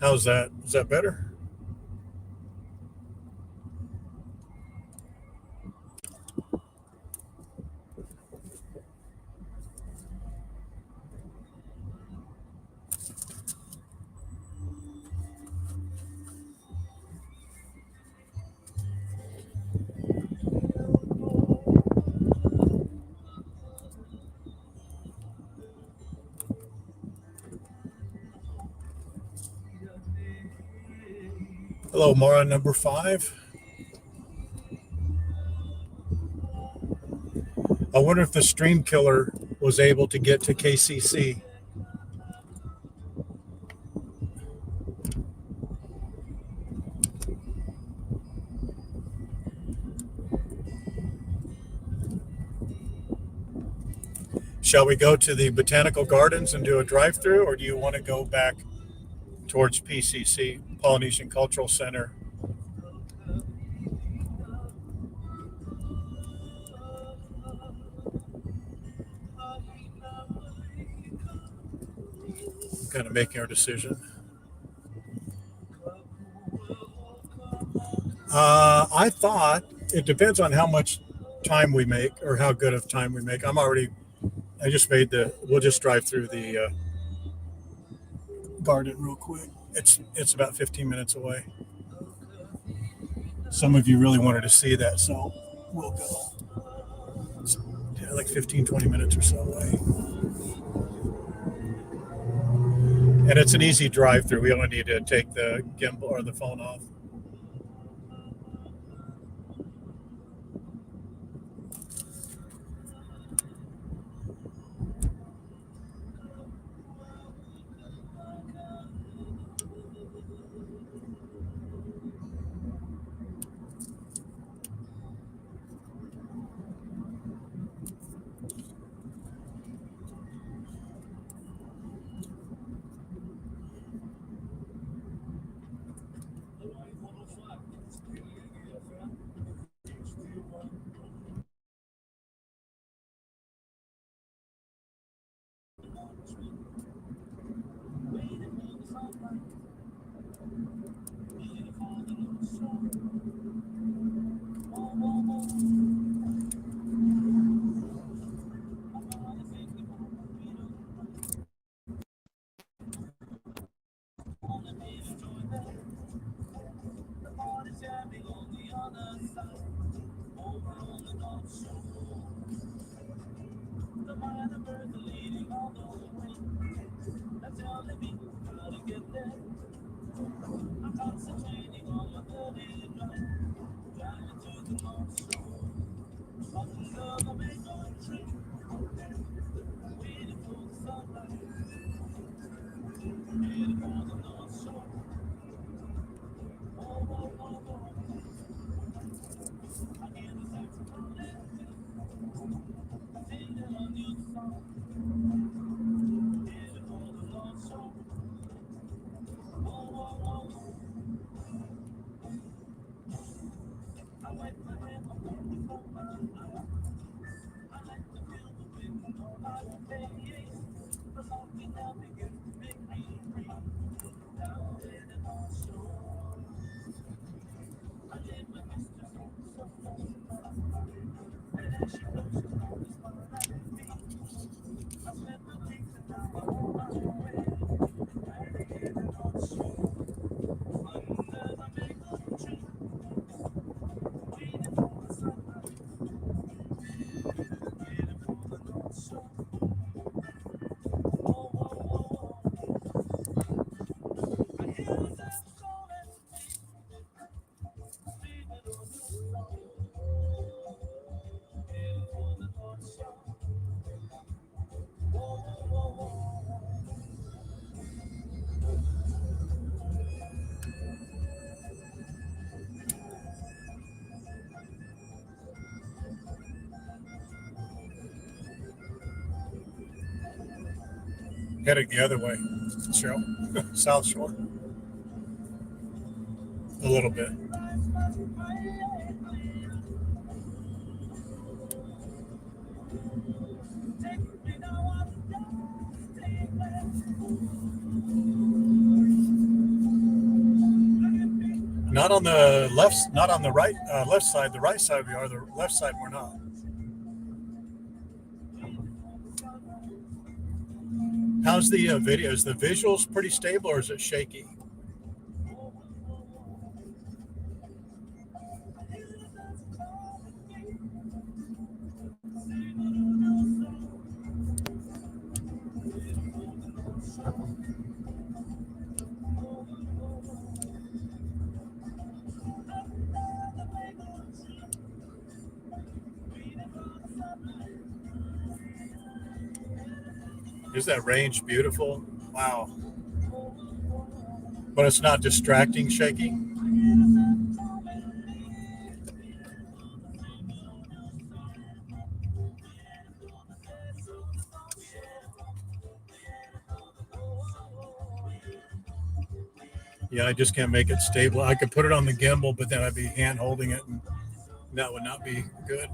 How's that? Is that better? Hello, Mara number 5. I wonder if the stream killer was able to get to KCC. Shall we go to the Botanical Gardens and do a drive-through, or do you want to go back towards PCC, Polynesian Cultural Center? Kind of making our decision. I thought it depends on how much time we make or how good of time we make. We'll just drive through the garden real quick. It's about 15 minutes away. Some of you really wanted to see that, so we'll go. It's like 15, 20 minutes or so away. And it's an easy drive through. We only need to take the gimbal or the phone off. Heading the other way, Cheryl. South Shore. A little bit. Not on the left, not on the right, left side. The right side we are, the left side we're not. How's the video? Is the visuals pretty stable or is it shaky? Is that range beautiful? Wow. But it's not distracting, shaking. Yeah, I just can't make it stable. I could put it on the gimbal, but then I'd be hand holding it, and that would not be good.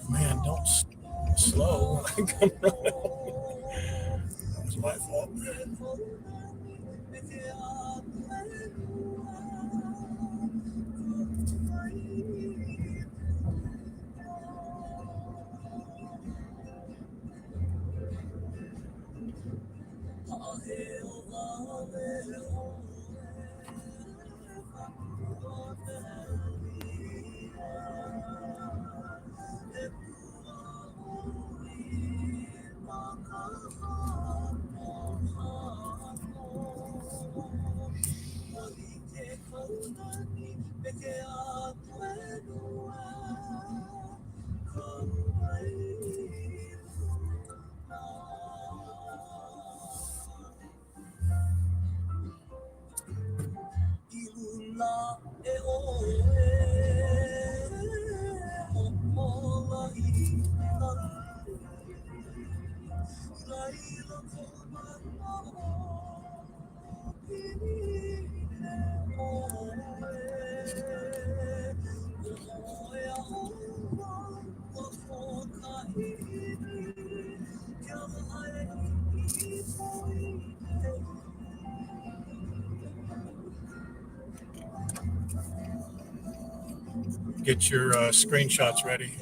Man, don't slow. That was my fault. Get your screenshots ready.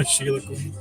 Sheila Queen.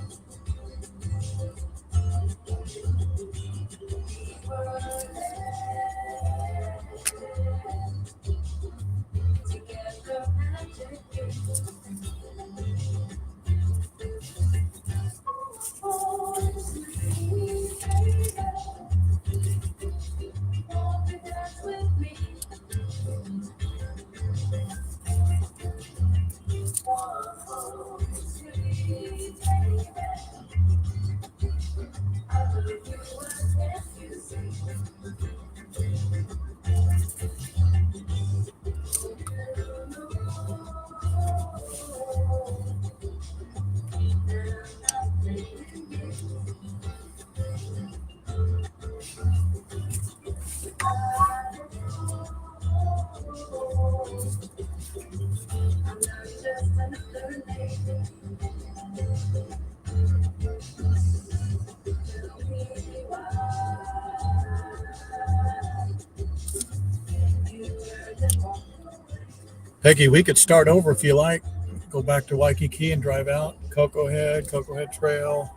Peggy, we could start over if you like. Go back to Waikiki and drive out. Cocoa Head Trail,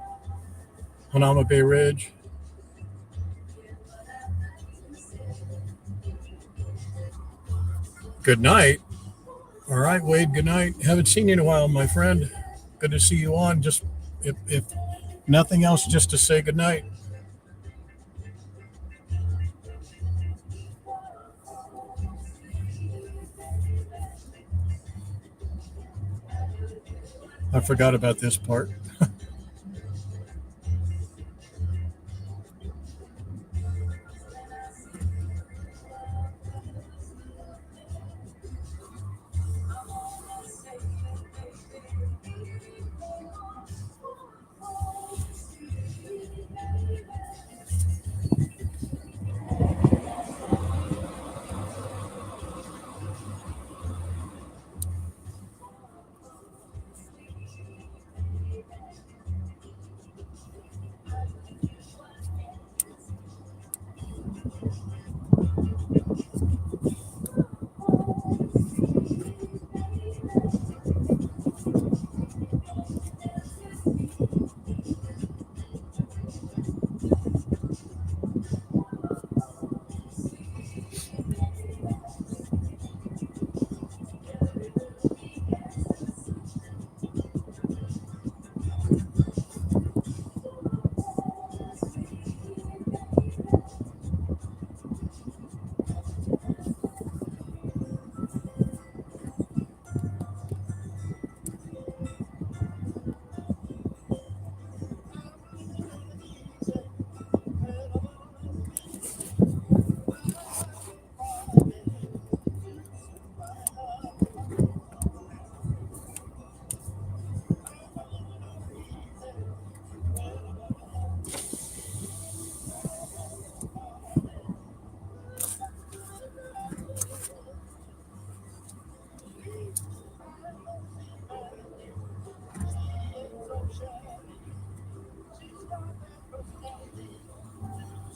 Hanauma Bay Ridge. Good night. All right, Wade, good night. Haven't seen you in a while, my friend. Good to see you on. Just if nothing else, just to say good night. I forgot about this part.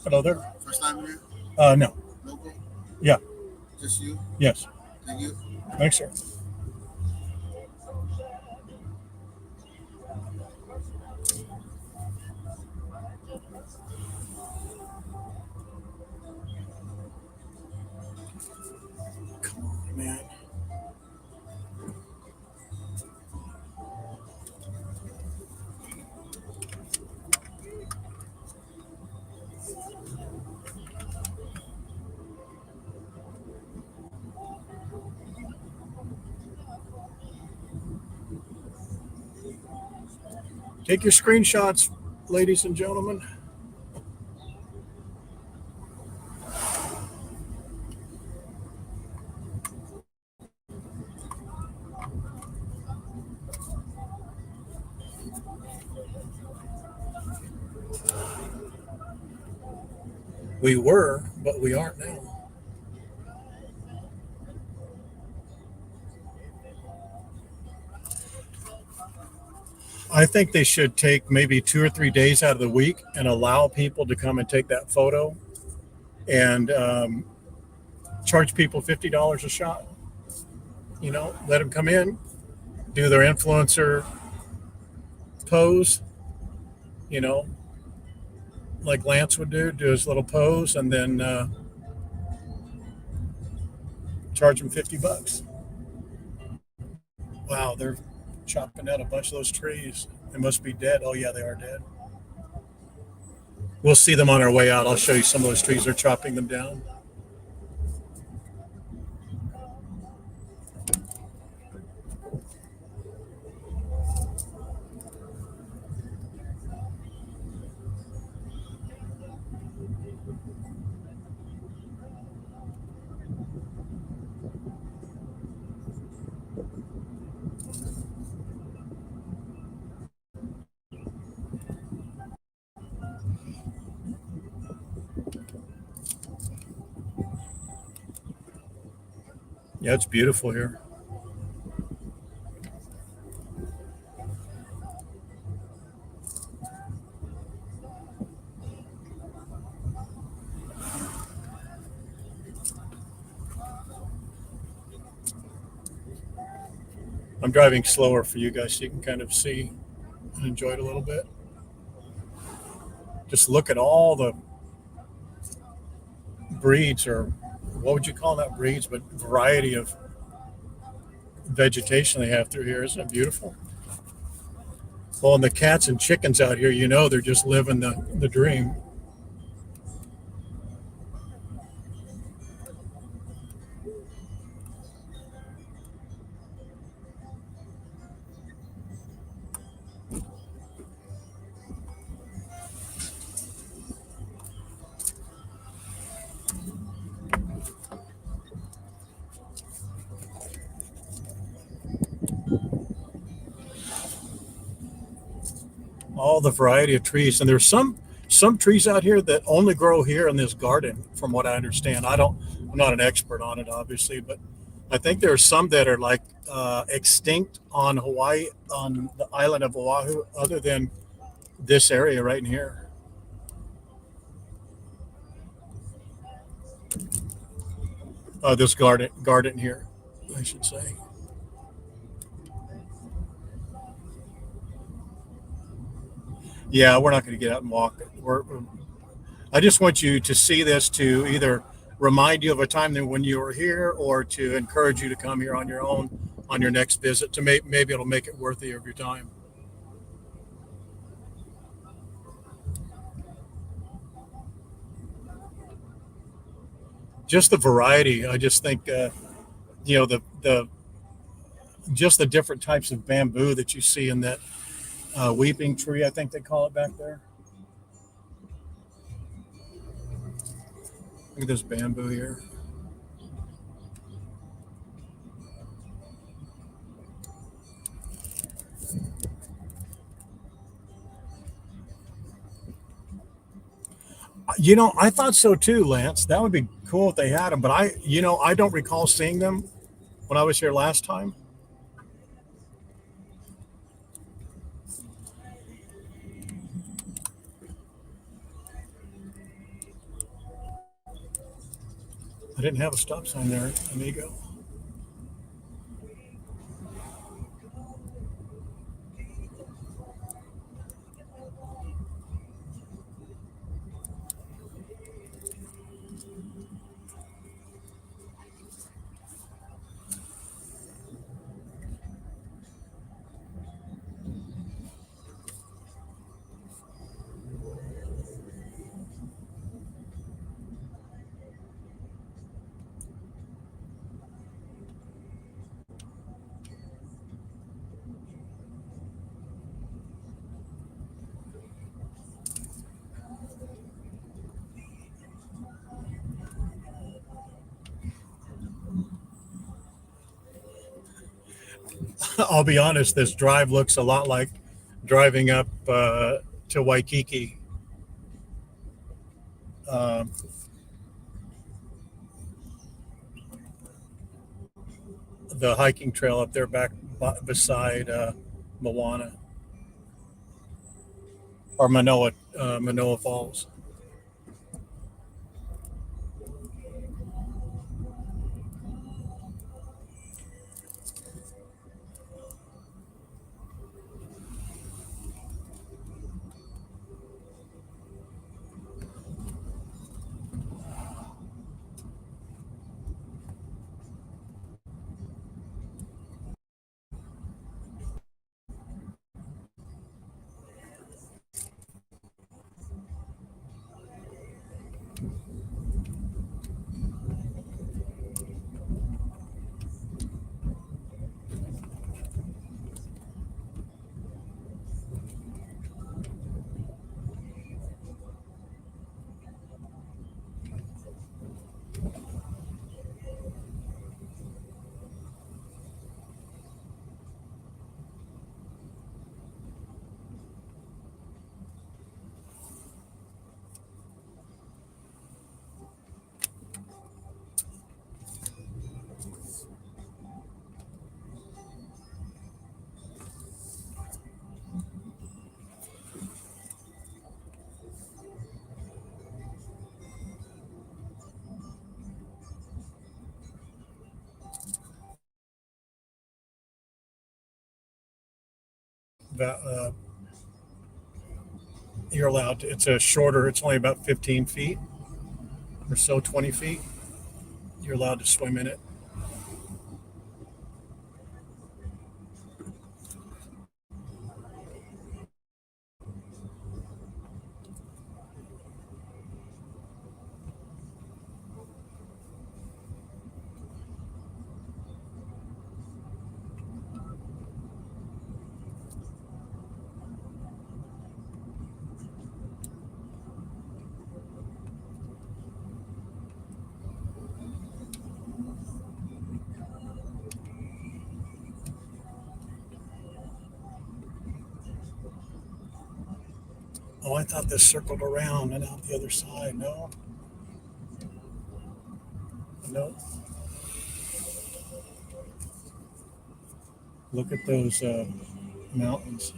Hello there. First time here? No. Local? Yeah. Just you? Yes. Thank you. Thanks, sir. Come on, man. Take your screenshots, ladies and gentlemen. We were, but we aren't now. I think they should take maybe 2 or 3 days out of the week and allow people to come and take that photo and charge people $50 a shot. You know, let them come in, do their influencer pose, you know, like Lance would do his little pose, and then charge them $50. Wow, they're chopping down a bunch of those trees. They must be dead. Oh yeah, they are dead. We'll see them on our way out. I'll show you some of those trees. They're chopping them down. Yeah, it's beautiful here. I'm driving slower for you guys so you can kind of see and enjoy it a little bit. Just look at all the breeds are what would you call that, breeds, but variety of vegetation they have through here. Isn't it beautiful? Well, and the cats and chickens out here, they're just living the dream. All the variety of trees, and there's some trees out here that only grow here in this garden, from what I understand. I'm not an expert on it, obviously, but I think there are some that are like extinct on Hawaii, on the island of Oahu, other than this area right in here. This garden here, I should say. Yeah, we're not going to get out and walk. I just want you to see this to either remind you of a time that when you were here, or to encourage you to come here on your own on your next visit. To maybe it'll make it worthy of your time. Just the variety. I just think the just the different types of bamboo that you see in that weeping tree, I think they call it back there. Look at this bamboo here. I thought so too, Lance. That would be cool if they had them, but I don't recall seeing them when I was here last time. I didn't have a stop sign there, amigo. I'll be honest, this drive looks a lot like driving up to Waikiki. Um, the hiking trail up there back beside Moana, or Manoa Falls. That you're allowed to, it's only about 15 feet or so, 20 feet. You're allowed to swim in it. Oh, I thought this circled around and out the other side. No, no. Look at those mountains.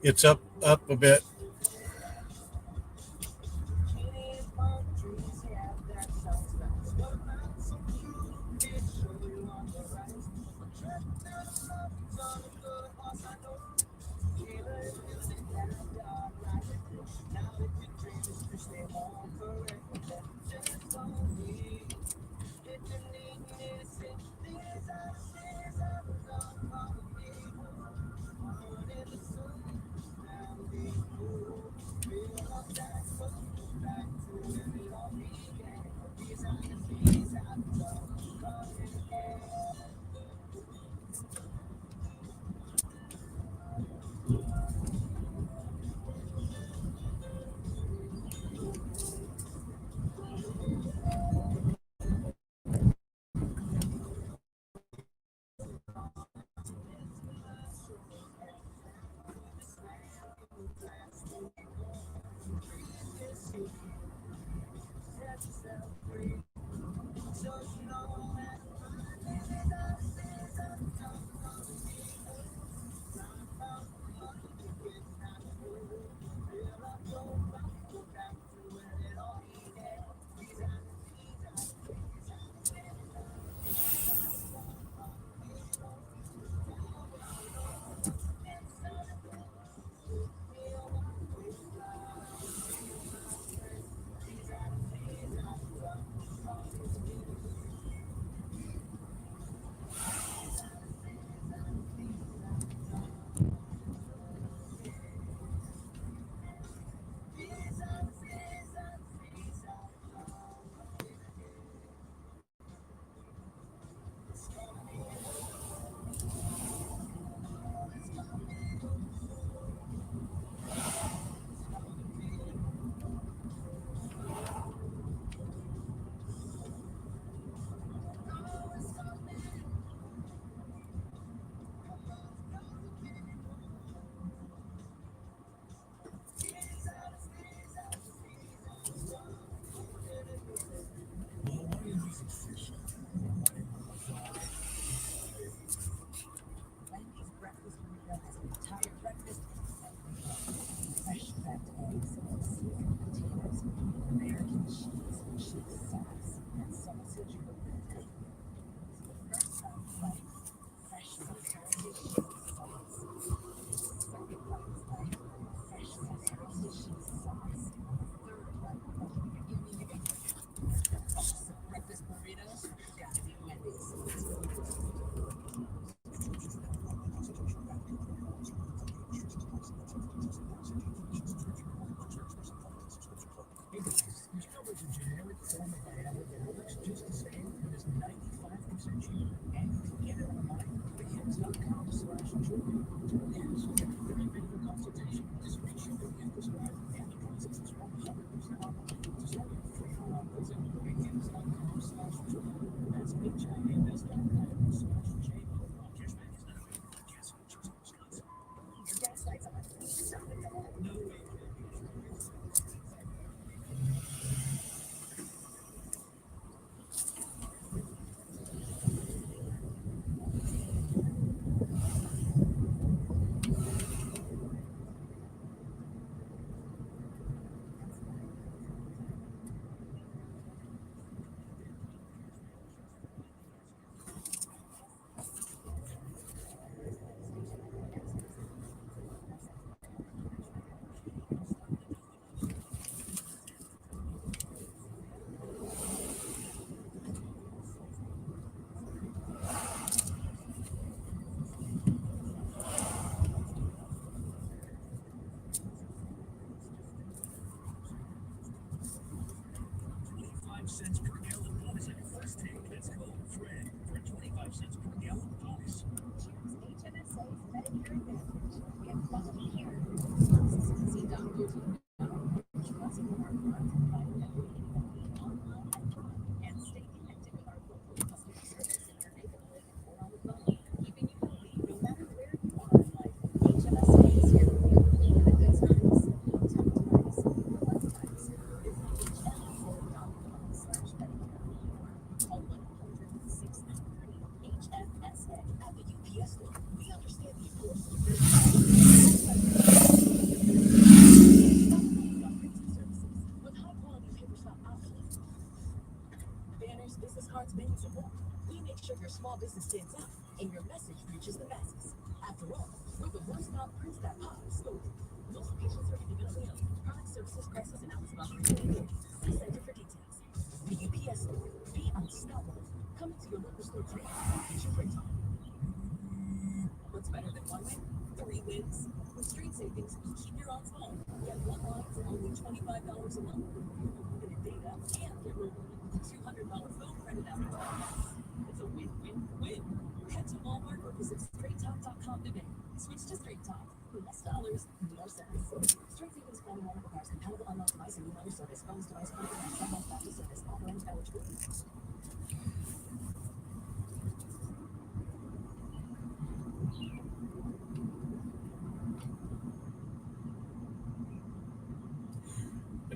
It's up a bit.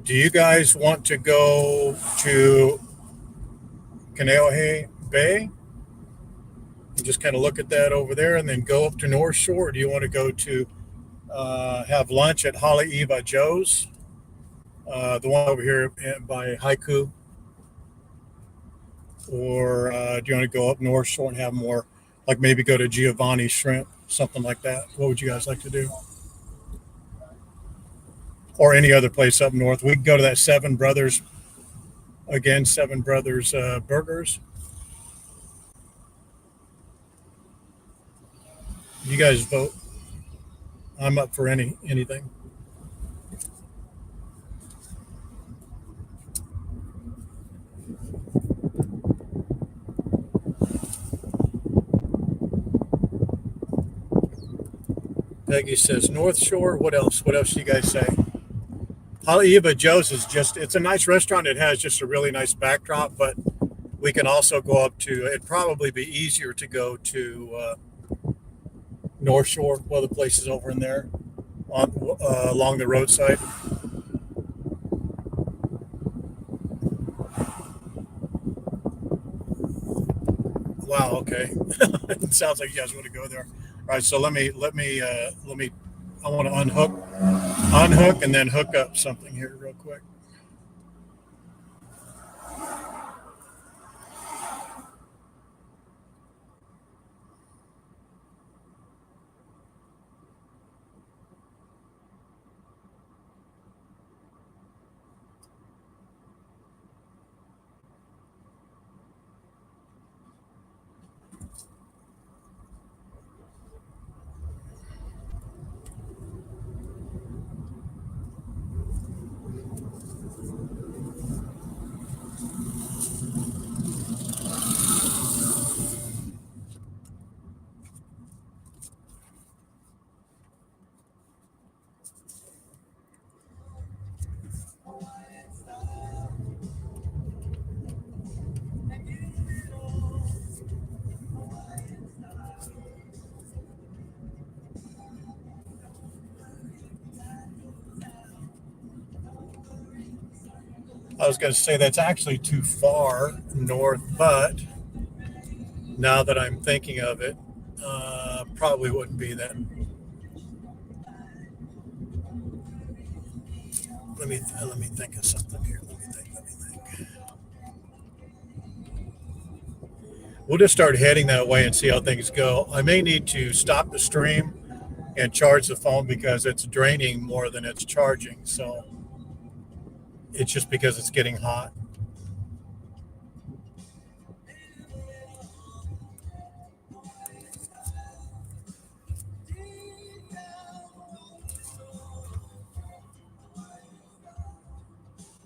Do you guys want to go to Kaneohe Bay and just kind of look at that over there and then go up to North Shore? Or do you want to go to have lunch at Haleiwa Joe's, the one over here by Haiku? Or do you want to go up North Shore and have more, like maybe go to Giovanni's Shrimp, something like that? What would you guys like to do? Or any other place up north? We could go to that Seven Brothers again, Seven Brothers Burgers. You guys vote. I'm up for anything. Peggy says North Shore. What else? What else do you guys say? Haleiwa Joe's is it's a nice restaurant. It has just a really nice backdrop, but we can also go up to, it'd probably be easier to go to North Shore, one of the places over in there along the roadside. Wow. Okay. It sounds like you guys want to go there. All right. So let me. I want to unhook, and then hook up something here real quick. I was going to say that's actually too far north, but now that I'm thinking of it, probably wouldn't be then. Let me think of something here. Let me think. We'll just start heading that way and see how things go. I may need to stop the stream and charge the phone because it's draining more than it's charging. So it's just because it's getting hot.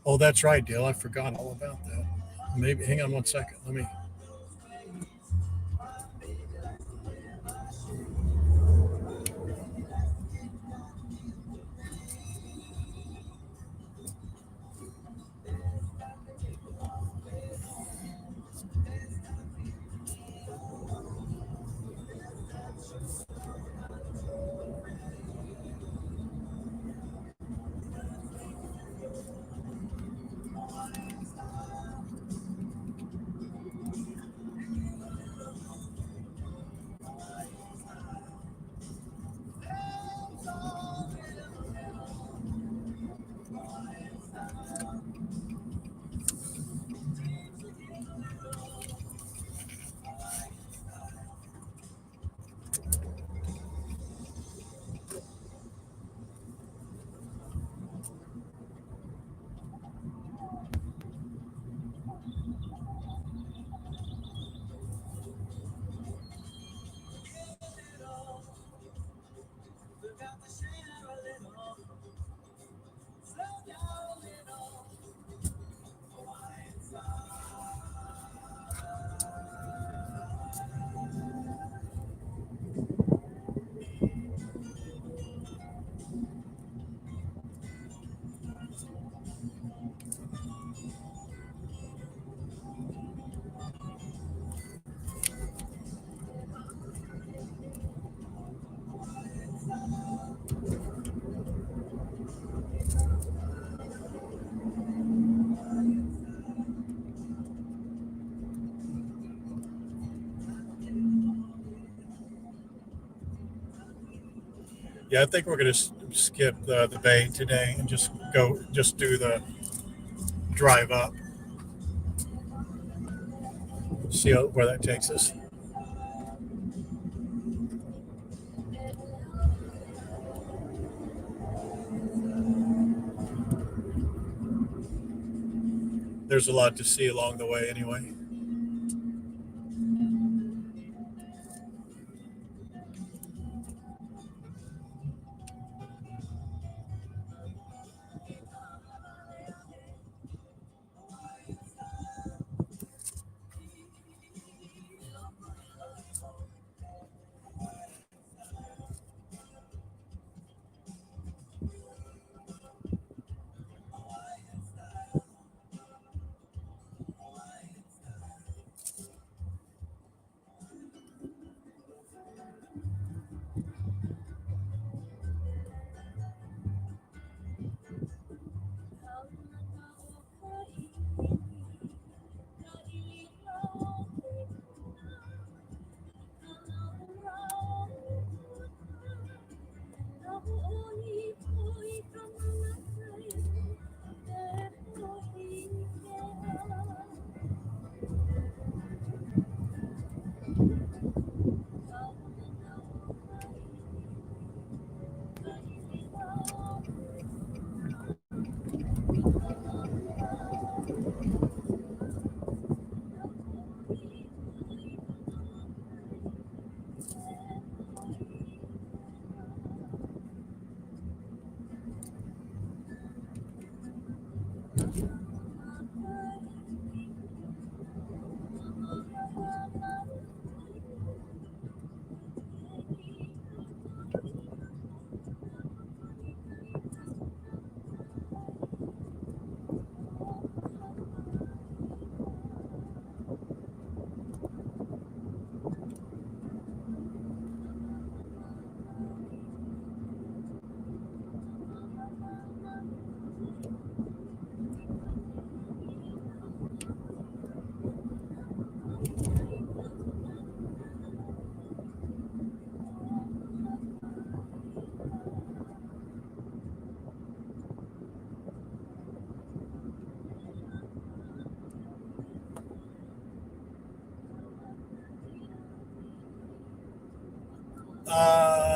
Oh, that's right, Dale. I forgot all about that. Maybe hang on one second. Let me. Yeah, I think we're going to skip the bay today and just do the drive up. See where that takes us. There's a lot to see along the way anyway.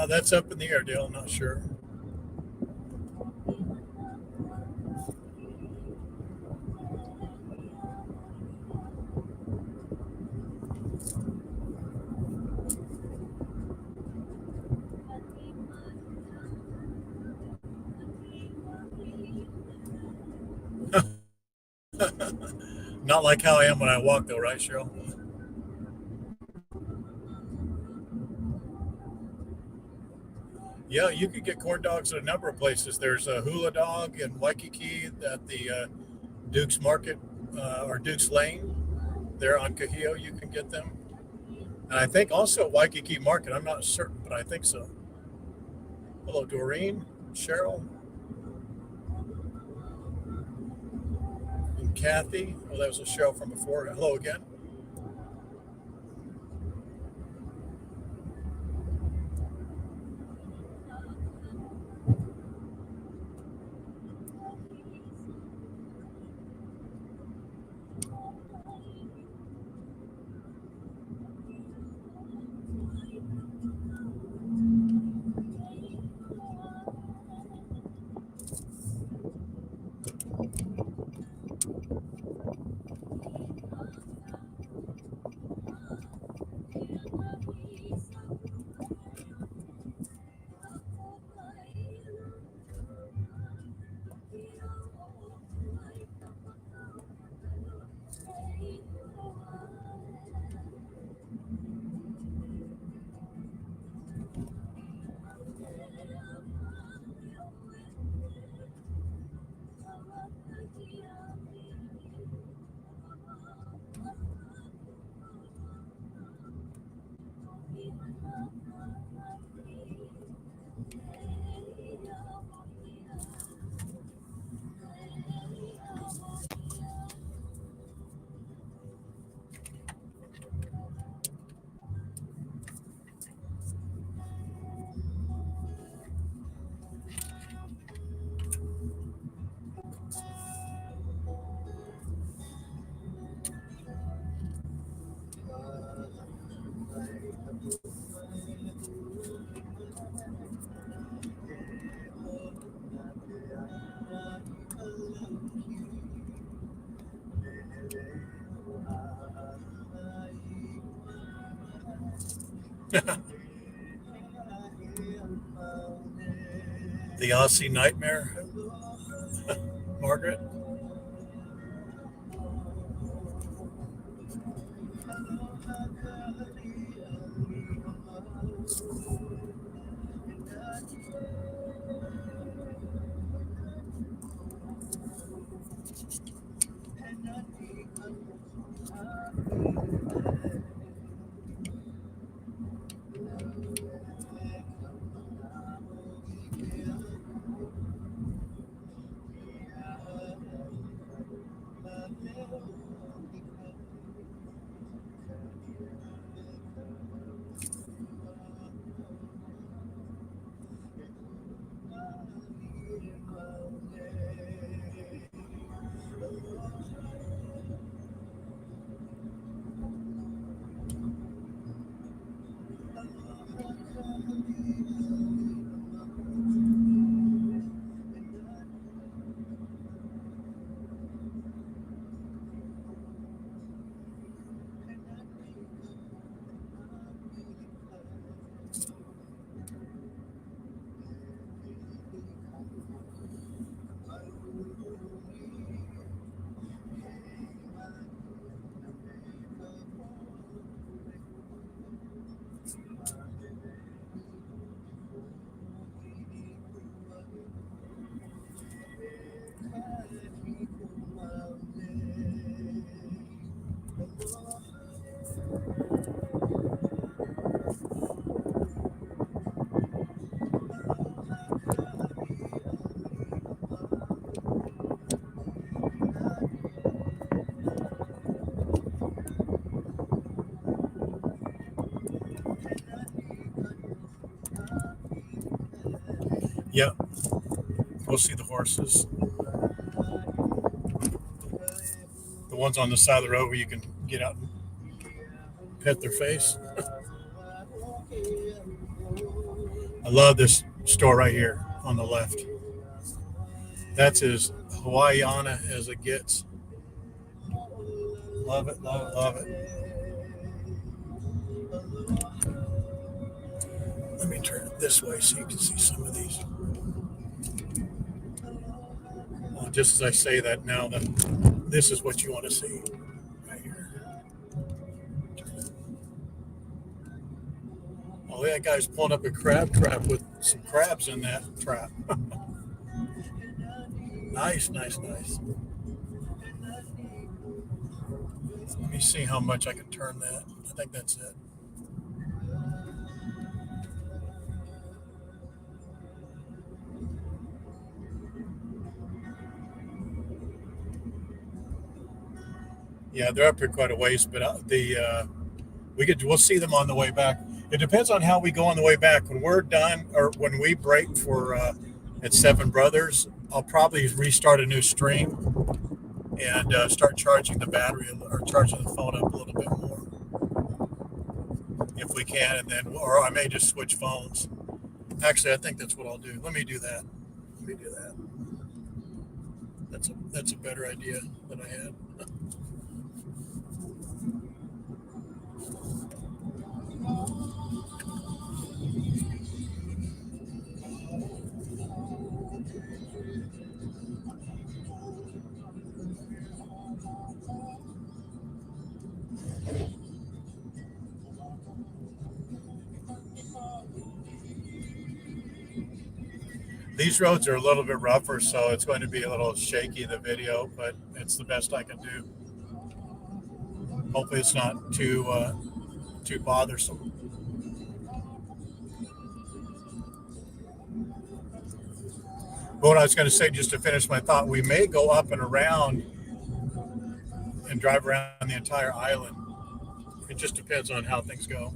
That's up in the air, Dale. I'm not sure. Not like how I am when I walk, though, right, Cheryl? Yeah, you could get corn dogs at a number of places. There's a hula dog in Waikiki at the Duke's Market or Duke's Lane. There on Cahio, you can get them. And I think also Waikiki Market. I'm not certain, but I think so. Hello, Doreen, Cheryl, and Kathy. Oh, that was a Cheryl from before. Hello again. The Aussie Nightmare, Margaret. Yep, we'll see the horses. The ones on the side of the road where you can get out and pet their face. I love this store right here on the left. That's as Hawaiiana as it gets. Love it, love it, love it. Let me turn it this way so you can see some of these. Well, just as I say that now, this is what you want to see right here. Oh, that guy's pulling up a crab trap with some crabs in that trap. Nice, nice, nice. Let me see how much I can turn that. I think that's it. Yeah, they're up here quite a ways, but we'll see them on the way back. It depends on how we go on the way back. When we're done, or when we break for at Seven Brothers, I'll probably restart a new stream and start charging the battery or charging the phone up a little bit more, if we can, and then, or I may just switch phones. Actually, I think that's what I'll do. Let me do that. That's a better idea than I had. These roads are a little bit rougher, so it's going to be a little shaky, the video, but it's the best I can do. Hopefully it's not too bothersome. But what I was going to say, just to finish my thought, we may go up and around and drive around the entire island. It just depends on how things go.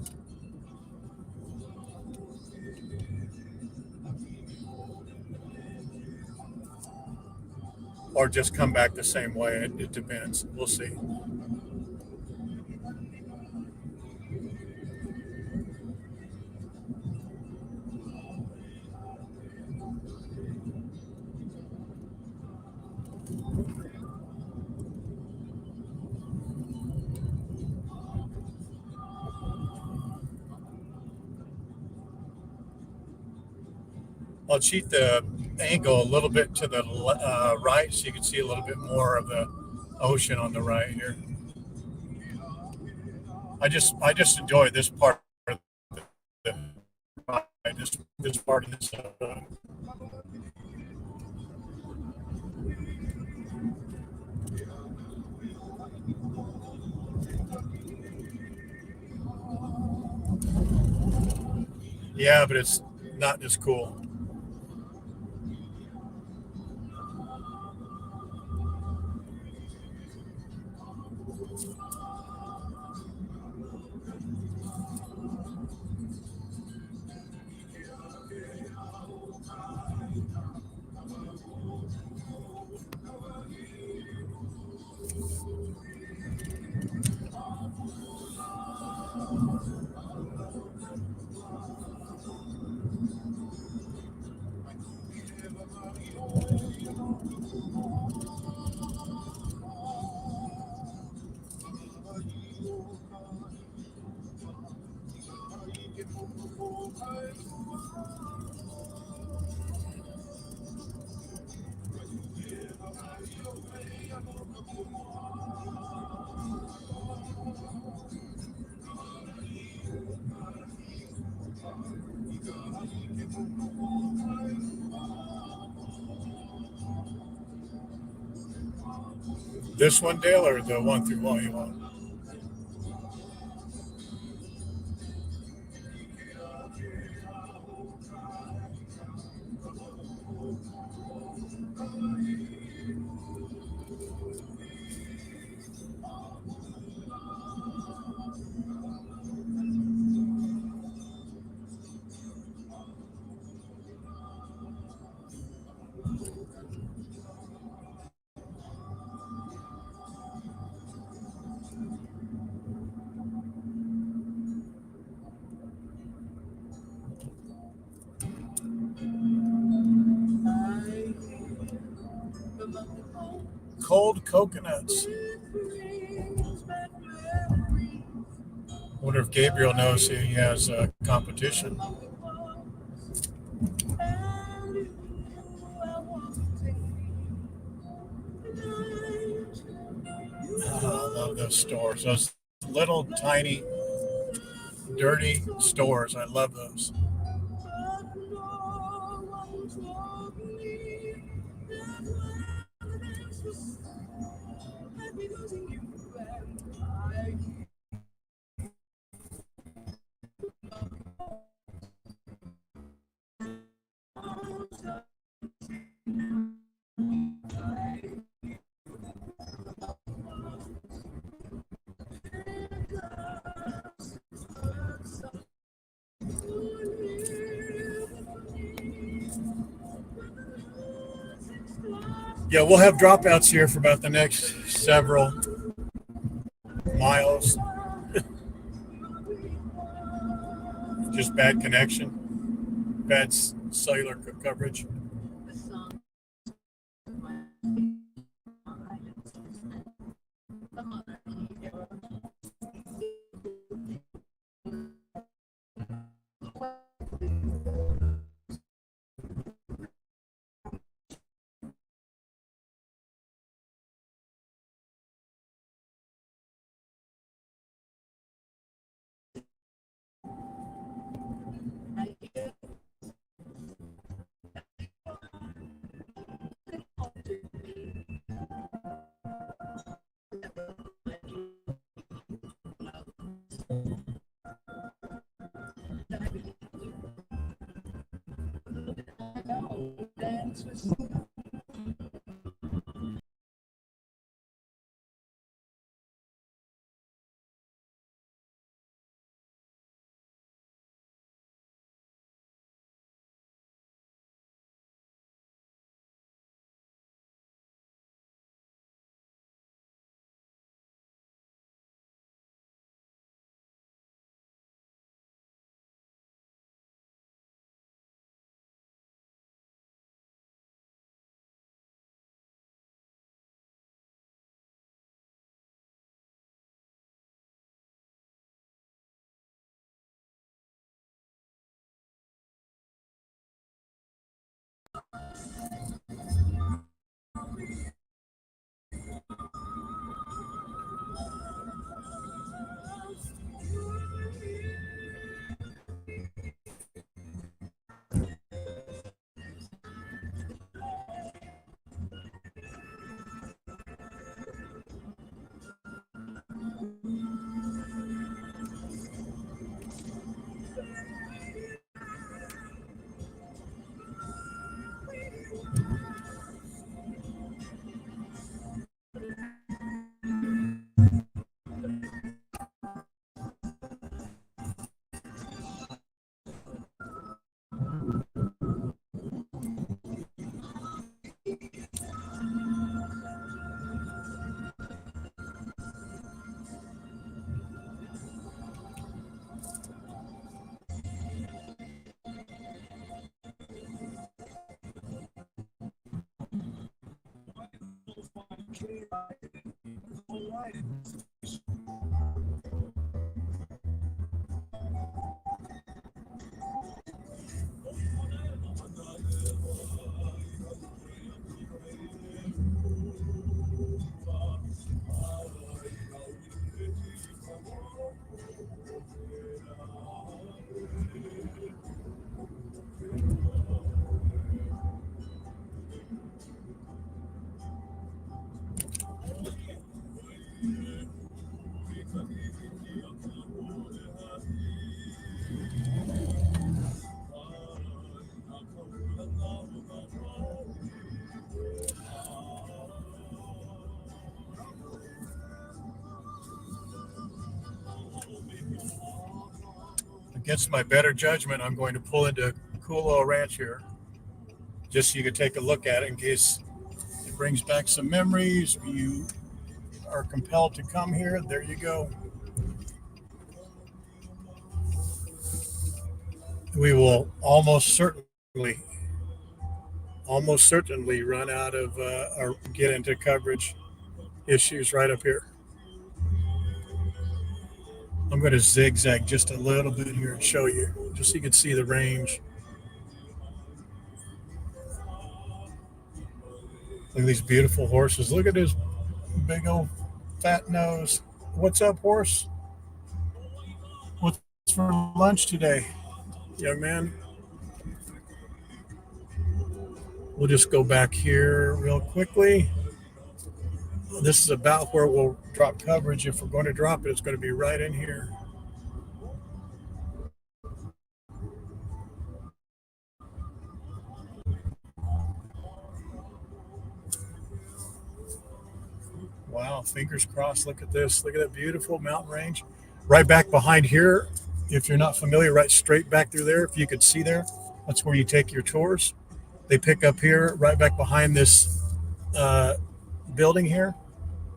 Or just come back the same way. It depends. We'll see. I'll cheat the angle a little bit to the right so you can see a little bit more of the ocean on the right here. I just enjoy this part of the this part of this. Yeah, but it's not as cool. This one, Dale, or the one through Waimanalo? Cold coconuts. Wonder if Gabriel knows he has a competition. Oh, I love those stores. Those little tiny dirty stores. I love those. Yeah, we'll have dropouts here for about the next several miles. Just bad connection, bad cellular coverage. Against my better judgment, I'm going to pull into Kulo Ranch here, just so you can take a look at it in case it brings back some memories. You are compelled to come here. There you go. We will almost certainly run out of or get into coverage issues right up here. I'm going to zigzag just a little bit here and show you, just so you can see the range. Look at these beautiful horses. Look at his big old fat nose. What's up, horse? What's for lunch today, young man? We'll just go back here real quickly. This is about where we'll drop coverage. If we're going to drop it, it's going to be right in here. Wow, fingers crossed. Look at this. Look at that beautiful mountain range. Right back behind here, if you're not familiar, right straight back through there, if you could see there, that's where you take your tours. They pick up here, right back behind this building here.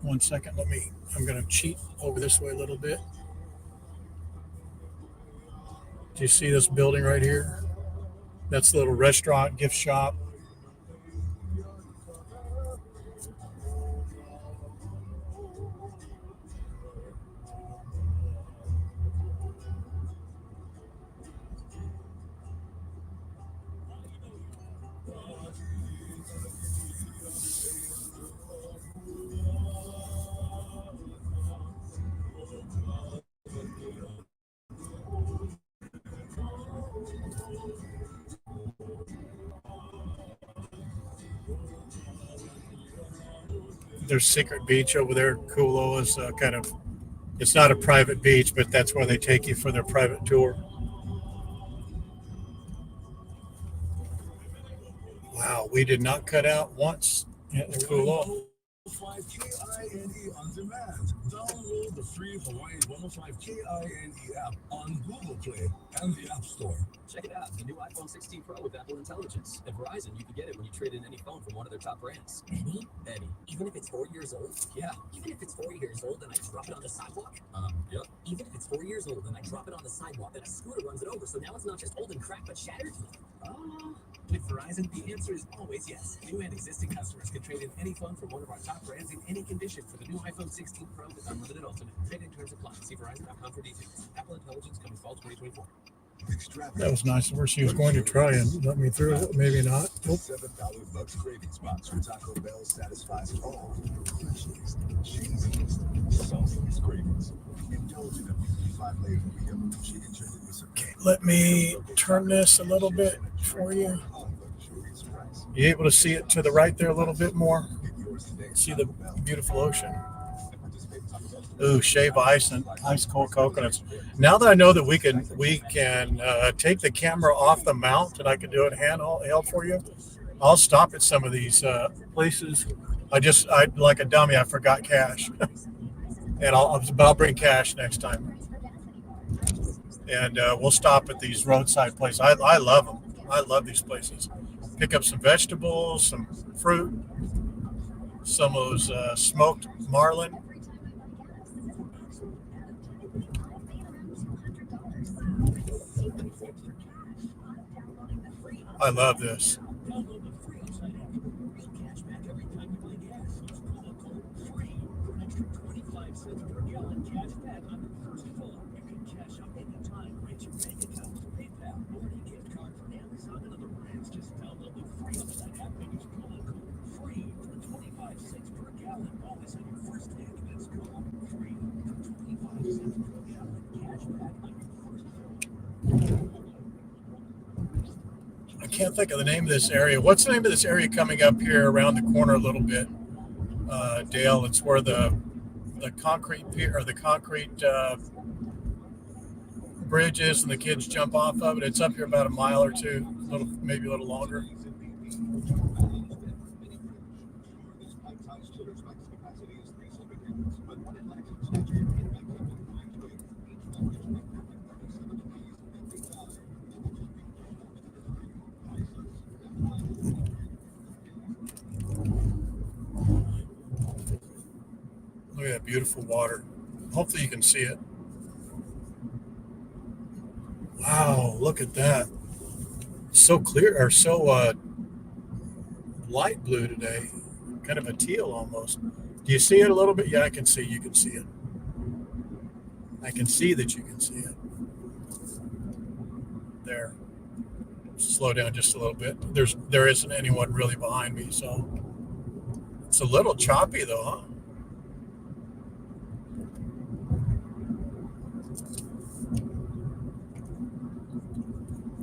One second, I'm going to cheat over this way a little bit. Do you see this building right here? That's the little restaurant, gift shop. There's Secret Beach over there. Kulo is it's not a private beach, but that's where they take you for their private tour. Wow, we did not cut out once at Kulo. 105KINE on demand. Download the free Hawaii 105KINE app on Google Play and the App Store. Check it out, the new iPhone 16 Pro with Apple Intelligence. At Verizon, you can get it when you trade in any phone from one of their top brands. Any? Any. Even if it's 4 years old? Yeah. Even if it's 4 years old and I drop it on the sidewalk? Yep. Even if it's 4 years old and I drop it on the sidewalk, then a scooter runs it over, so now it's not just old and cracked, but shattered? With Verizon, the answer is always yes. New and existing customers can trade in any phone from one of our top brands in any condition for the new iPhone 16 Pro with Unlimited Ultimate. Trade-in terms apply. See Verizon.com for details. Apple Intelligence coming fall 2024. That was nice of her. She was going to try and let me through. Maybe not. Oop. $7 Bucks craving spots for Taco Bell satisfies all fleshiest, cheesiest, saltiest cravings. Indulge in a 55-layer medium chicken chicken with some. Okay, let me turn this a little bit for you. You able to see it to the right there a little bit more? See the beautiful ocean. Ooh, shave ice and ice cold coconuts. Now that I know that we can take the camera off the mount and I can do it handheld for you, I'll stop at some of these places. I like a dummy, I forgot cash, and I'll bring cash next time. And we'll stop at these roadside places. I love them. I love these places. Pick up some vegetables, some fruit, some of those smoked marlin. I love this. Cashback on your first fill. You can cash out anytime right to your bank account, PayPal, or any gift card from Amazon and other brands. Just download the free Upside app and use promo code FREE for 25 cents per gallon bonus on your first tank. That's code FREE for 25 cents per gallon cashback on your first fill. I can't think of the name of this area. What's the name of this area coming up here around the corner a little bit, Dale? It's where the concrete pier or the concrete bridge is, and the kids jump off of it. It's up here about a mile or two, maybe a little longer. Look at that beautiful water. Hopefully you can see it. Wow, look at that. So clear, or so light blue today. Kind of a teal almost. Do you see it a little bit? Yeah, I can see. You can see it. I can see that you can see it. There. Slow down just a little bit. There isn't anyone really behind me, so it's a little choppy though, huh?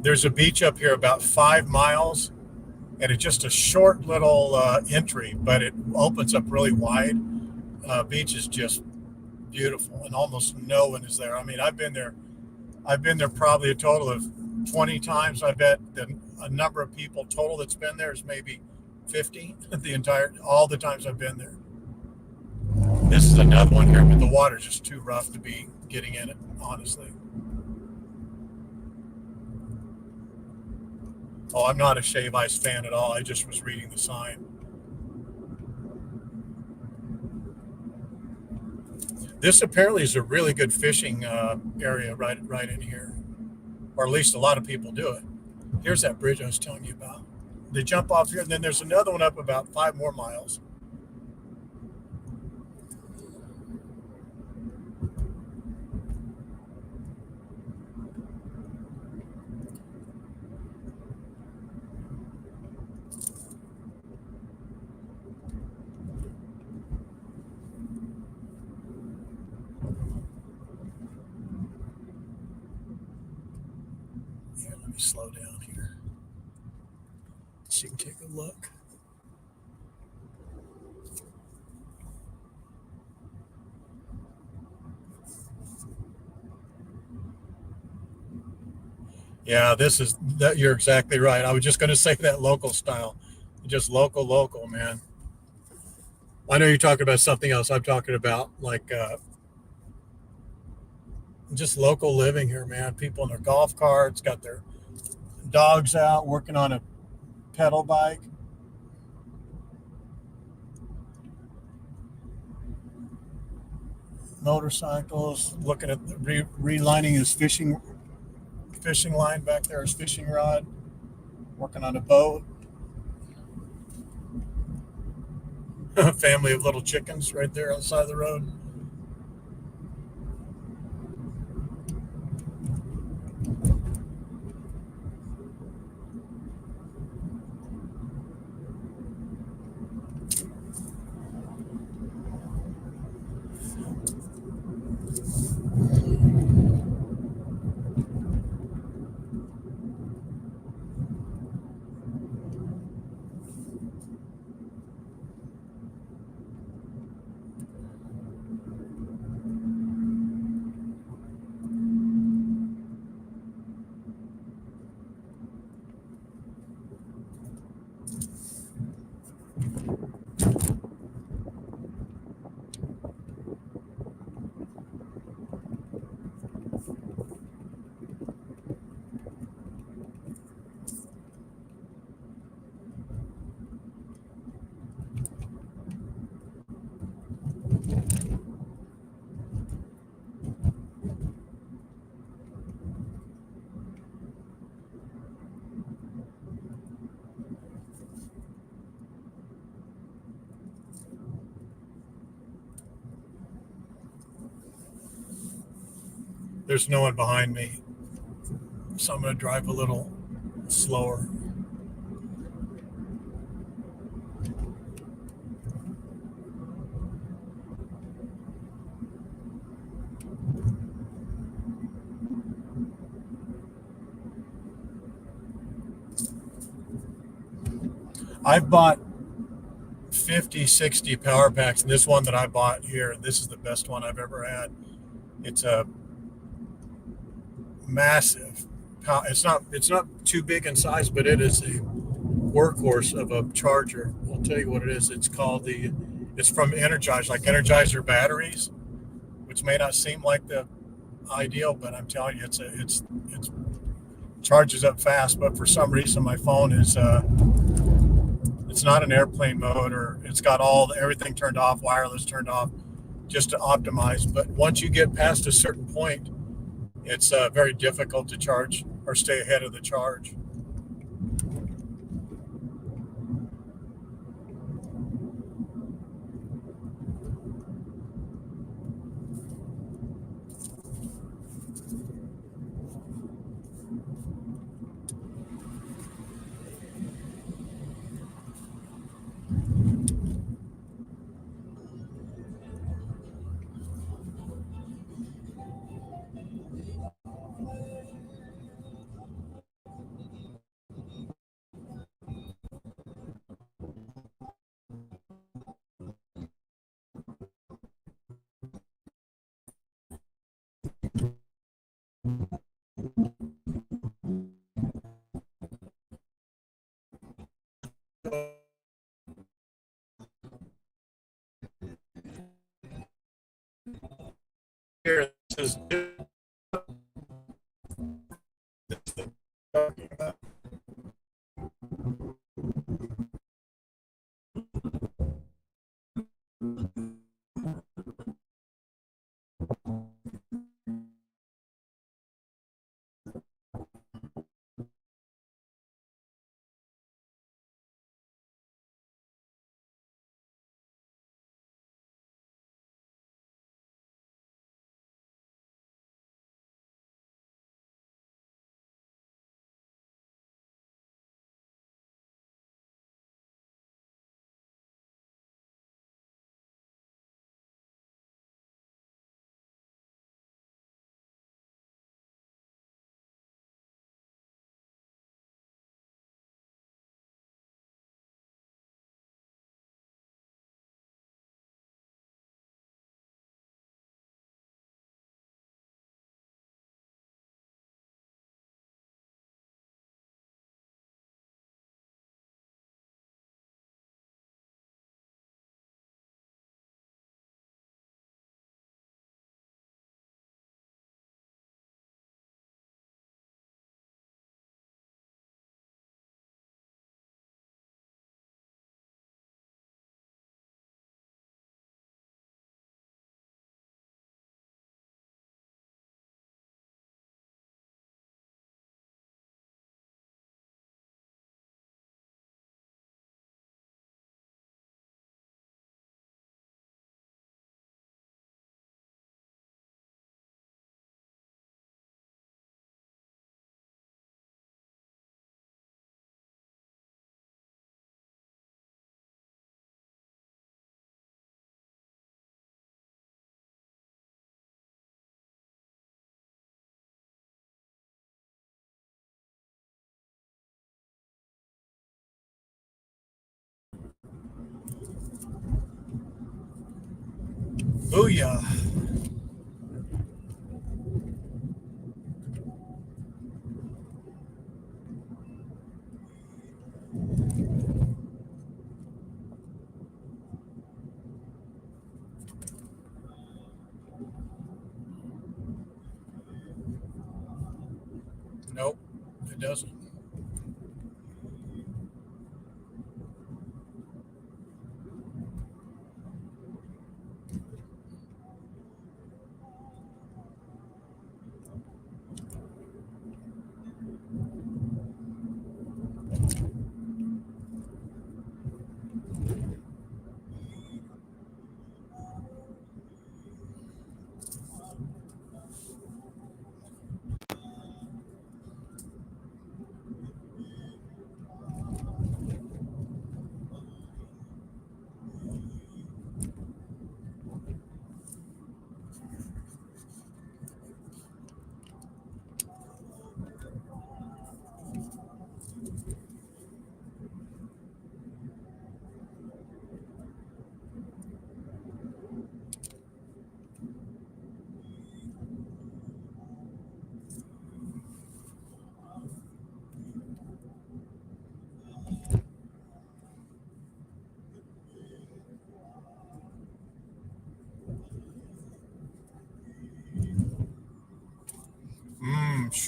There's a beach up here about 5 miles, and it's just a short little entry, but it opens up really wide. Beach is just beautiful, and almost no one is there. I mean, I've been there probably a total of 20 times. I bet a number of people total that's been there is maybe 50 all the times I've been there. This is another one here, but the water's just too rough to be getting in it, honestly. Oh, I'm not a shave ice fan at all. I just was reading the sign. This apparently is a really good fishing area right in here, or at least a lot of people do it. Here's that bridge I was telling you about. They jump off here, and then there's another one up about 5 more miles. Here, let me slow down here so you can take a look. Yeah, this is that. You're exactly right. I was just going to say that local style, just local, man. I know you're talking about something else. I'm talking about like just local living here, man. People in their golf carts, got their dogs out, working on a pedal bike. Motorcycles, looking at relining his fishing line back there, his fishing rod, working on a boat. A family of little chickens right there on the side of the road. There's no one behind me, so I'm going to drive a little slower. I've bought 50, 60 power packs, and this one that I bought here, this is the best one I've ever had. It's a massive. It's not too big in size, but it is a workhorse of a charger. I'll tell you what it is. It's from Energize, like Energizer batteries, which may not seem like the ideal, but I'm telling you, it's charges up fast. But for some reason, my phone is it's not an airplane mode, or it's got everything turned off, wireless turned off, just to optimize. But once you get past a certain point, it's very difficult to charge or stay ahead of the charge. Here, this is Booyah. Nope, it doesn't.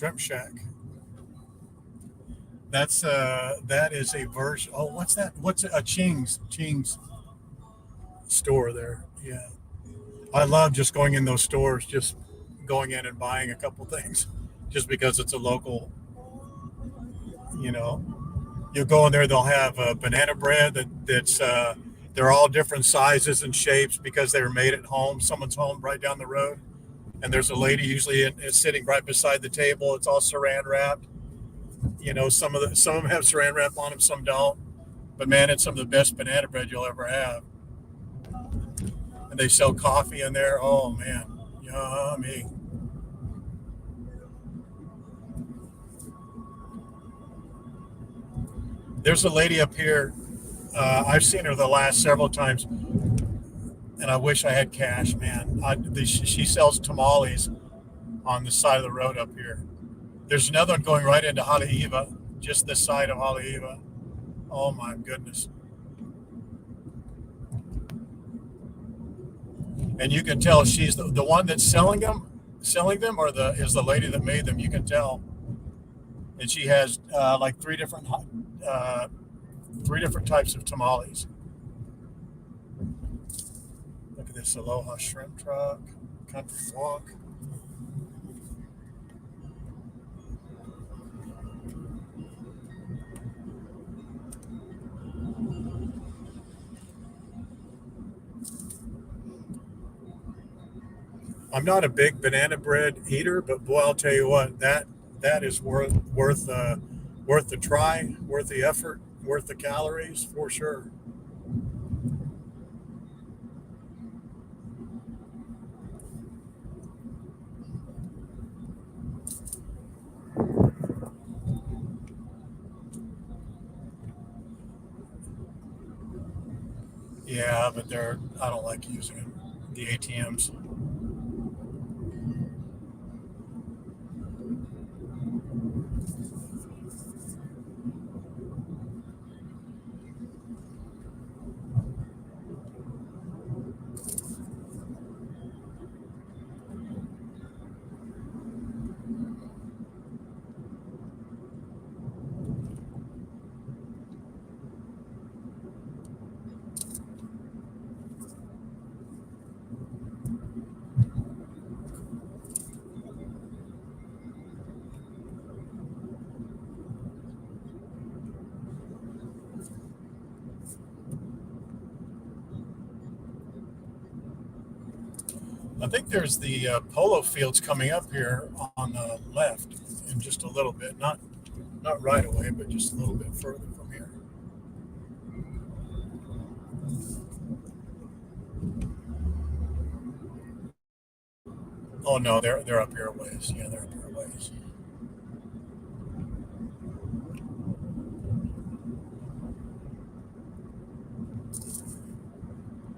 Shrimp Shack. That is a version. Oh, what's that? What's a Ching's store there? Yeah, I love just going in those stores, just going in and buying a couple things, just because it's a local. You know, you go in there, they'll have banana bread that's they're all different sizes and shapes because they were made at home. Someone's home right down the road, and there's a lady usually sitting right beside the table. It's all saran wrapped. You know, some of them have saran wrap on them, some don't. But man, it's some of the best banana bread you'll ever have. And they sell coffee in there. Oh man, yummy. There's a lady up here. I've seen her the last several times, and I wish I had cash, man. She sells tamales on the side of the road up here. There's another one going right into Haleiwa, just this side of Haleiwa. Oh my goodness. And you can tell she's the one that's selling them, or is the lady that made them. You can tell. And she has like three different types of tamales. Look at this Aloha Shrimp Truck, Country Walk. I'm not a big banana bread eater, but boy, I'll tell you what, that is worth the try, worth the effort, worth the calories for sure. Yeah, but I don't like using them, the ATMs. I think there's the polo fields coming up here on the left in just a little bit, not right away, but just a little bit further from here. Oh no, they're up here a ways. Yeah, they're up here a ways.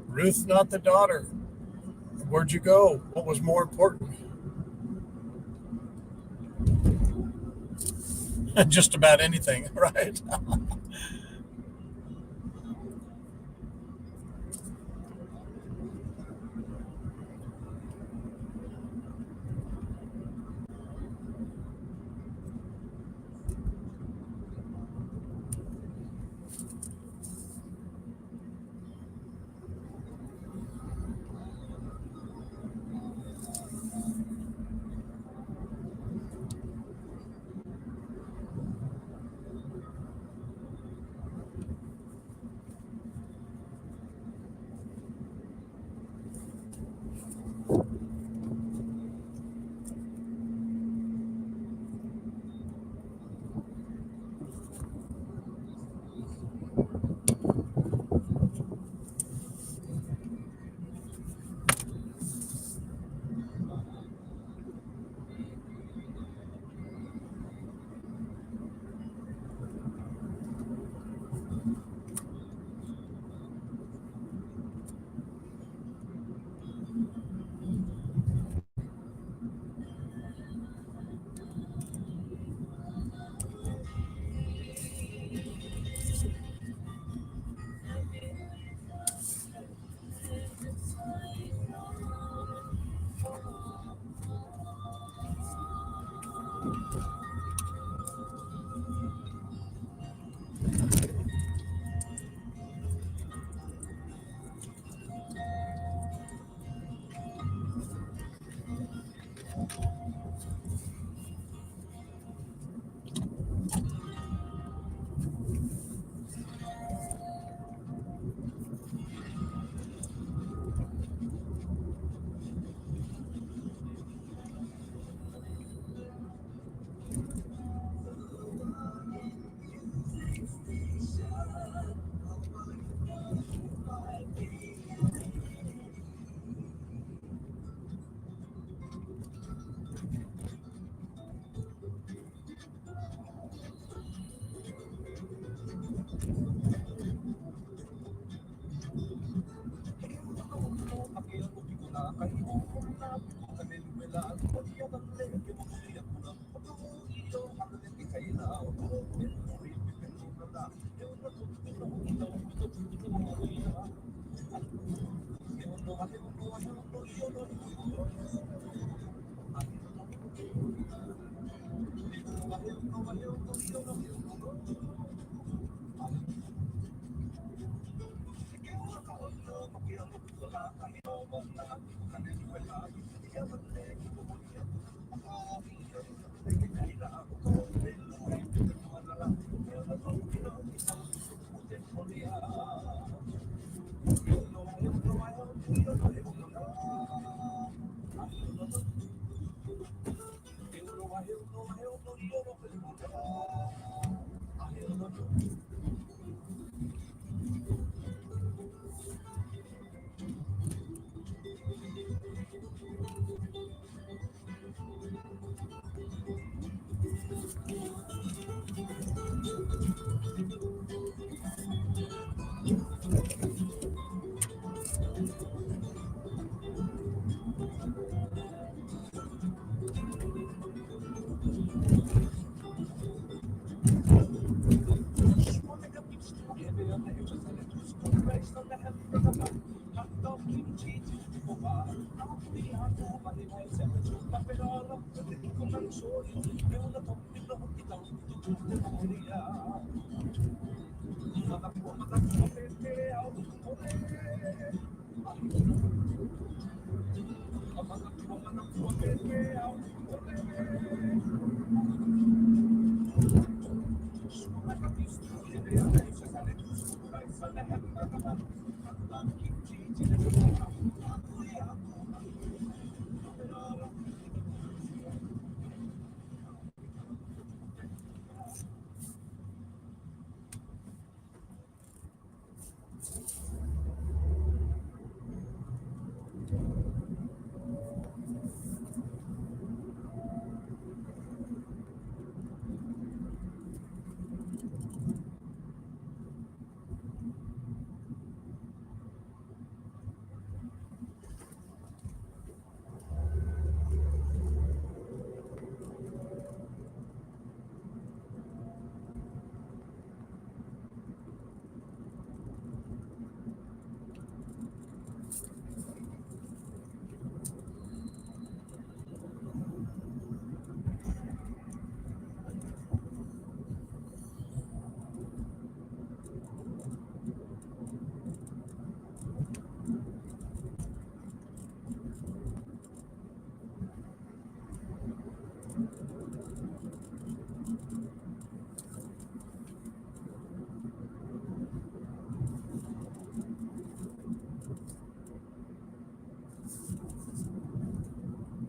Ruth, not the daughter. Where'd you go? What was more important? Just about anything, right?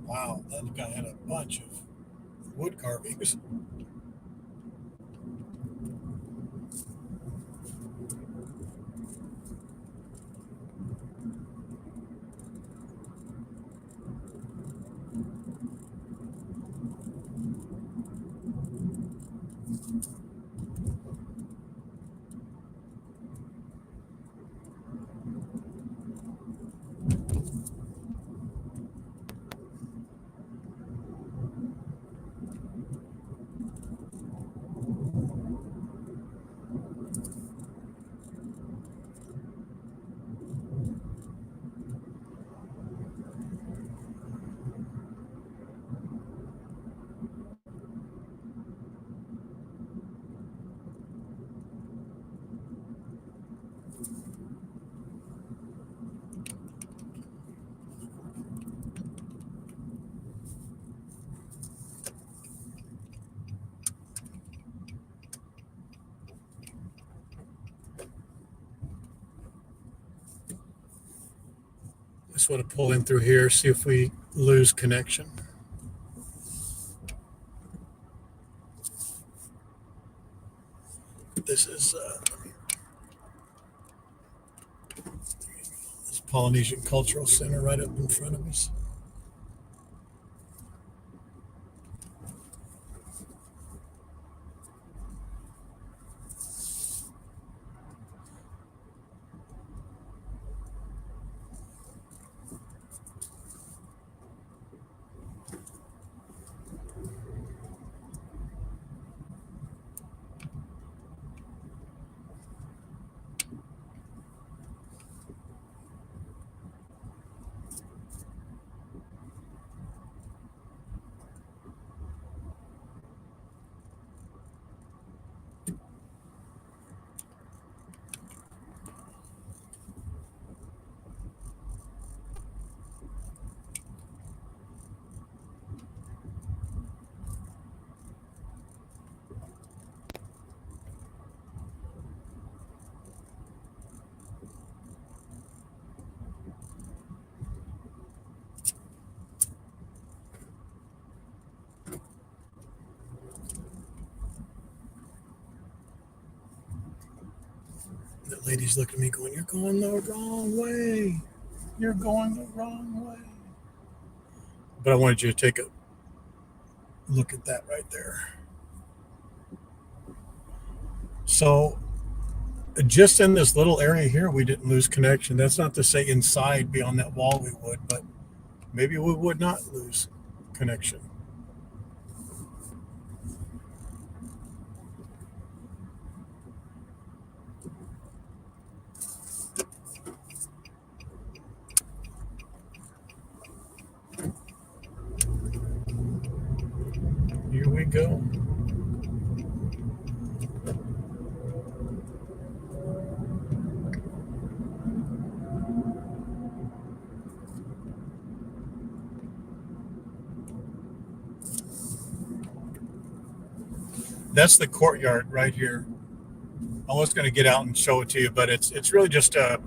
Wow, that guy had a bunch of wood carvings. Just want to pull in through here, see if we lose connection. This is this Polynesian Cultural Center right up in front of us. Lady's looking at me going, "You're going the wrong way. You're going the wrong way." But I wanted you to take a look at that right there. So just in this little area here, we didn't lose connection. That's not to say inside beyond that wall we would, but maybe we would not lose connection. Here we go. That's the courtyard right here. I was going to get out and show it to you, but it's really just an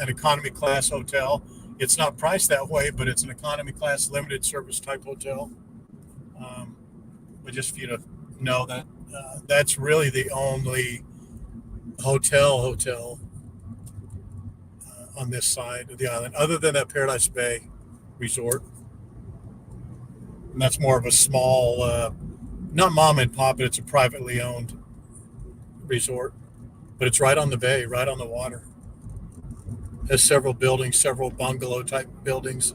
economy class hotel. It's not priced that way, but it's an economy class limited service type hotel. But just for you to know that that's really the only hotel on this side of the island, other than that Paradise Bay resort. And that's more of a small, not mom and pop, but it's a privately owned resort. But it's right on the bay, right on the water. Has several buildings, several bungalow type buildings.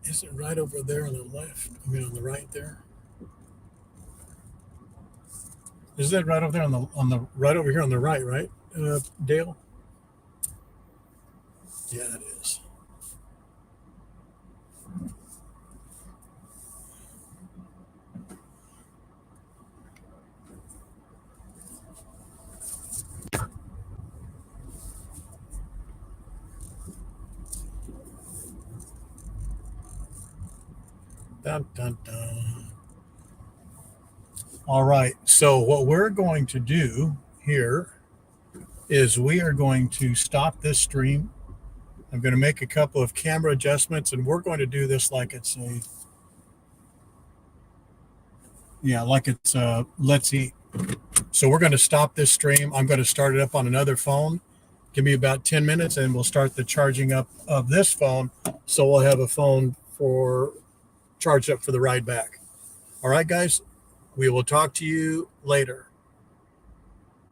Is it right over there on the left? I mean, on the right there. Is that right over there on the right over here on the right, right, Dale? Yeah, it is. Dun, dun, dun. All right. So what we're going to do here is we are going to stop this stream. I'm going to make a couple of camera adjustments, and we're going to do this like it's let's eat. So we're going to stop this stream. I'm going to start it up on another phone. Give me about 10 minutes, and we'll start the charging up of this phone. So we'll have a phone for charged up for the ride back. All right, guys, we will talk to you later.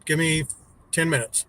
Give me 10 minutes.